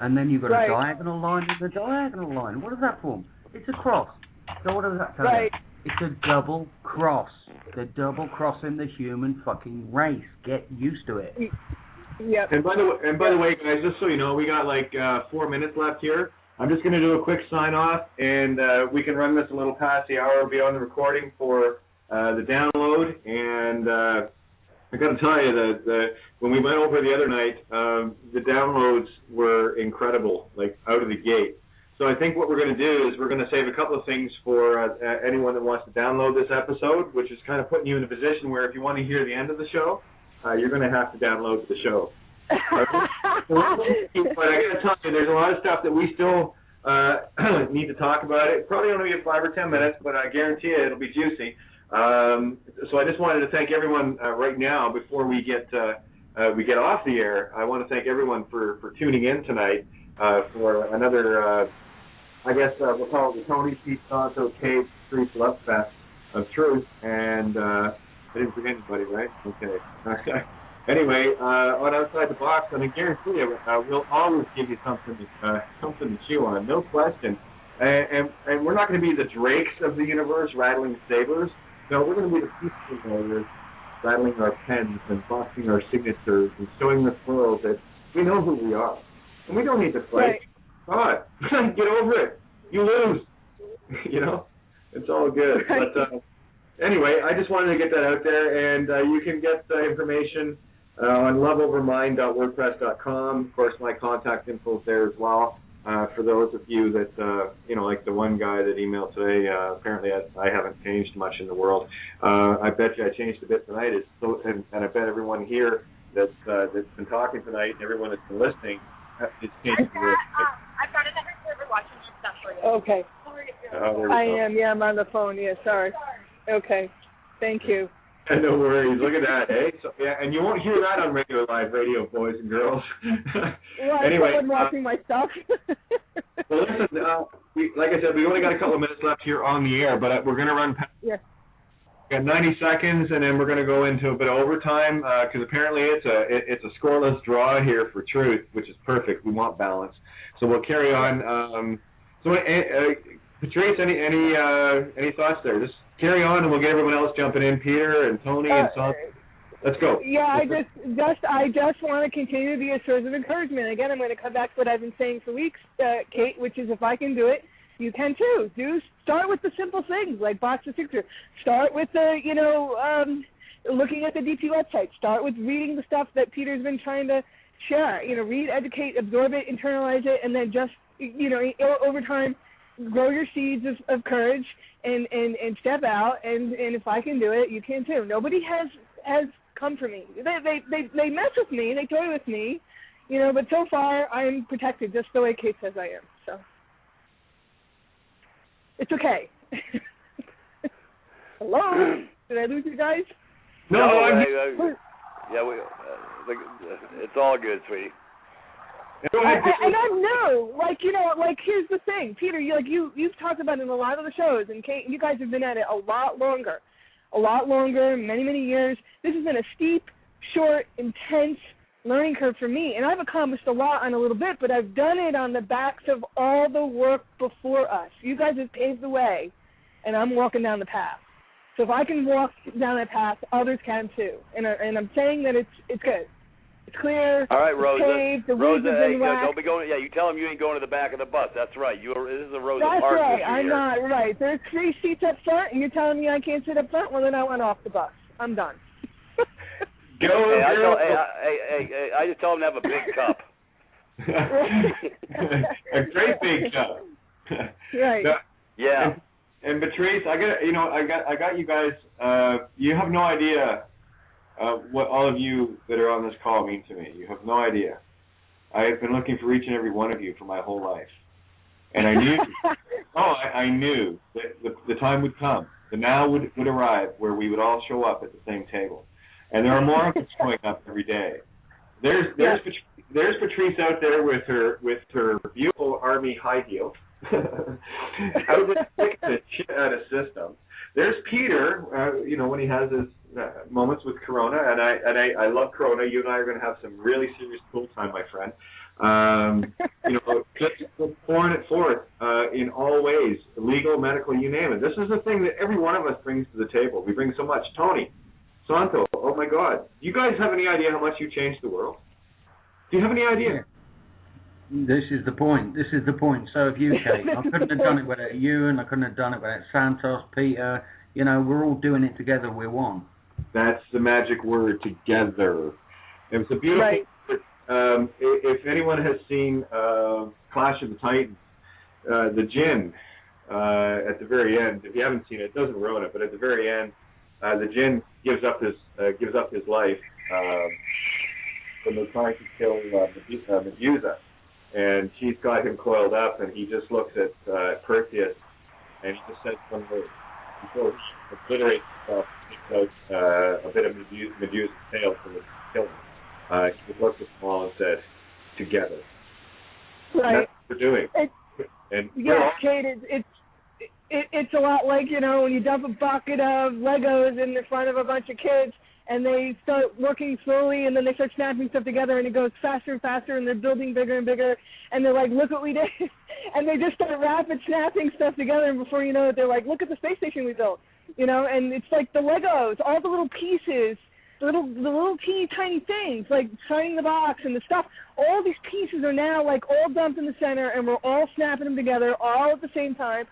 And then you've got a diagonal line and a diagonal line. What does that form? It's a cross. So what does that tell you? It's a double cross. They're double crossing the human fucking race. Get used to it. Yep. And by the way, guys, just so you know, we got like 4 minutes left here. I'm just going to do a quick sign off, and we can run this a little past the hour. We'll be on the recording for the download. And I got to tell you that when we went over the other night, the downloads were incredible, like out of the gate. So I think what we're going to do is we're going to save a couple of things for anyone that wants to download this episode, which is kind of putting you in a position where if you want to hear the end of the show, you're going to have to download the show. But I got to tell you, there's a lot of stuff that we still need to talk about. It probably only be 5 or 10 minutes, but I guarantee you it'll be juicy. So I just wanted to thank everyone right now before we get off the air. I want to thank everyone for tuning in tonight for another, I guess we'll call it the Tony C. Santos Kate Street Love Fest of Truth. And I didn't forget anybody, right? Okay. Anyway, on Outside the Box, I guarantee you, we'll always give you something to chew on, no question. And we're not going to be the Drakes of the universe rattling sabers. No, we're going to be the peaceful warriors rattling our pens and boxing our signatures and showing this world that we know who we are. And we don't need to fight. God, get over it. You lose. It's all good. But anyway, I just wanted to get that out there, and you can get information on loveovermind.wordpress.com. Of course, my contact info is there as well. For those of you that, like the one guy that emailed today, apparently I haven't changed much in the world. I bet you I changed a bit tonight, and I bet everyone here that's been talking tonight, and everyone that's been listening, it's changed a bit. I've got another server watching some stuff for you. Okay. I am. Yeah, I'm on the phone. Yeah, sorry. Okay. Thank you. No worries. Look at that, eh? So, yeah, and you won't hear that on regular live radio, boys and girls. Well, anyway, watching my stuff. well, listen, like I said, we only got a couple of minutes left here on the air, but we're going to run past. Yeah. We got 90 seconds, and then we're going to go into a bit of overtime because apparently it's a scoreless draw here for truth, which is perfect. We want balance, so we'll carry on. Patrice, any thoughts there? Just carry on, and we'll get everyone else jumping in. Peter and Tony and Santos. Let's go. Yeah, I just want to continue to be a source of encouragement. Again, I'm going to come back to what I've been saying for weeks, Kate, which is if I can do it, you can too. Start with the simple things like box the picture. Start with the looking at the DP website. Start with reading the stuff that Peter's been trying to share. Read, educate, absorb it, internalize it, and then just over time grow your seeds of courage and step out. And if I can do it, you can too. Nobody has come for me. They mess with me, they toy with me, but so far I'm protected just the way Kate says I am. So it's okay. Hello? Did I lose you guys? No, it's all good, sweetie. And I'm new. Here's the thing, Peter. You've talked about it in a lot of the shows, and Kate, you guys have been at it a lot longer, many years. This has been a steep, short, intense learning curve for me, and I've accomplished a lot on a little bit, but I've done it on the backs of all the work before us. You guys have paved the way, and I'm walking down the path. So if I can walk down that path, others can too. And I'm saying that it's good. It's clear. All right, Rosa. Paved, the Rosa, hey, don't be going. Yeah, you tell them you ain't going to the back of the bus. That's right. This is a Rosa That's Parks right. issue I'm here. not right. There's 3 seats up front, and you're telling me I can't sit up front? Well, then I want off the bus. I'm done. I just tell them to have a big cup. A great big cup. Right. Yeah. And Patrice, I got you guys. You have no idea what all of you that are on this call mean to me. You have no idea. I have been looking for each and every one of you for my whole life, and I knew. I knew that the time would come. The now would arrive where we would all show up at the same table, and there are more of us showing up every day. There's Patrice out there with her beautiful army high heels. Out of the shit out of system. There's Peter, when he has his moments with Corona, and I love Corona. You and I are going to have some really serious cool time, my friend. Just pouring it forth in all ways, legal, medical, you name it. This is the thing that every one of us brings to the table. We bring so much. Tony, Santo, oh my God, you guys have any idea how much you changed the world? Do you have any idea? This is the point. So have you, Kate. I couldn't have done it without you, and I couldn't have done it without Santos, Peter. We're all doing it together. We're one. That's the magic word, together. It was a beautiful word. If anyone has seen Clash of the Titans, the Djinn, at the very end, if you haven't seen it, it doesn't ruin it, but at the very end, the Djinn gives up his life when they're trying to kill Medusa. And she's got him coiled up, and he just looks at Perseus, and he just says one word. He goes, obliterates himself, takes out a bit of Medusa's tail from the kill him. He just looked at them all and said, together. Right. And that's what we're doing. Kate, it's a lot like, when you dump a bucket of Legos in the front of a bunch of kids, and they start working slowly, and then they start snapping stuff together, and it goes faster and faster, and they're building bigger and bigger, and they're like, look what we did. And they just start rapid snapping stuff together, and before you know it, they're like, look at the space station we built. And it's like the Legos, all the little pieces, the little teeny tiny things, like signing the box and the stuff. All these pieces are now like all dumped in the center, and we're all snapping them together all at the same time,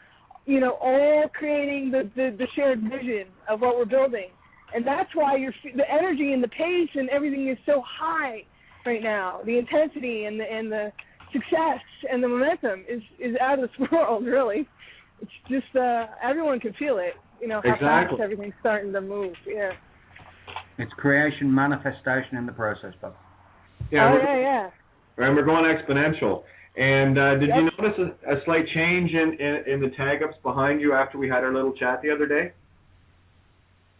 all creating the shared vision of what we're building. And that's why the energy and the pace and everything is so high right now. The intensity and the success and the momentum is out of this world, really. It's just everyone can feel it, how fast everything's starting to move. Yeah. It's creation, manifestation in the process, Bob. Yeah. And we're going exponential. And did you notice a slight change in the tag-ups behind you after we had our little chat the other day?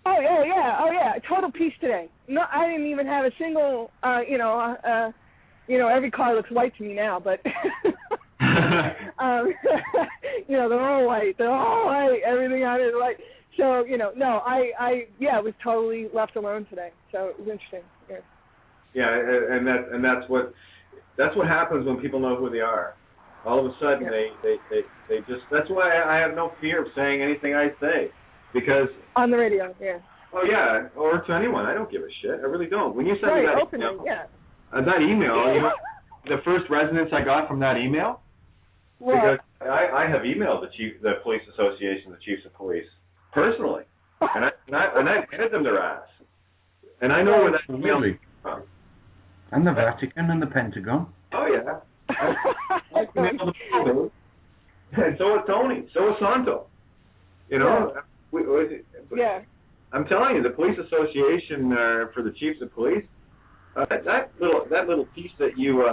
Oh yeah. Total peace today. No, I didn't even have a single. Every car looks white to me now, but they're all white. They're all white. Everything on it is white. So, no, I was totally left alone today. So it was interesting. Yeah. Yeah, and that's what happens when people know who they are. All of a sudden, they just. That's why I have no fear of saying anything I say, because on the radio, yeah. Oh yeah, or to anyone, I don't give a shit. I really don't. When you send me that openly, email, the first resonance I got from that email, because I have emailed the police association, the chiefs of police, personally, and I handed them their ass, and I know where that email is from. And the Vatican and the Pentagon. Oh yeah. And so is Tony. So is Santo. I'm telling you, the police association for the chiefs of police. That little piece that you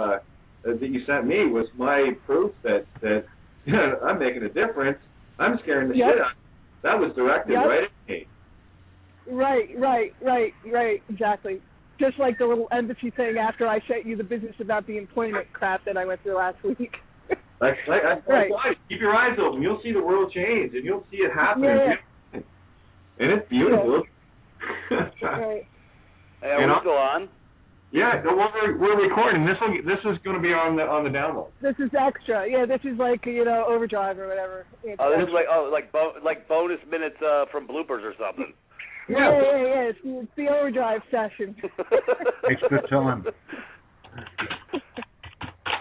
sent me was my proof that I'm making a difference. I'm scaring the shit out. That was directed right at me. Right. Exactly. Just like the little embassy thing after I sent you the business about the employment crap that I went through last week. Right. Keep your eyes open. You'll see the world change, and you'll see it happen. Yeah. And it's beautiful. Right. Hey, are we still on? Yeah, we're recording. This is going to be on the download. This is extra. Yeah, this is like overdrive or whatever. This is like bonus minutes from bloopers or something. Yeah. It's the overdrive session. It's good time.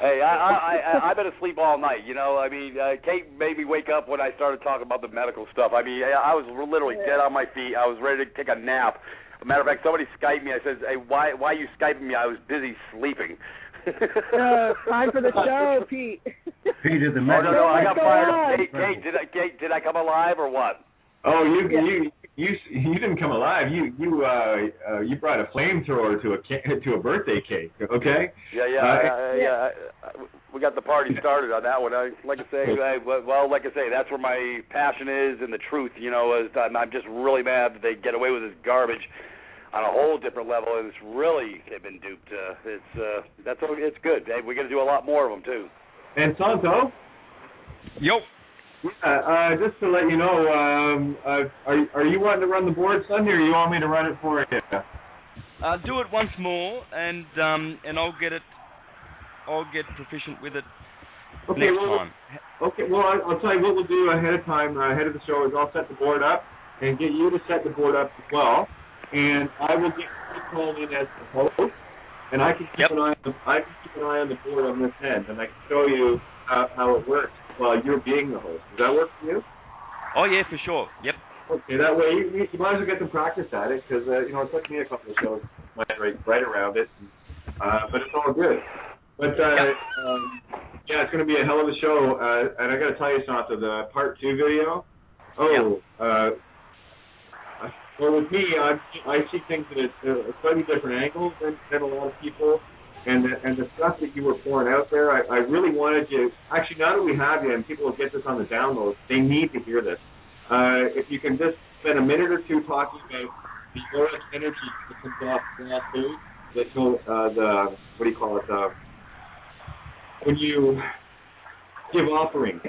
Hey, I've been asleep all night. Kate made me wake up when I started talking about the medical stuff. I was literally dead on my feet. I was ready to take a nap. As a matter of fact, somebody Skyped me. I said, "Hey, why are you Skyping me? I was busy sleeping." Time for the show, Pete. Peter the medical. Oh, no, I got fired. Kate, did I come alive or what? Oh, you didn't come alive. You brought a flamethrower to a birthday cake. Okay. Yeah. We got the party started on that one. Like I say, that's where my passion is and the truth. I'm just really mad that they get away with this garbage on a whole different level, and they've been duped. It's good. Hey, we're gonna do a lot more of them too. And Santo. Yo. Yeah, just to let you know, are you wanting to run the board Sunday, or you want me to run it for you? Do it once more, and I'll get proficient with it next time. Okay, well, I'll tell you what we'll do ahead of time, ahead of the show, is I'll set the board up and get you to set the board up as well, and I will get you called in as the host, and I can keep an eye on the board on this end, and I can show you how it works while you're being the host. Does that work for you? Oh yeah, for sure. Yep. Okay, that way you might as well get some practice at it, because it took me a couple of shows right around it, but it's all good. But it's going to be a hell of a show, and I got to tell you, Santo, the part 2 video. Well, with me, I see things at a slightly different angle than a lot of people. And the stuff that you were pouring out there, I really wanted you. Actually, now that we have you and people will get this on the download, they need to hear this. If you can just spend a minute or two talking about the auric energy that comes off raw food, what do you call it? When you give offerings,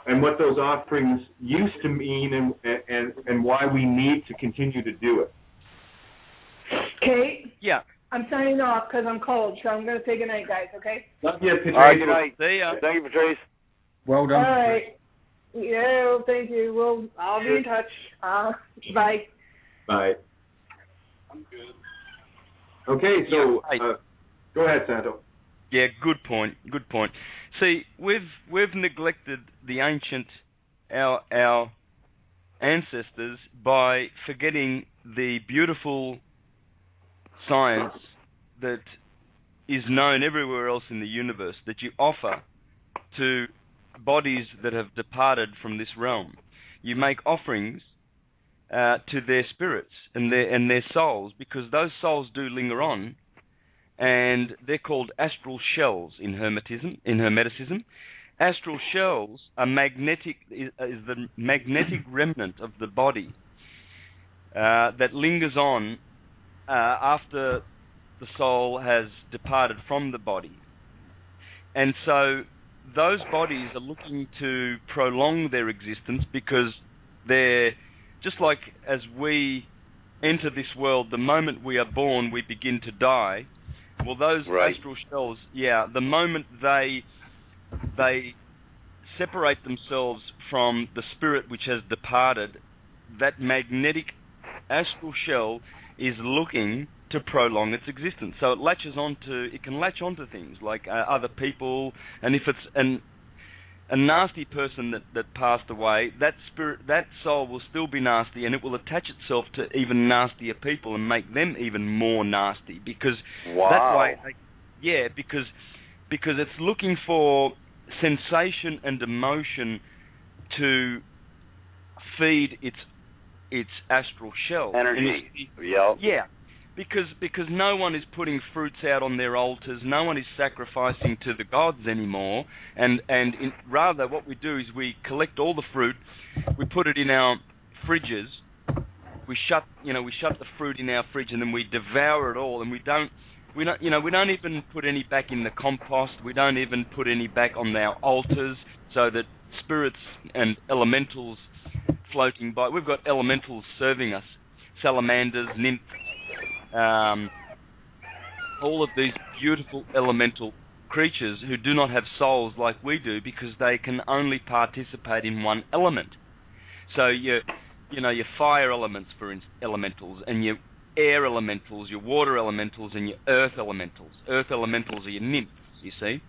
and what those offerings used to mean, and why we need to continue to do it. Kate? Yeah. I'm signing off because I'm cold, so I'm going to say good night, guys, okay? Love you, Patrice. All right, good night. See ya. Thank you, Patrice. Well done. All right. Yeah, thank you. I'll be in touch. Bye. Bye. I'm good. Okay, so go ahead, Santo. Yeah, good point. See, we've neglected the ancient, our ancestors, by forgetting the beautiful science that is known everywhere else in the universe, that you offer to bodies that have departed from this realm. You make offerings to their spirits and their souls, because those souls do linger on, and they're called astral shells in Hermeticism. Astral shells are magnetic, is the magnetic remnant of the body that lingers on after the soul has departed from the body. And so those bodies are looking to prolong their existence because they're just like as we enter this world, the moment we are born, we begin to die. Well, those astral shells, the moment they separate themselves from the spirit which has departed, that magnetic astral shell is looking to prolong its existence. So it can latch onto things like other people, and if it's a nasty person that passed away, that soul will still be nasty, and it will attach itself to even nastier people and make them even more nasty because that way, because it's looking for sensation and emotion to feed its astral shell. Energy. Yeah. Because no one is putting fruits out on their altars, no one is sacrificing to the gods anymore, and rather what we do is we collect all the fruit, we put it in our fridges, we shut the fruit in our fridge, and then we devour it all, and we don't even put any back in the compost, we don't even put any back on our altars, so that spirits and elementals floating by. We've got elementals serving us, salamanders, nymphs. All of these beautiful elemental creatures who do not have souls like we do because they can only participate in one element. So your fire elements, for elementals, and your air elementals, your water elementals, and your earth elementals. Earth elementals are your nymphs, you see.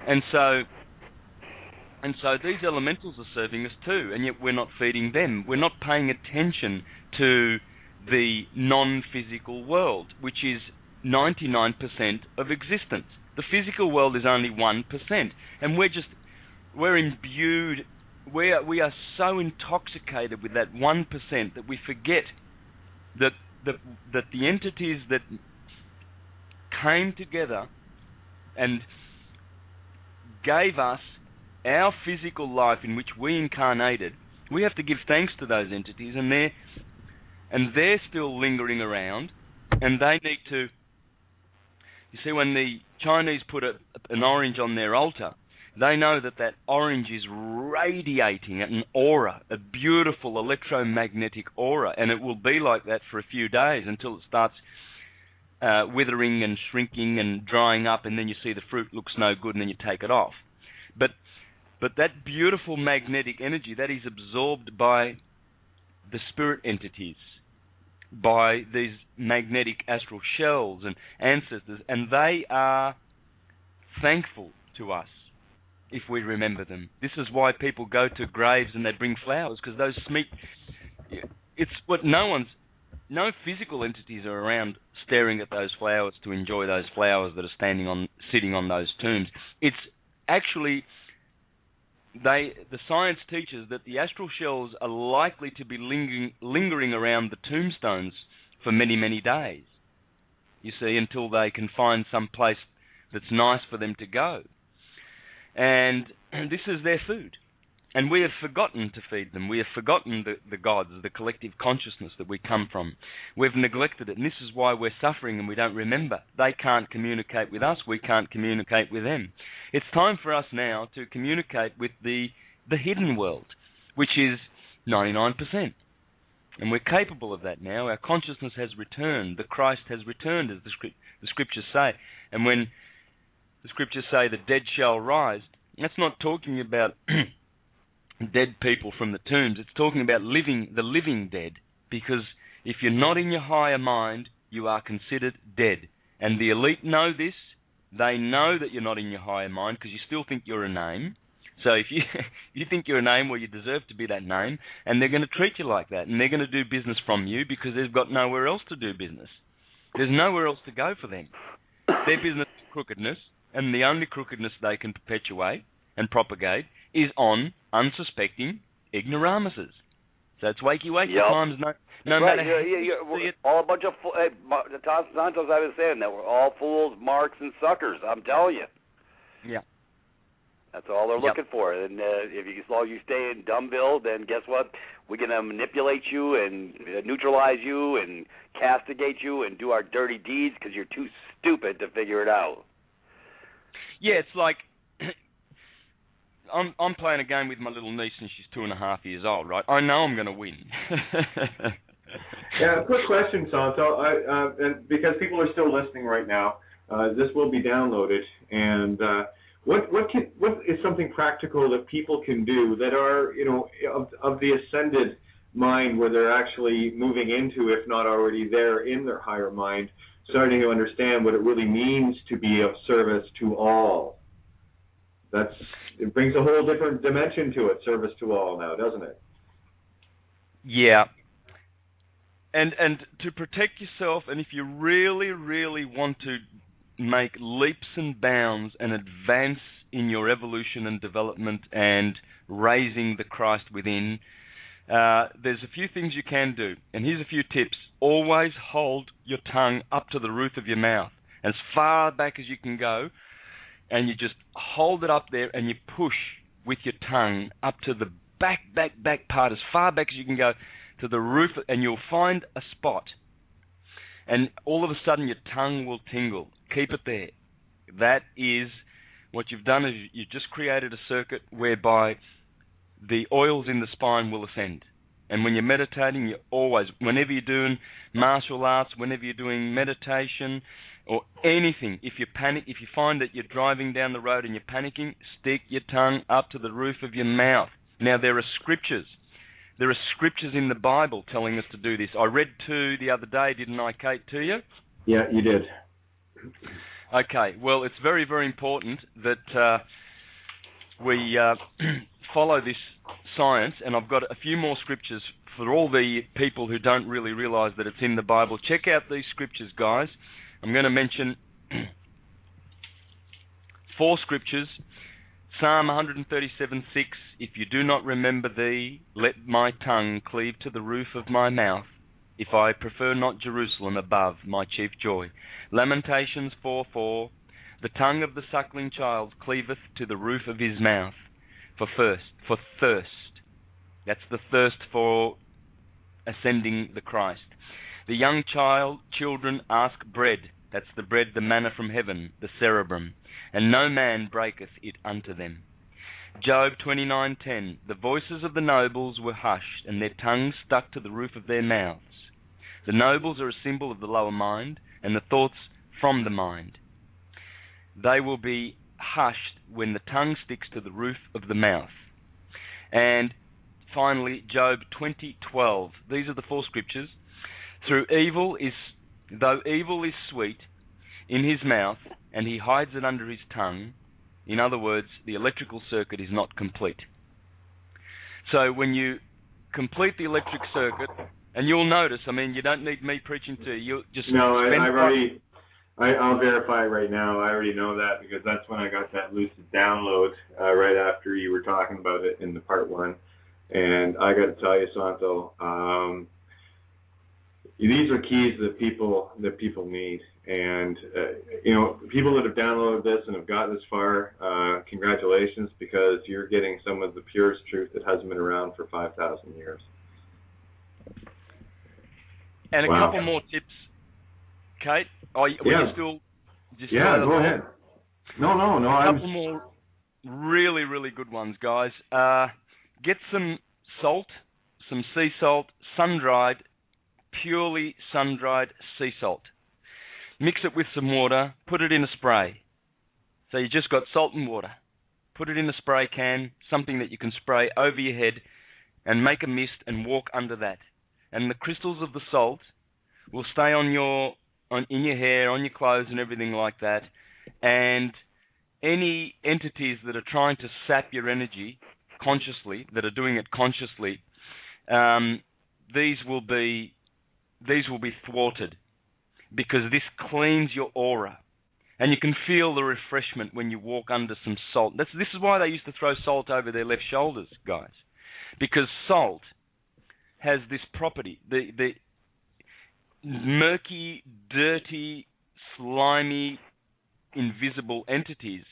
And so these elementals are serving us too, and yet we're not feeding them. We're not paying attention to the non-physical world, which is 99% of existence. The physical world is only 1%, and we're imbued, we are so intoxicated with that 1% that we forget that the entities that came together and gave us our physical life in which we incarnated, we have to give thanks to those entities, and they're still lingering around, and they need to... You see, when the Chinese put an orange on their altar, they know that orange is radiating an aura, a beautiful electromagnetic aura, and it will be like that for a few days until it starts withering and shrinking and drying up, and then you see the fruit looks no good, and then you take it off. But that beautiful magnetic energy, that is absorbed by the spirit entities, by these magnetic astral shells and ancestors, and they are thankful to us if we remember them. This is why people go to graves and they bring flowers, because those it's what no physical entities are around staring at those flowers to enjoy those flowers that are sitting on those tombs. It's actually... The science teaches that the astral shells are likely to be lingering around the tombstones for many, many days, you see, until they can find some place that's nice for them to go. And this is their food. And we have forgotten to feed them. We have forgotten the gods, the collective consciousness that we come from. We've neglected it, and this is why we're suffering and we don't remember. They can't communicate with us, we can't communicate with them. It's time for us now to communicate with the hidden world, which is 99%. And we're capable of that now. Our consciousness has returned. The Christ has returned, as the scriptures say. And when the scriptures say the dead shall rise, that's not talking about... dead people from the tombs. It's talking about the living dead, because if you're not in your higher mind, you are considered dead. And the elite know this. They know that you're not in your higher mind because you still think you're a name. So if you think you're a name, well, you deserve to be that name, and they're going to treat you like that, and they're going to do business from you because they've got nowhere else to do business. There's nowhere else to go for them. Their business is crookedness, and the only crookedness they can perpetuate and propagate is on unsuspecting ignoramuses. So it's wakey times, no matter how you see it. All a bunch of... Santos, I was saying that we're all fools, marks, and suckers, I'm telling you. Yeah. That's all they're looking for. And as long as you stay in Dumbville, then guess what? We're going to manipulate you and neutralize you and castigate you and do our dirty deeds because you're too stupid to figure it out. Yeah, it's like... I'm playing a game with my little niece, and she's 2.5 years old, right? I know I'm going to win. Yeah, quick question, Santo. And because people are still listening right now, this will be downloaded. And what is something practical that people can do that are, of the ascended mind, where they're actually moving into, if not already there in their higher mind, starting to understand what it really means to be of service to all? It brings a whole different dimension to it, service to all now, doesn't it? Yeah. And to protect yourself, and if you really, really want to make leaps and bounds and advance in your evolution and development and raising the Christ within, there's a few things you can do. And here's a few tips. Always hold your tongue up to the roof of your mouth, as far back as you can go, and you just hold it up there and you push with your tongue up to the back part, as far back as you can go, to the roof, and you'll find a spot. And all of a sudden your tongue will tingle. Keep it there. That is, what you've done is you've just created a circuit whereby the oils in the spine will ascend. And when you're meditating, you always, whenever you're doing martial arts, whenever you're doing meditation or anything, if you panic, if you find that you're driving down the road and you're panicking, stick your tongue up to the roof of your mouth. Now, there are scriptures in the Bible telling us to do this. I read 2 the other day, didn't I, Kate, to you? Yeah, you did. Okay, well, it's very, very important that we follow this science, and I've got a few more scriptures for all the people who don't really realize that it's in the Bible. Check out these scriptures, guys. I'm going to mention 4 scriptures. Psalm 137:6, if you do not remember thee, let my tongue cleave to the roof of my mouth, if I prefer not Jerusalem above my chief joy. Lamentations 4:4, the tongue of the suckling child cleaveth to the roof of his mouth, for thirst. That's the thirst for ascending the Christ. The young children ask bread. That's the bread, the manna from heaven, the cerebrum, and no man breaketh it unto them. Job 29:10, the voices of the nobles were hushed, and their tongues stuck to the roof of their mouths. The nobles are a symbol of the lower mind, and the thoughts from the mind. They will be hushed when the tongue sticks to the roof of the mouth. And finally, Job 20:12. These are the 4 scriptures. Though evil is sweet in his mouth, and he hides it under his tongue. In other words, the electrical circuit is not complete. So when you complete the electric circuit, and you'll notice, I mean, you don't need me preaching to you. You'll just I'll verify right now. I already know that, because that's when I got that lucid download right after you were talking about it in the part 1. And I got to tell you, Santo, these are keys that people need, and people that have downloaded this and have got this far, congratulations, because you're getting some of the purest truth that hasn't been around for 5,000 years. And a couple more tips, Kate. Go ahead. No. A couple more really, really good ones, guys. Get some salt, some sea salt, sun-dried, purely sun-dried sea salt. Mix it with some water, put it in a spray. So you just got salt and water. Put it in a spray can, something that you can spray over your head, and make a mist and walk under that. And the crystals of the salt will stay in your hair, on your clothes and everything like that. And any entities that are trying to sap your energy consciously, that are doing it consciously, these will be thwarted, because this cleans your aura, and you can feel the refreshment when you walk under some salt. This is why they used to throw salt over their left shoulders, guys, because salt has this property. The murky, dirty, slimy, invisible entities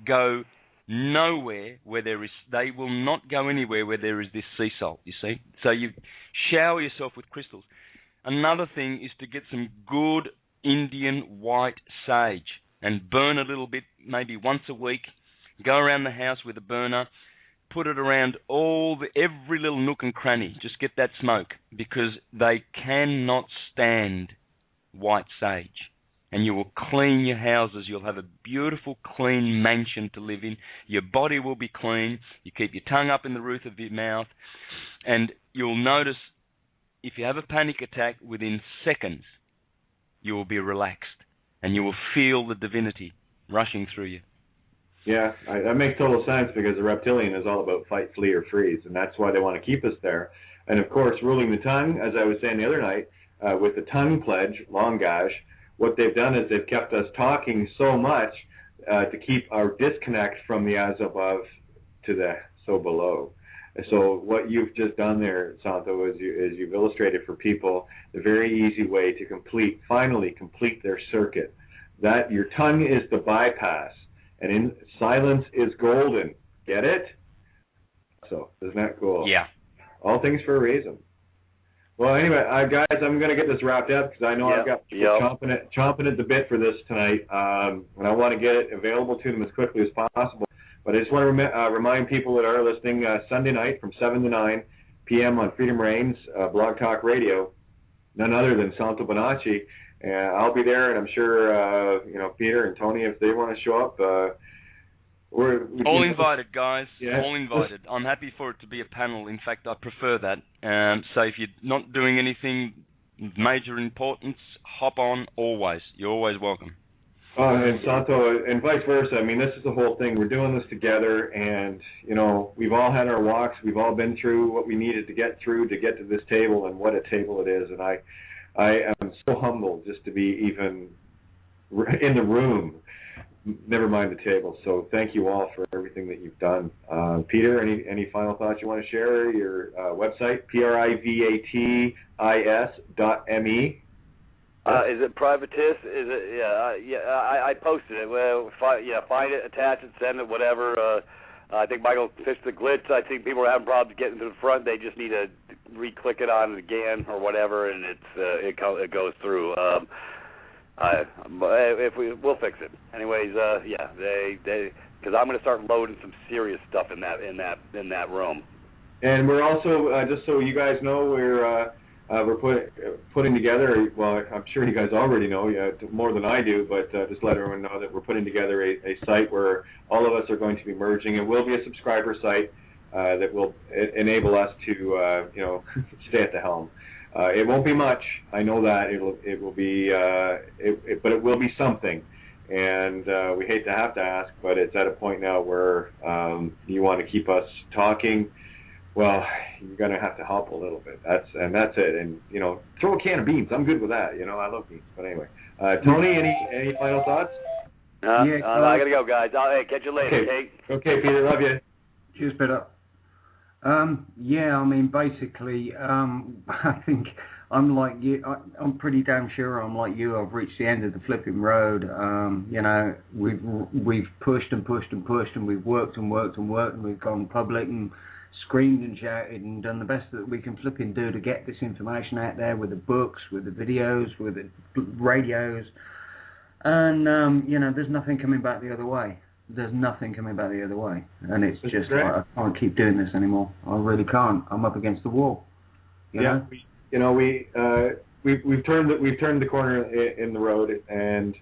go nowhere where there is. They will not go anywhere where there is this sea salt, you see. So you shower yourself with crystals. Another thing is to get some good Indian white sage and burn a little bit, maybe once a week, Go around the house with a burner, put it around every little nook and cranny. Just get that smoke, because they cannot stand white sage. And you will clean your houses. You'll have a beautiful, clean mansion to live in. Your body will be clean. You keep your tongue up in the roof of your mouth. And you'll notice, if you have a panic attack, within seconds, you will be relaxed. And you will feel the divinity rushing through you. Yeah, that makes total sense, because the reptilian is all about fight, flee, or freeze. And that's why they want to keep us there. And, of course, ruling the tongue, as I was saying the other night, with the tongue pledge, langage, what they've done is they've kept us talking so much to keep our disconnect from the as above to the so below. So what you've just done there, Santo, is you've illustrated for people the very easy way to finally complete their circuit. That your tongue is the bypass, and silence is golden. Get it? So isn't that cool? Yeah. All things for a reason. Well, anyway, guys, I'm going to get this wrapped up, because I know I've got people chomping at the bit for this tonight, and I want to get it available to them as quickly as possible. But I just want to remind people that are listening, Sunday night from 7 to 9 p.m. on Freedom Reigns, Blog Talk Radio, none other than Santos Bonacci. I'll be there, and I'm sure Peter and Tony, if they want to show up. All invited, guys. Yeah. All invited. I'm happy for it to be a panel. In fact, I prefer that. So if you're not doing anything of major importance, hop on always. You're always welcome. And Santo, and vice versa. I mean, this is the whole thing. We're doing this together, and, we've all had our walks. We've all been through what we needed to get through to get to this table, and what a table it is. And I am so humbled just to be even in the room. Never mind the table. So thank you all for everything that you've done. Peter, any final thoughts you want to share? Your website, privatis.me. Is it privatis? Is it? I posted it. Well, find it, attach it, send it, whatever. I think Michael fixed the glitch. I think people are having problems getting to the front. They just need to re-click it on it again or whatever, and it goes through. We'll fix it. Anyways, because I'm going to start loading some serious stuff in that room. And we're also just so you guys know, we're putting together. Well, I'm sure you guys already know, more than I do, but just let everyone know that we're putting together a site where all of us are going to be merging. It will be a subscriber site that will enable us to stay at the helm. It won't be much. I know that it will be, but it will be something. And we hate to have to ask, but it's at a point now where you want to keep us talking. Well, you're going to have to help a little bit. That's it. And throw a can of beans. I'm good with that. I love beans. But anyway, Tony, any final thoughts? I got to go, guys. Hey, catch you later. Okay, Peter. Love you. Cheers, Peter. Basically, I think I'm like you. I'm pretty damn sure I'm like you. I've reached the end of the flipping road. We've pushed and pushed and pushed, and we've worked and worked and worked, and we've gone public and screamed and shouted and done the best that we can flipping do to get this information out there, with the books, with the videos, with the radios, and there's nothing coming back the other way. There's nothing coming back the other way, and it's just like, I can't keep doing this anymore. I really can't. I'm up against the wall. We've turned the corner in the road, and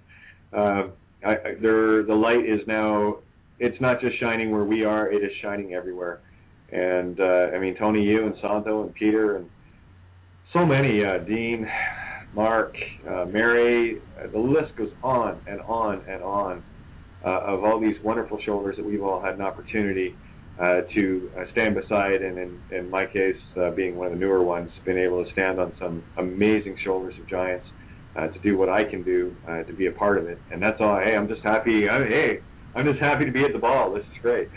the light is now. It's not just shining where we are; it is shining everywhere. And Tony, you and Santo and Peter and so many, Dean, Mark, Mary. The list goes on and on and on. Of all these wonderful shoulders that we've all had an opportunity to stand beside, and in my case, being one of the newer ones, been able to stand on some amazing shoulders of giants to do what I can do, to be a part of it. And that's all. Hey, I'm just happy. I'm just happy to be at the ball. This is great.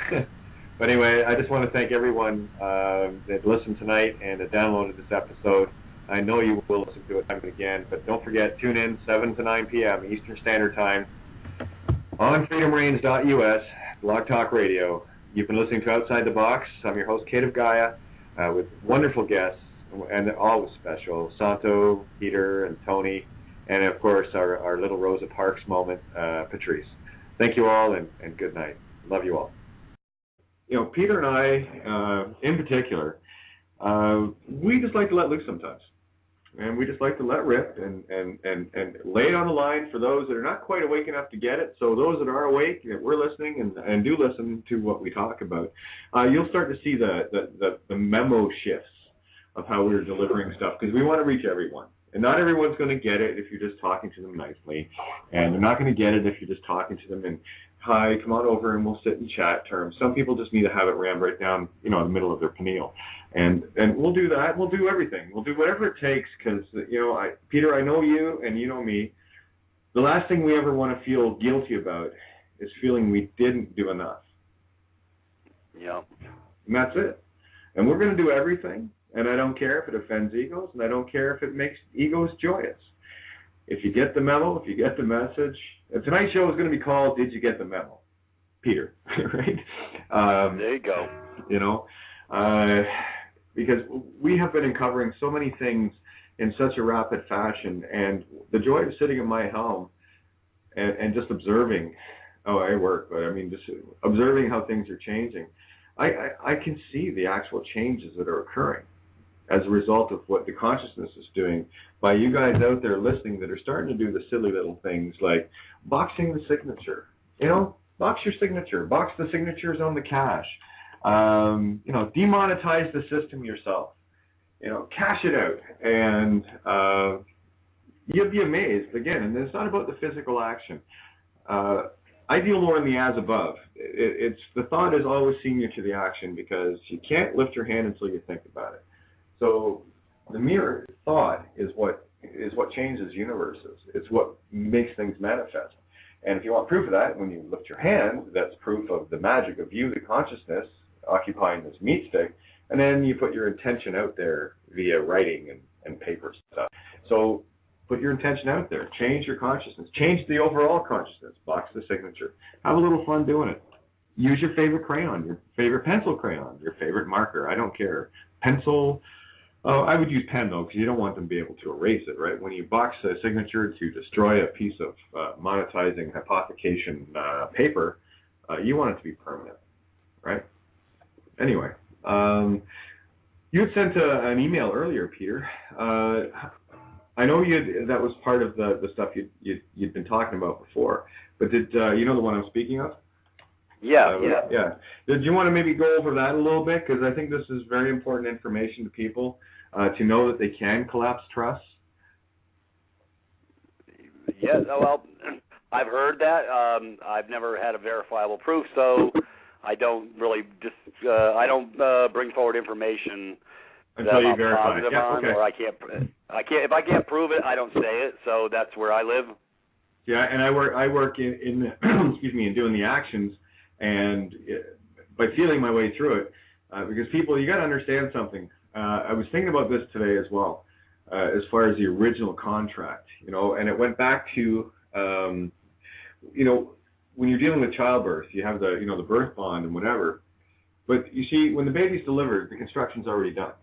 But anyway, I just want to thank everyone that listened tonight and that downloaded this episode. I know you will listen to it time and again, but don't forget, tune in 7 to 9 p.m. Eastern Standard Time on freedomreigns.us, Blog Talk Radio. You've been listening to Outside the Box. I'm your host, Kate of Gaia, with wonderful guests, and they're always special, Santo, Peter, and Tony, and of course our little Rosa Parks moment, Patrice. Thank you all, and good night. Love you all. You know, Peter and I, in particular, we just like to let loose sometimes. And we just like to let rip and lay it on the line for those that are not quite awake enough to get it. So those that are awake, that we're listening and do listen to what we talk about, you'll start to see the memo shifts of how we're delivering stuff, because we want to reach everyone. And not everyone's going to get it if you're just talking to them nicely. And they're not going to get it if you're just talking to them in, hi, come on over and we'll sit and chat terms. Some people just need to have it rammed right down, in the middle of their pineal. And we'll do that. We'll do everything. We'll do whatever it takes, because, Peter, I know you and you know me. The last thing we ever want to feel guilty about is feeling we didn't do enough. Yeah. And that's it. And we're going to do everything. And I don't care if it offends egos, and I don't care if it makes egos joyous. If you get the memo, if you get the message, tonight's show is going to be called "Did You Get the Memo?" Peter, right? There you go. Because we have been uncovering so many things in such a rapid fashion, and the joy of sitting at my helm and just observing. Oh, I work, but I mean, just observing how things are changing. I can see the actual changes that are occurring as a result of what the consciousness is doing by you guys out there listening that are starting to do the silly little things like boxing the signature. Box your signature. Box the signatures on the cash. Demonetize the system yourself. Cash it out. And you'll be amazed. Again, and it's not about the physical action. I deal more in the as above. It's the thought is always senior to the action, because you can't lift your hand until you think about it. So the mere thought is what changes universes. It's what makes things manifest. And if you want proof of that, when you lift your hand, that's proof of the magic of you, the consciousness, occupying this meat stick, and then you put your intention out there via writing and paper stuff. So put your intention out there. Change your consciousness. Change the overall consciousness. Box the signature. Have a little fun doing it. Use your favorite crayon, your favorite pencil crayon, your favorite marker. I don't care. Pencil. I would use pen, though, because you don't want them to be able to erase it, right? When you box a signature to destroy a piece of monetizing hypothecation paper, you want it to be permanent, right? Anyway, you had sent an email earlier, Peter. I know that was part of the stuff you'd been talking about before, but did you know the one I'm speaking of? Yeah. Did you want to maybe go over that a little bit? Because I think this is very important information to people to know that they can collapse trusts. Yeah, well, I've heard that. I've never had a verifiable proof, so I don't really I don't bring forward information until you I'm verify it. positive on, or I can't. If I can't prove it, I don't say it. So that's where I live. Yeah, and I work in excuse me, in doing the actions, and by feeling my way through it, because people, you got to understand something. I was thinking about this today as well, as far as the original contract, and it went back to, when you're dealing with childbirth, you have the birth bond and whatever, but you see, when the baby's delivered, the construction's already done.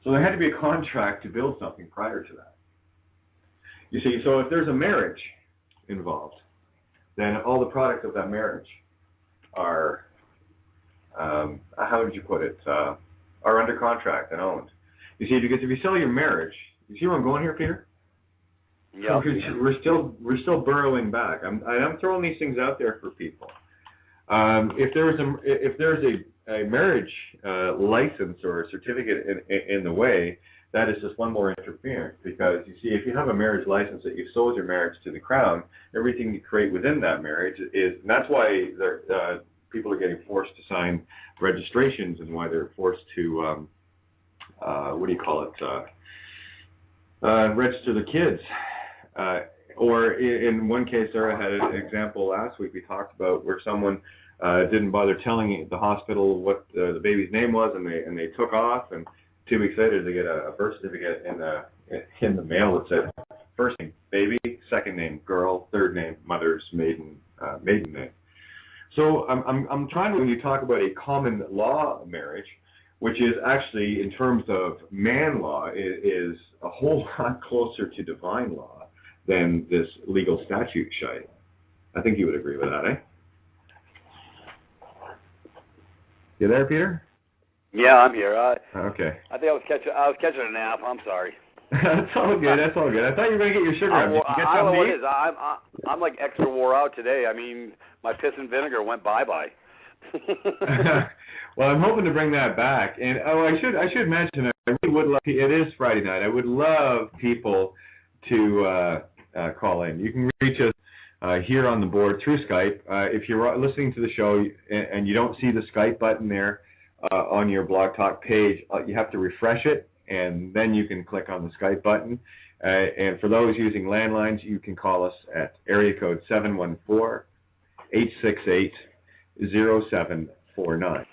So there had to be a contract to build something prior to that. You see, so if there's a marriage involved, then all the products of that marriage are, how would you put it, are under contract and owned. You see, because if you sell your marriage, you see where I'm going here, Peter? Yeah. We're still burrowing back. I'm throwing these things out there for people. If there's a marriage license or a certificate in the way, that is just one more interference, because you see, if you have a marriage license that you've sold your marriage to the crown, everything you create within that marriage is, and that's why people are getting forced to sign registrations, and why they're forced to, register the kids. Or in one case, Sarah had an example last week we talked about where someone didn't bother telling the hospital what the baby's name was, and they took off, and 2 weeks later they get a birth certificate in the mail that said first name baby, second name girl, third name mother's maiden name. So I'm trying to, when you talk about a common law marriage, which is actually in terms of man law is a whole lot closer to divine law than this legal statute shite. I think you would agree with that, eh? You there, Peter? Yeah, I'm here. Okay. I think I was catching a nap. I'm sorry. That's all good. That's all good. I thought you were going to get your sugar up. Did you get I don't know what something it is. I'm like extra wore out today. I mean, my piss and vinegar went bye-bye. Well, I'm hoping to bring that back. And I should mention, I really would love. It is Friday night. I would love people to call in. You can reach us here on the board through Skype. If you're listening to the show and you don't see the Skype button there on your Blog Talk page, you have to refresh it, and then you can click on the Skype button. And for those using landlines, you can call us at area code 714-868-0749.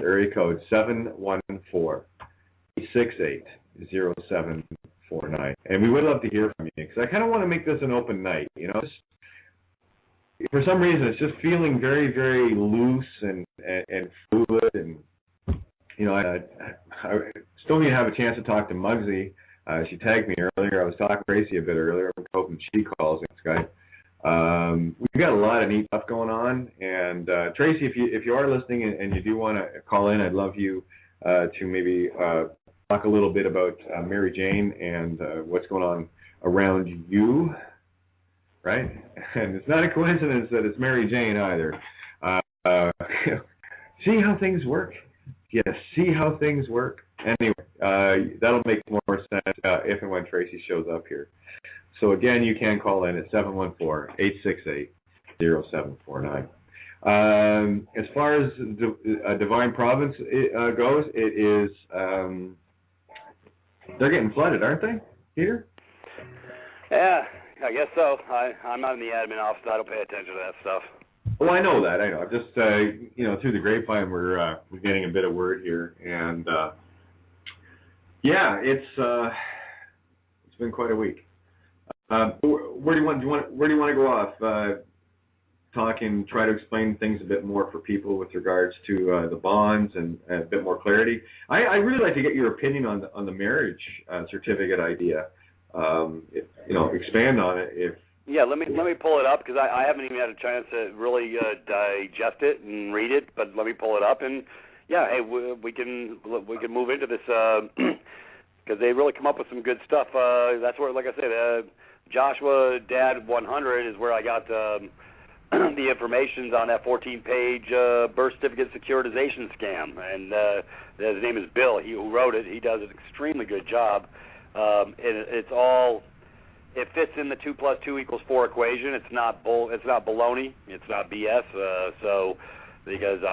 Area code 714-868-0749. And we would love to hear from you, because I kind of want to make this an open night. You know, for some reason, it's just feeling very, very loose and fluid. And you know, I still need to have a chance to talk to Muggsy. She tagged me earlier. I was talking to Tracy a bit earlier. I'm hoping she calls in, Skype. We've got a lot of neat stuff going on. And Tracy, if you are listening and you do want to call in, I'd love you to maybe talk a little bit about Mary Jane and what's going on around you, right? And it's not a coincidence that it's Mary Jane either. See how things work? Yes, see how things work? Anyway, that'll make more sense if and when Tracy shows up here. So again, you can call in at 714-868-0749. As far as Divine Province goes, it is, they're getting flooded, aren't they, Peter? Yeah, I guess so. I'm not in the admin office. I don't pay attention to that stuff. Well, I know that. I know. Just through the grapevine, we're getting a bit of word here, and yeah, it's been quite a week. Where do you want to go off? Try to explain things a bit more for people with regards to the bonds and a bit more clarity. I really like to get your opinion on the marriage certificate idea. Expand on it. Yeah, let me pull it up, because I haven't even had a chance to really digest it and read it. But let me pull it up, and yeah, hey, we can move into this because they really come up with some good stuff. That's where, like I said, Joshua Dad 100 is where I got the information on that 14-page birth certificate securitization scam, and his name is Bill. Who wrote it. He does an extremely good job. It fits in the 2 + 2 = 4 equation. It's not baloney. It's not BS. Because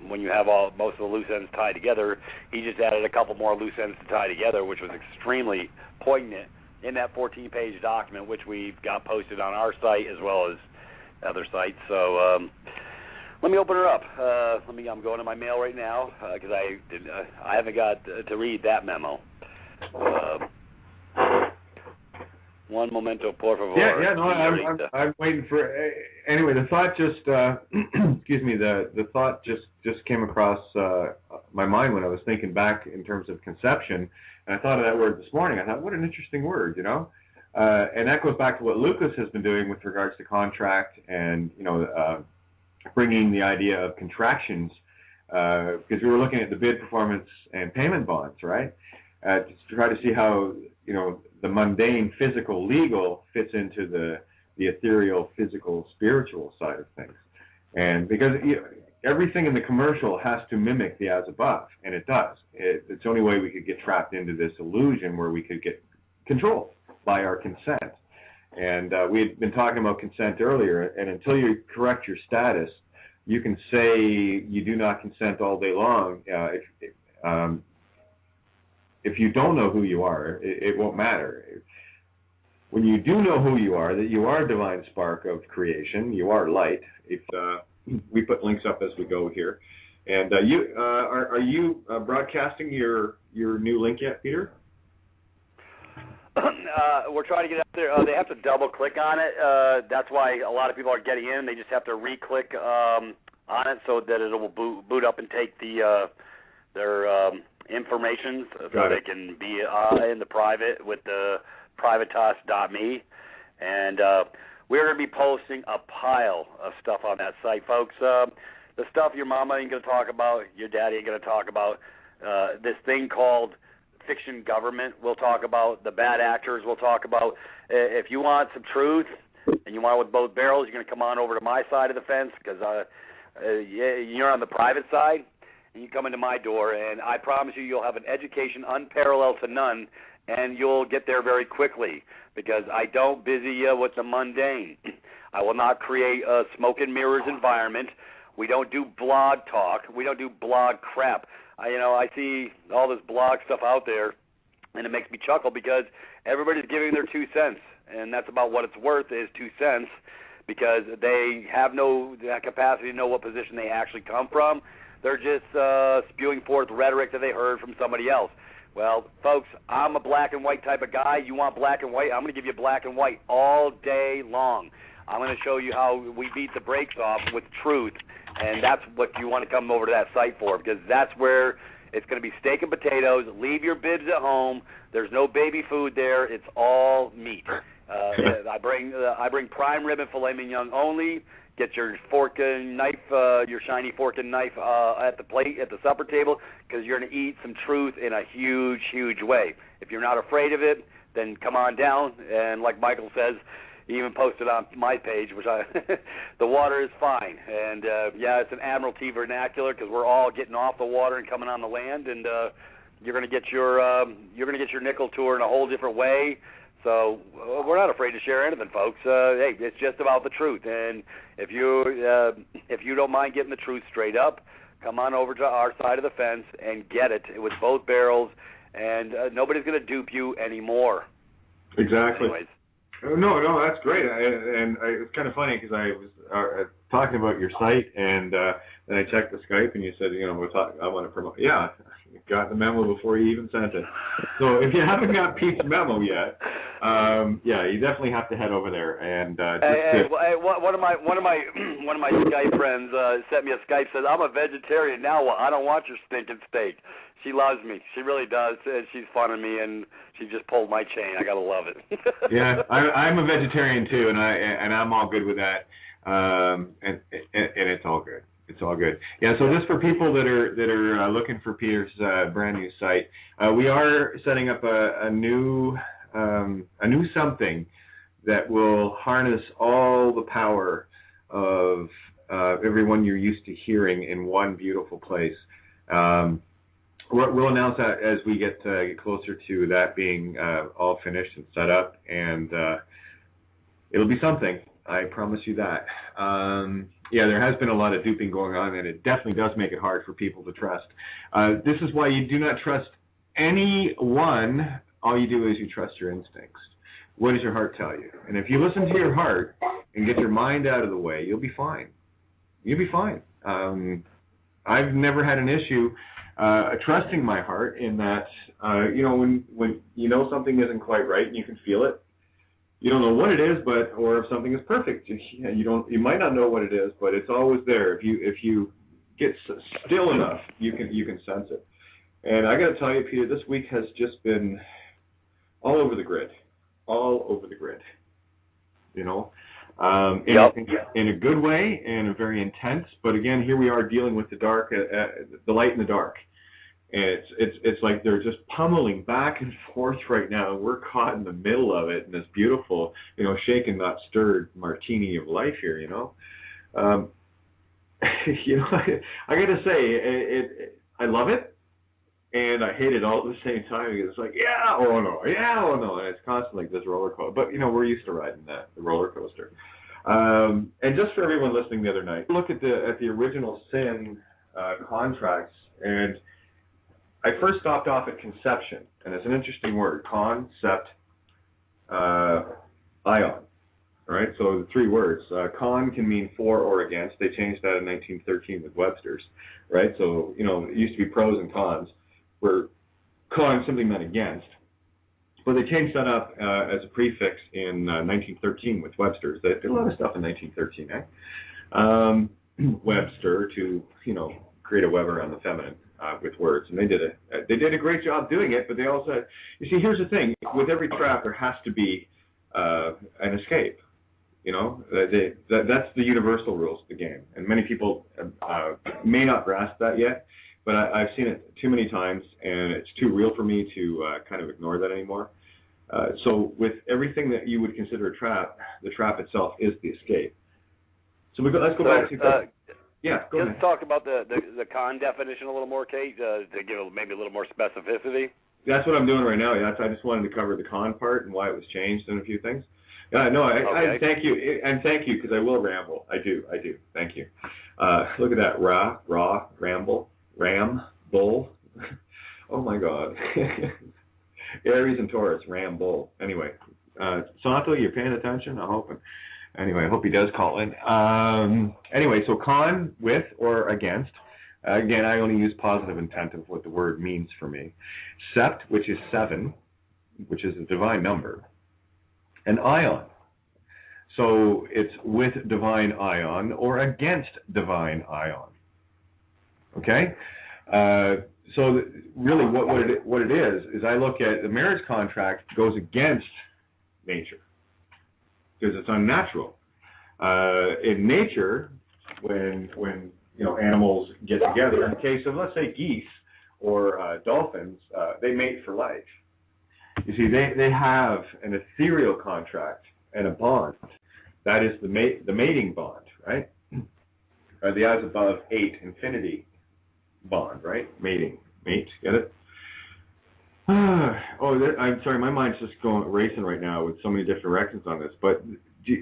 when you have most of the loose ends tied together, he just added a couple more loose ends to tie together, which was extremely poignant in that 14-page document, which we've got posted on our site as well as other sites. So let me open her up. I'm going to my mail right now because I haven't got to read that memo. One momento, por favor. Yeah, no, I'm waiting for. Anyway, the thought just, excuse me, the thought just came across my mind when I was thinking back in terms of conception, and I thought of that word this morning. I thought, what an interesting word, you know, and that goes back to what Lucas has been doing with regards to contract and bringing the idea of contractions, because we were looking at the bid, performance, and payment bonds, right? To try to see how the mundane physical legal fits into the ethereal physical spiritual side of things. And because everything in the commercial has to mimic the as above, and it does. It's the only way we could get trapped into this illusion where we could get control by our consent. And we had been talking about consent earlier, and until you correct your status, you can say you do not consent all day long. If you don't know who you are, it won't matter. When you do know who you are, that you are a divine spark of creation, you are light. We put links up as we go here. And are you broadcasting your new link yet, Peter? We're trying to get out there. They have to double click on it. That's why a lot of people are getting in. They just have to re-click on it so that it will boot up and take their information so they can be in the private with the privatas.me. And we're going to be posting a pile of stuff on that site, folks. the stuff your mama ain't going to talk about, your daddy ain't going to talk about, this thing called fiction government we'll talk about, the bad actors we'll talk about. If you want some truth and you want it with both barrels, you're going to come on over to my side of the fence because you're on the private side, and you come into my door, and I promise you'll have an education unparalleled to none, and you'll get there very quickly because I don't busy you with the mundane. I will not create a smoke and mirrors environment. We don't do blog talk. We don't do blog crap. I see all this blog stuff out there, and it makes me chuckle because everybody's giving their 2 cents, and that's about what it's worth is 2 cents because they have no capacity to know what position they actually come from. They're just spewing forth rhetoric that they heard from somebody else. Well, folks, I'm a black and white type of guy. You want black and white? I'm going to give you black and white all day long. I'm going to show you how we beat the brakes off with truth, and that's what you want to come over to that site for because that's where it's going to be steak and potatoes. Leave your bibs at home. There's no baby food there. It's all meat. I bring prime rib and filet mignon only. Get your fork and knife, your shiny fork and knife at the plate at the supper table because you're going to eat some truth in a huge, huge way. If you're not afraid of it, then come on down. And like Michael says, he even posted on my page, which the water is fine. And it's an Admiralty vernacular because we're all getting off the water and coming on the land. And you're going to get your nickel tour in a whole different way. So we're not afraid to share anything, folks. Hey, it's just about the truth. And if you don't mind getting the truth straight up, come on over to our side of the fence and get it with both barrels. And nobody's going to dupe you anymore. Exactly. Anyways. No, that's great. It's kind of funny because I was talking about your site, and then I checked the Skype, and you said, we'll talk. I want to promote. Yeah, got the memo before you even sent it. So if you haven't got Pete's memo yet, you definitely have to head over there and. One of my Skype friends sent me a Skype, says I'm a vegetarian now. Well, I don't want your stinking steak. She loves me. She really does. And she's fun of me, and she just pulled my chain. I gotta love it. Yeah, I'm a vegetarian too, and I'm all good with that. And it's all good. It's all good. Yeah. So just for people that are looking for Peter's brand new site, we are setting up a new something that will harness all the power of everyone you're used to hearing in one beautiful place. We'll announce that as we get closer to that being all finished and set up, and it'll be something. I promise you that. There has been a lot of duping going on, and it definitely does make it hard for people to trust. This is why you do not trust anyone. All you do is you trust your instincts. What does your heart tell you? And if you listen to your heart and get your mind out of the way, you'll be fine. You'll be fine. I've never had an issue trusting my heart in that, when you know something isn't quite right and you can feel it, you don't know what it is, or if something is perfect, you might not know what it is, but it's always there. If you get still enough, you can sense it. And I got to tell you, Peter, this week has just been all over the grid, in a good way and a very intense. But again, here we are dealing with the dark, the light and the dark. And it's like they're just pummeling back and forth right now, and we're caught in the middle of it in this beautiful, shaken not stirred martini of life here. I got to say, I love it. And I hate it all at the same time because it's like, oh no, and it's constantly like this roller coaster. But we're used to riding the roller coaster. And just for everyone listening the other night, look at the original sin contracts, and I first stopped off at conception, and it's an interesting word, concept, ion. Right, so the 3 words. Con can mean for or against. They changed that in 1913 with Webster's. Right, so it used to be pros and cons, where con simply meant against. But they changed that up as a prefix in 1913 with Webster's. They did a lot of stuff in 1913, Webster to create a web around the feminine with words, and they did a great job doing it. But they also, you see, here's the thing: with every trap, there has to be an escape. That's the universal rules of the game, and many people may not grasp that yet. But I've seen it too many times, and it's too real for me to kind of ignore that anymore. So with everything that you would consider a trap, the trap itself is the escape. So let's go back to go ahead. Let's talk about the con definition a little more, Kate, to give maybe a little more specificity. That's what I'm doing right now. Yeah, I just wanted to cover the con part and why it was changed and a few things. No, I thank you, and thank you, because I will ramble. I do. Thank you. Look at that, ramble, ram, bull. Oh my God. Aries and Taurus, ram, bull. Anyway, Santo, you're paying attention? I'm hoping. Anyway, I hope he does call in. Anyway, so con, with, or against. Again, I only use positive intent of what the word means for me. Sept, which is 7, which is a divine number. And ion. So it's with divine ion or against divine ion. Okay? So really what it is I look at the marriage contract goes against nature because it's unnatural. In nature, when animals get together, in the case of, let's say, geese or dolphins, they mate for life. You see, they have an ethereal contract and a bond. That is the mating bond, right? Or the as above 8 infinity bond, right? Mating, mate, get it? I'm sorry, my mind's just racing right now with so many different directions on this. But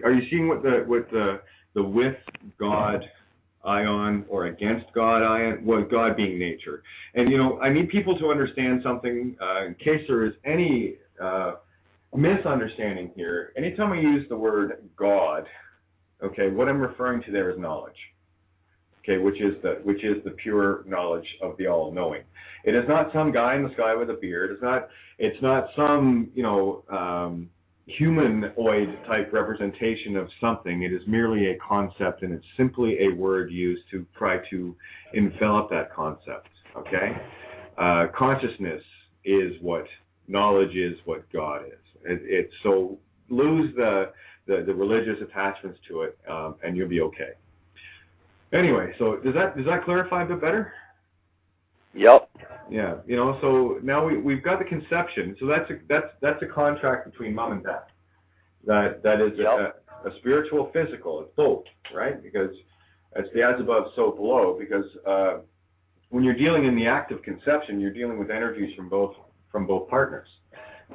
are you seeing what the with God ion or against God ion? Well, God being nature. And I need people to understand something in case there is any misunderstanding here. Anytime I use the word God, okay, what I'm referring to there is knowledge. Okay, which is the pure knowledge of the all-knowing. It is not some guy in the sky with a beard. It's not some humanoid type representation of something. It is merely a concept, and it's simply a word used to try to envelop that concept. Okay, consciousness is what knowledge is, what God is. So lose the religious attachments to it, and you'll be okay. Anyway, so does that clarify a bit better? Yep. Yeah, so now we've got the conception. So that's a contract between mom and dad. That is a spiritual, physical. It's both, right? Because it's the as above, so below. Because when you're dealing in the act of conception, you're dealing with energies from both partners,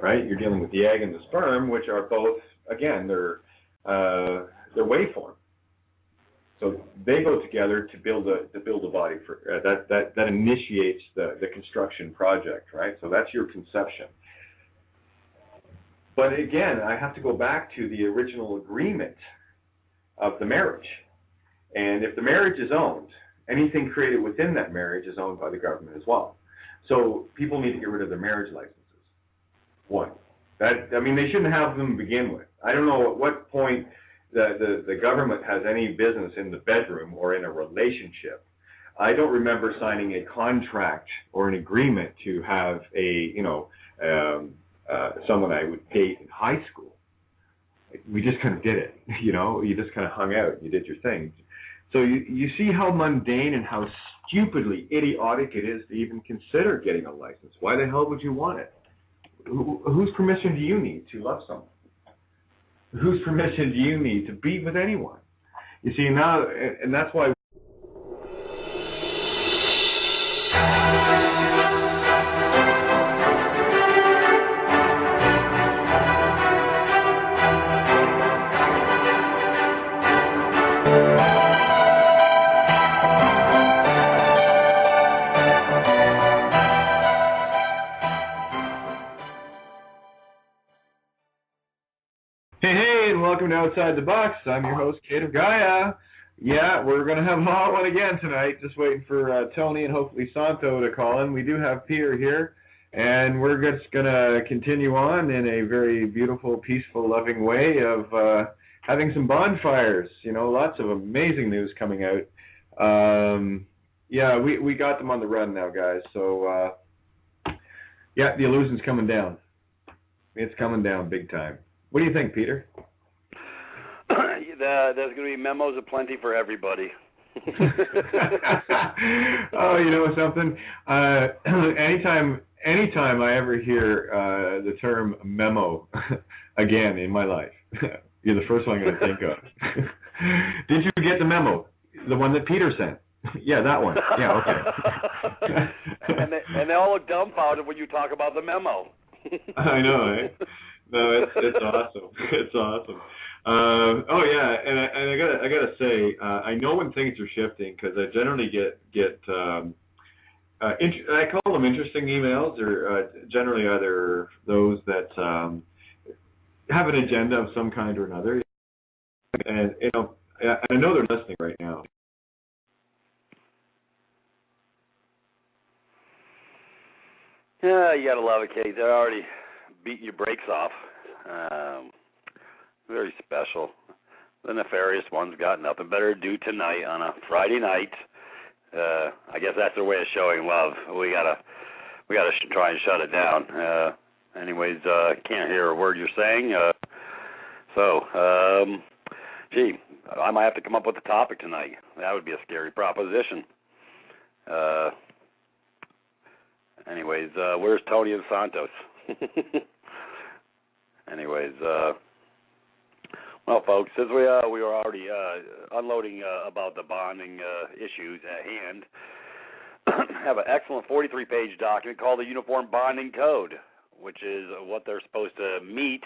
right? You're dealing with the egg and the sperm, which are both, again, they're waveform. So they go together to build a body for that initiates the construction project, right? So that's your conception. But again, I have to go back to the original agreement of the marriage. And if the marriage is owned, anything created within that marriage is owned by the government as well. So people need to get rid of their marriage licenses. One, they shouldn't have them to begin with. I don't know at what point the government has any business in the bedroom or in a relationship. I don't remember signing a contract or an agreement to have someone I would date in high school. We just kind of did it, you just kind of hung out, you did your thing. So you see how mundane and how stupidly idiotic it is to even consider getting a license. Why the hell would you want it? Whose permission do you need to love someone? Whose permission do you need to be with anyone? You see, now, and that's why. Hey, and welcome to Outside the Box. I'm your host, Kate of Gaia. Yeah, we're going to have a hot one again tonight. Just waiting for Tony and hopefully Santo to call in. We do have Peter here, and we're just going to continue on in a very beautiful, peaceful, loving way of having some bonfires. Lots of amazing news coming out. We got them on the run now, guys. So, the illusion's coming down. It's coming down big time. What do you think, Peter? there's going to be memos aplenty for everybody. Oh, you know something? Anytime I ever hear the term memo again in my life, you're the first one I'm going to think of. Did you get the memo? The one that Peter sent? Yeah, that one. Yeah, okay. and they all look dumbfounded when you talk about the memo. I know, eh? No, it's awesome. It's awesome. Oh yeah, and I gotta say, I know when things are shifting because I generally get I call them interesting emails, or generally either those that have an agenda of some kind or another, and I know they're listening right now. Yeah, you gotta love it, Kate. They're already beating your brakes off. Very special. The nefarious ones got nothing better to do tonight on a Friday night. I guess that's their way of showing love. We gotta try and shut it down. Anyways, can't hear a word you're saying. Gee, I might have to come up with a topic tonight. That would be a scary proposition. Anyways, where's Tony and Santos? Anyways, well, folks, since we were already unloading about the bonding issues at hand, have an excellent 43-page document called the Uniform Bonding Code, which is what they're supposed to meet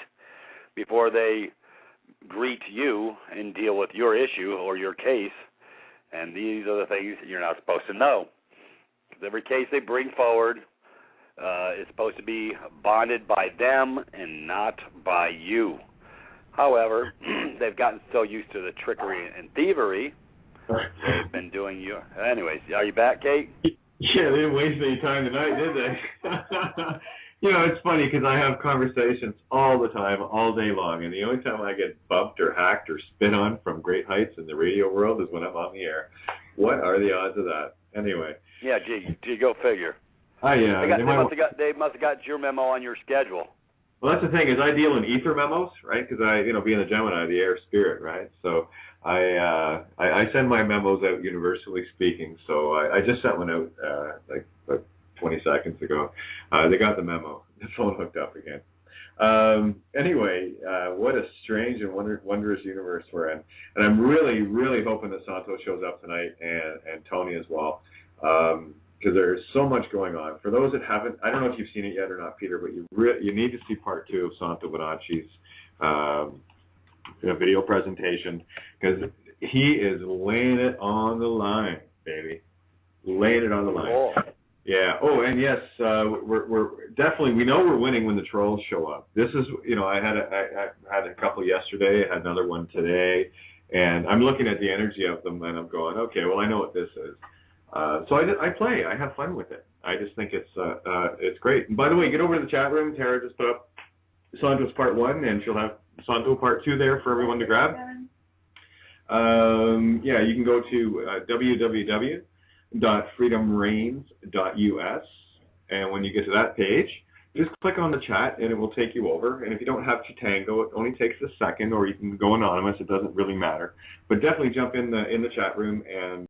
before they greet you and deal with your issue or your case. And these are the things you're not supposed to know. Because every case they bring forward is supposed to be bonded by them and not by you. However, they've gotten so used to the trickery and thievery, they've been doing you. Anyways, are you back, Kate? Yeah, they didn't waste any time tonight, did they? It's funny because I have conversations all the time, all day long, and the only time I get bumped or hacked or spit on from great heights in the radio world is when I'm on the air. What are the odds of that? Anyway. Yeah, gee, go figure. Yeah. They must have got your memo on your schedule. Well, that's the thing is I deal in ether memos, right? Because being a Gemini, the air spirit, right? So I send my memos out universally speaking. So I just sent one out like 20 seconds ago. They got the memo. The phone hooked up again. Anyway, what a strange and wondrous universe we're in. And I'm really, really hoping that Santos shows up tonight and Tony as well. Because there's so much going on. For those that haven't, I don't know if you've seen it yet or not, Peter, but you need to see part 2 of Santos Bonacci's video presentation, because he is laying it on the line, baby, laying it on the line. Cool. Yeah. Oh, and yes, we're definitely, we know we're winning when the trolls show up. This is, I had a couple yesterday, I had another one today, and I'm looking at the energy of them, and I'm going, okay, well, I know what this is. So I play. I have fun with it. I just think it's great. And by the way, get over to the chat room. Tara just put up Santos Part 1, and she'll have Santos Part 2 there for everyone to grab. Yeah, you can go to www.freedomreigns.us, and when you get to that page, just click on the chat, and it will take you over. And if you don't have Chitango, it only takes a second, or you can go anonymous. It doesn't really matter. But definitely jump in the chat room and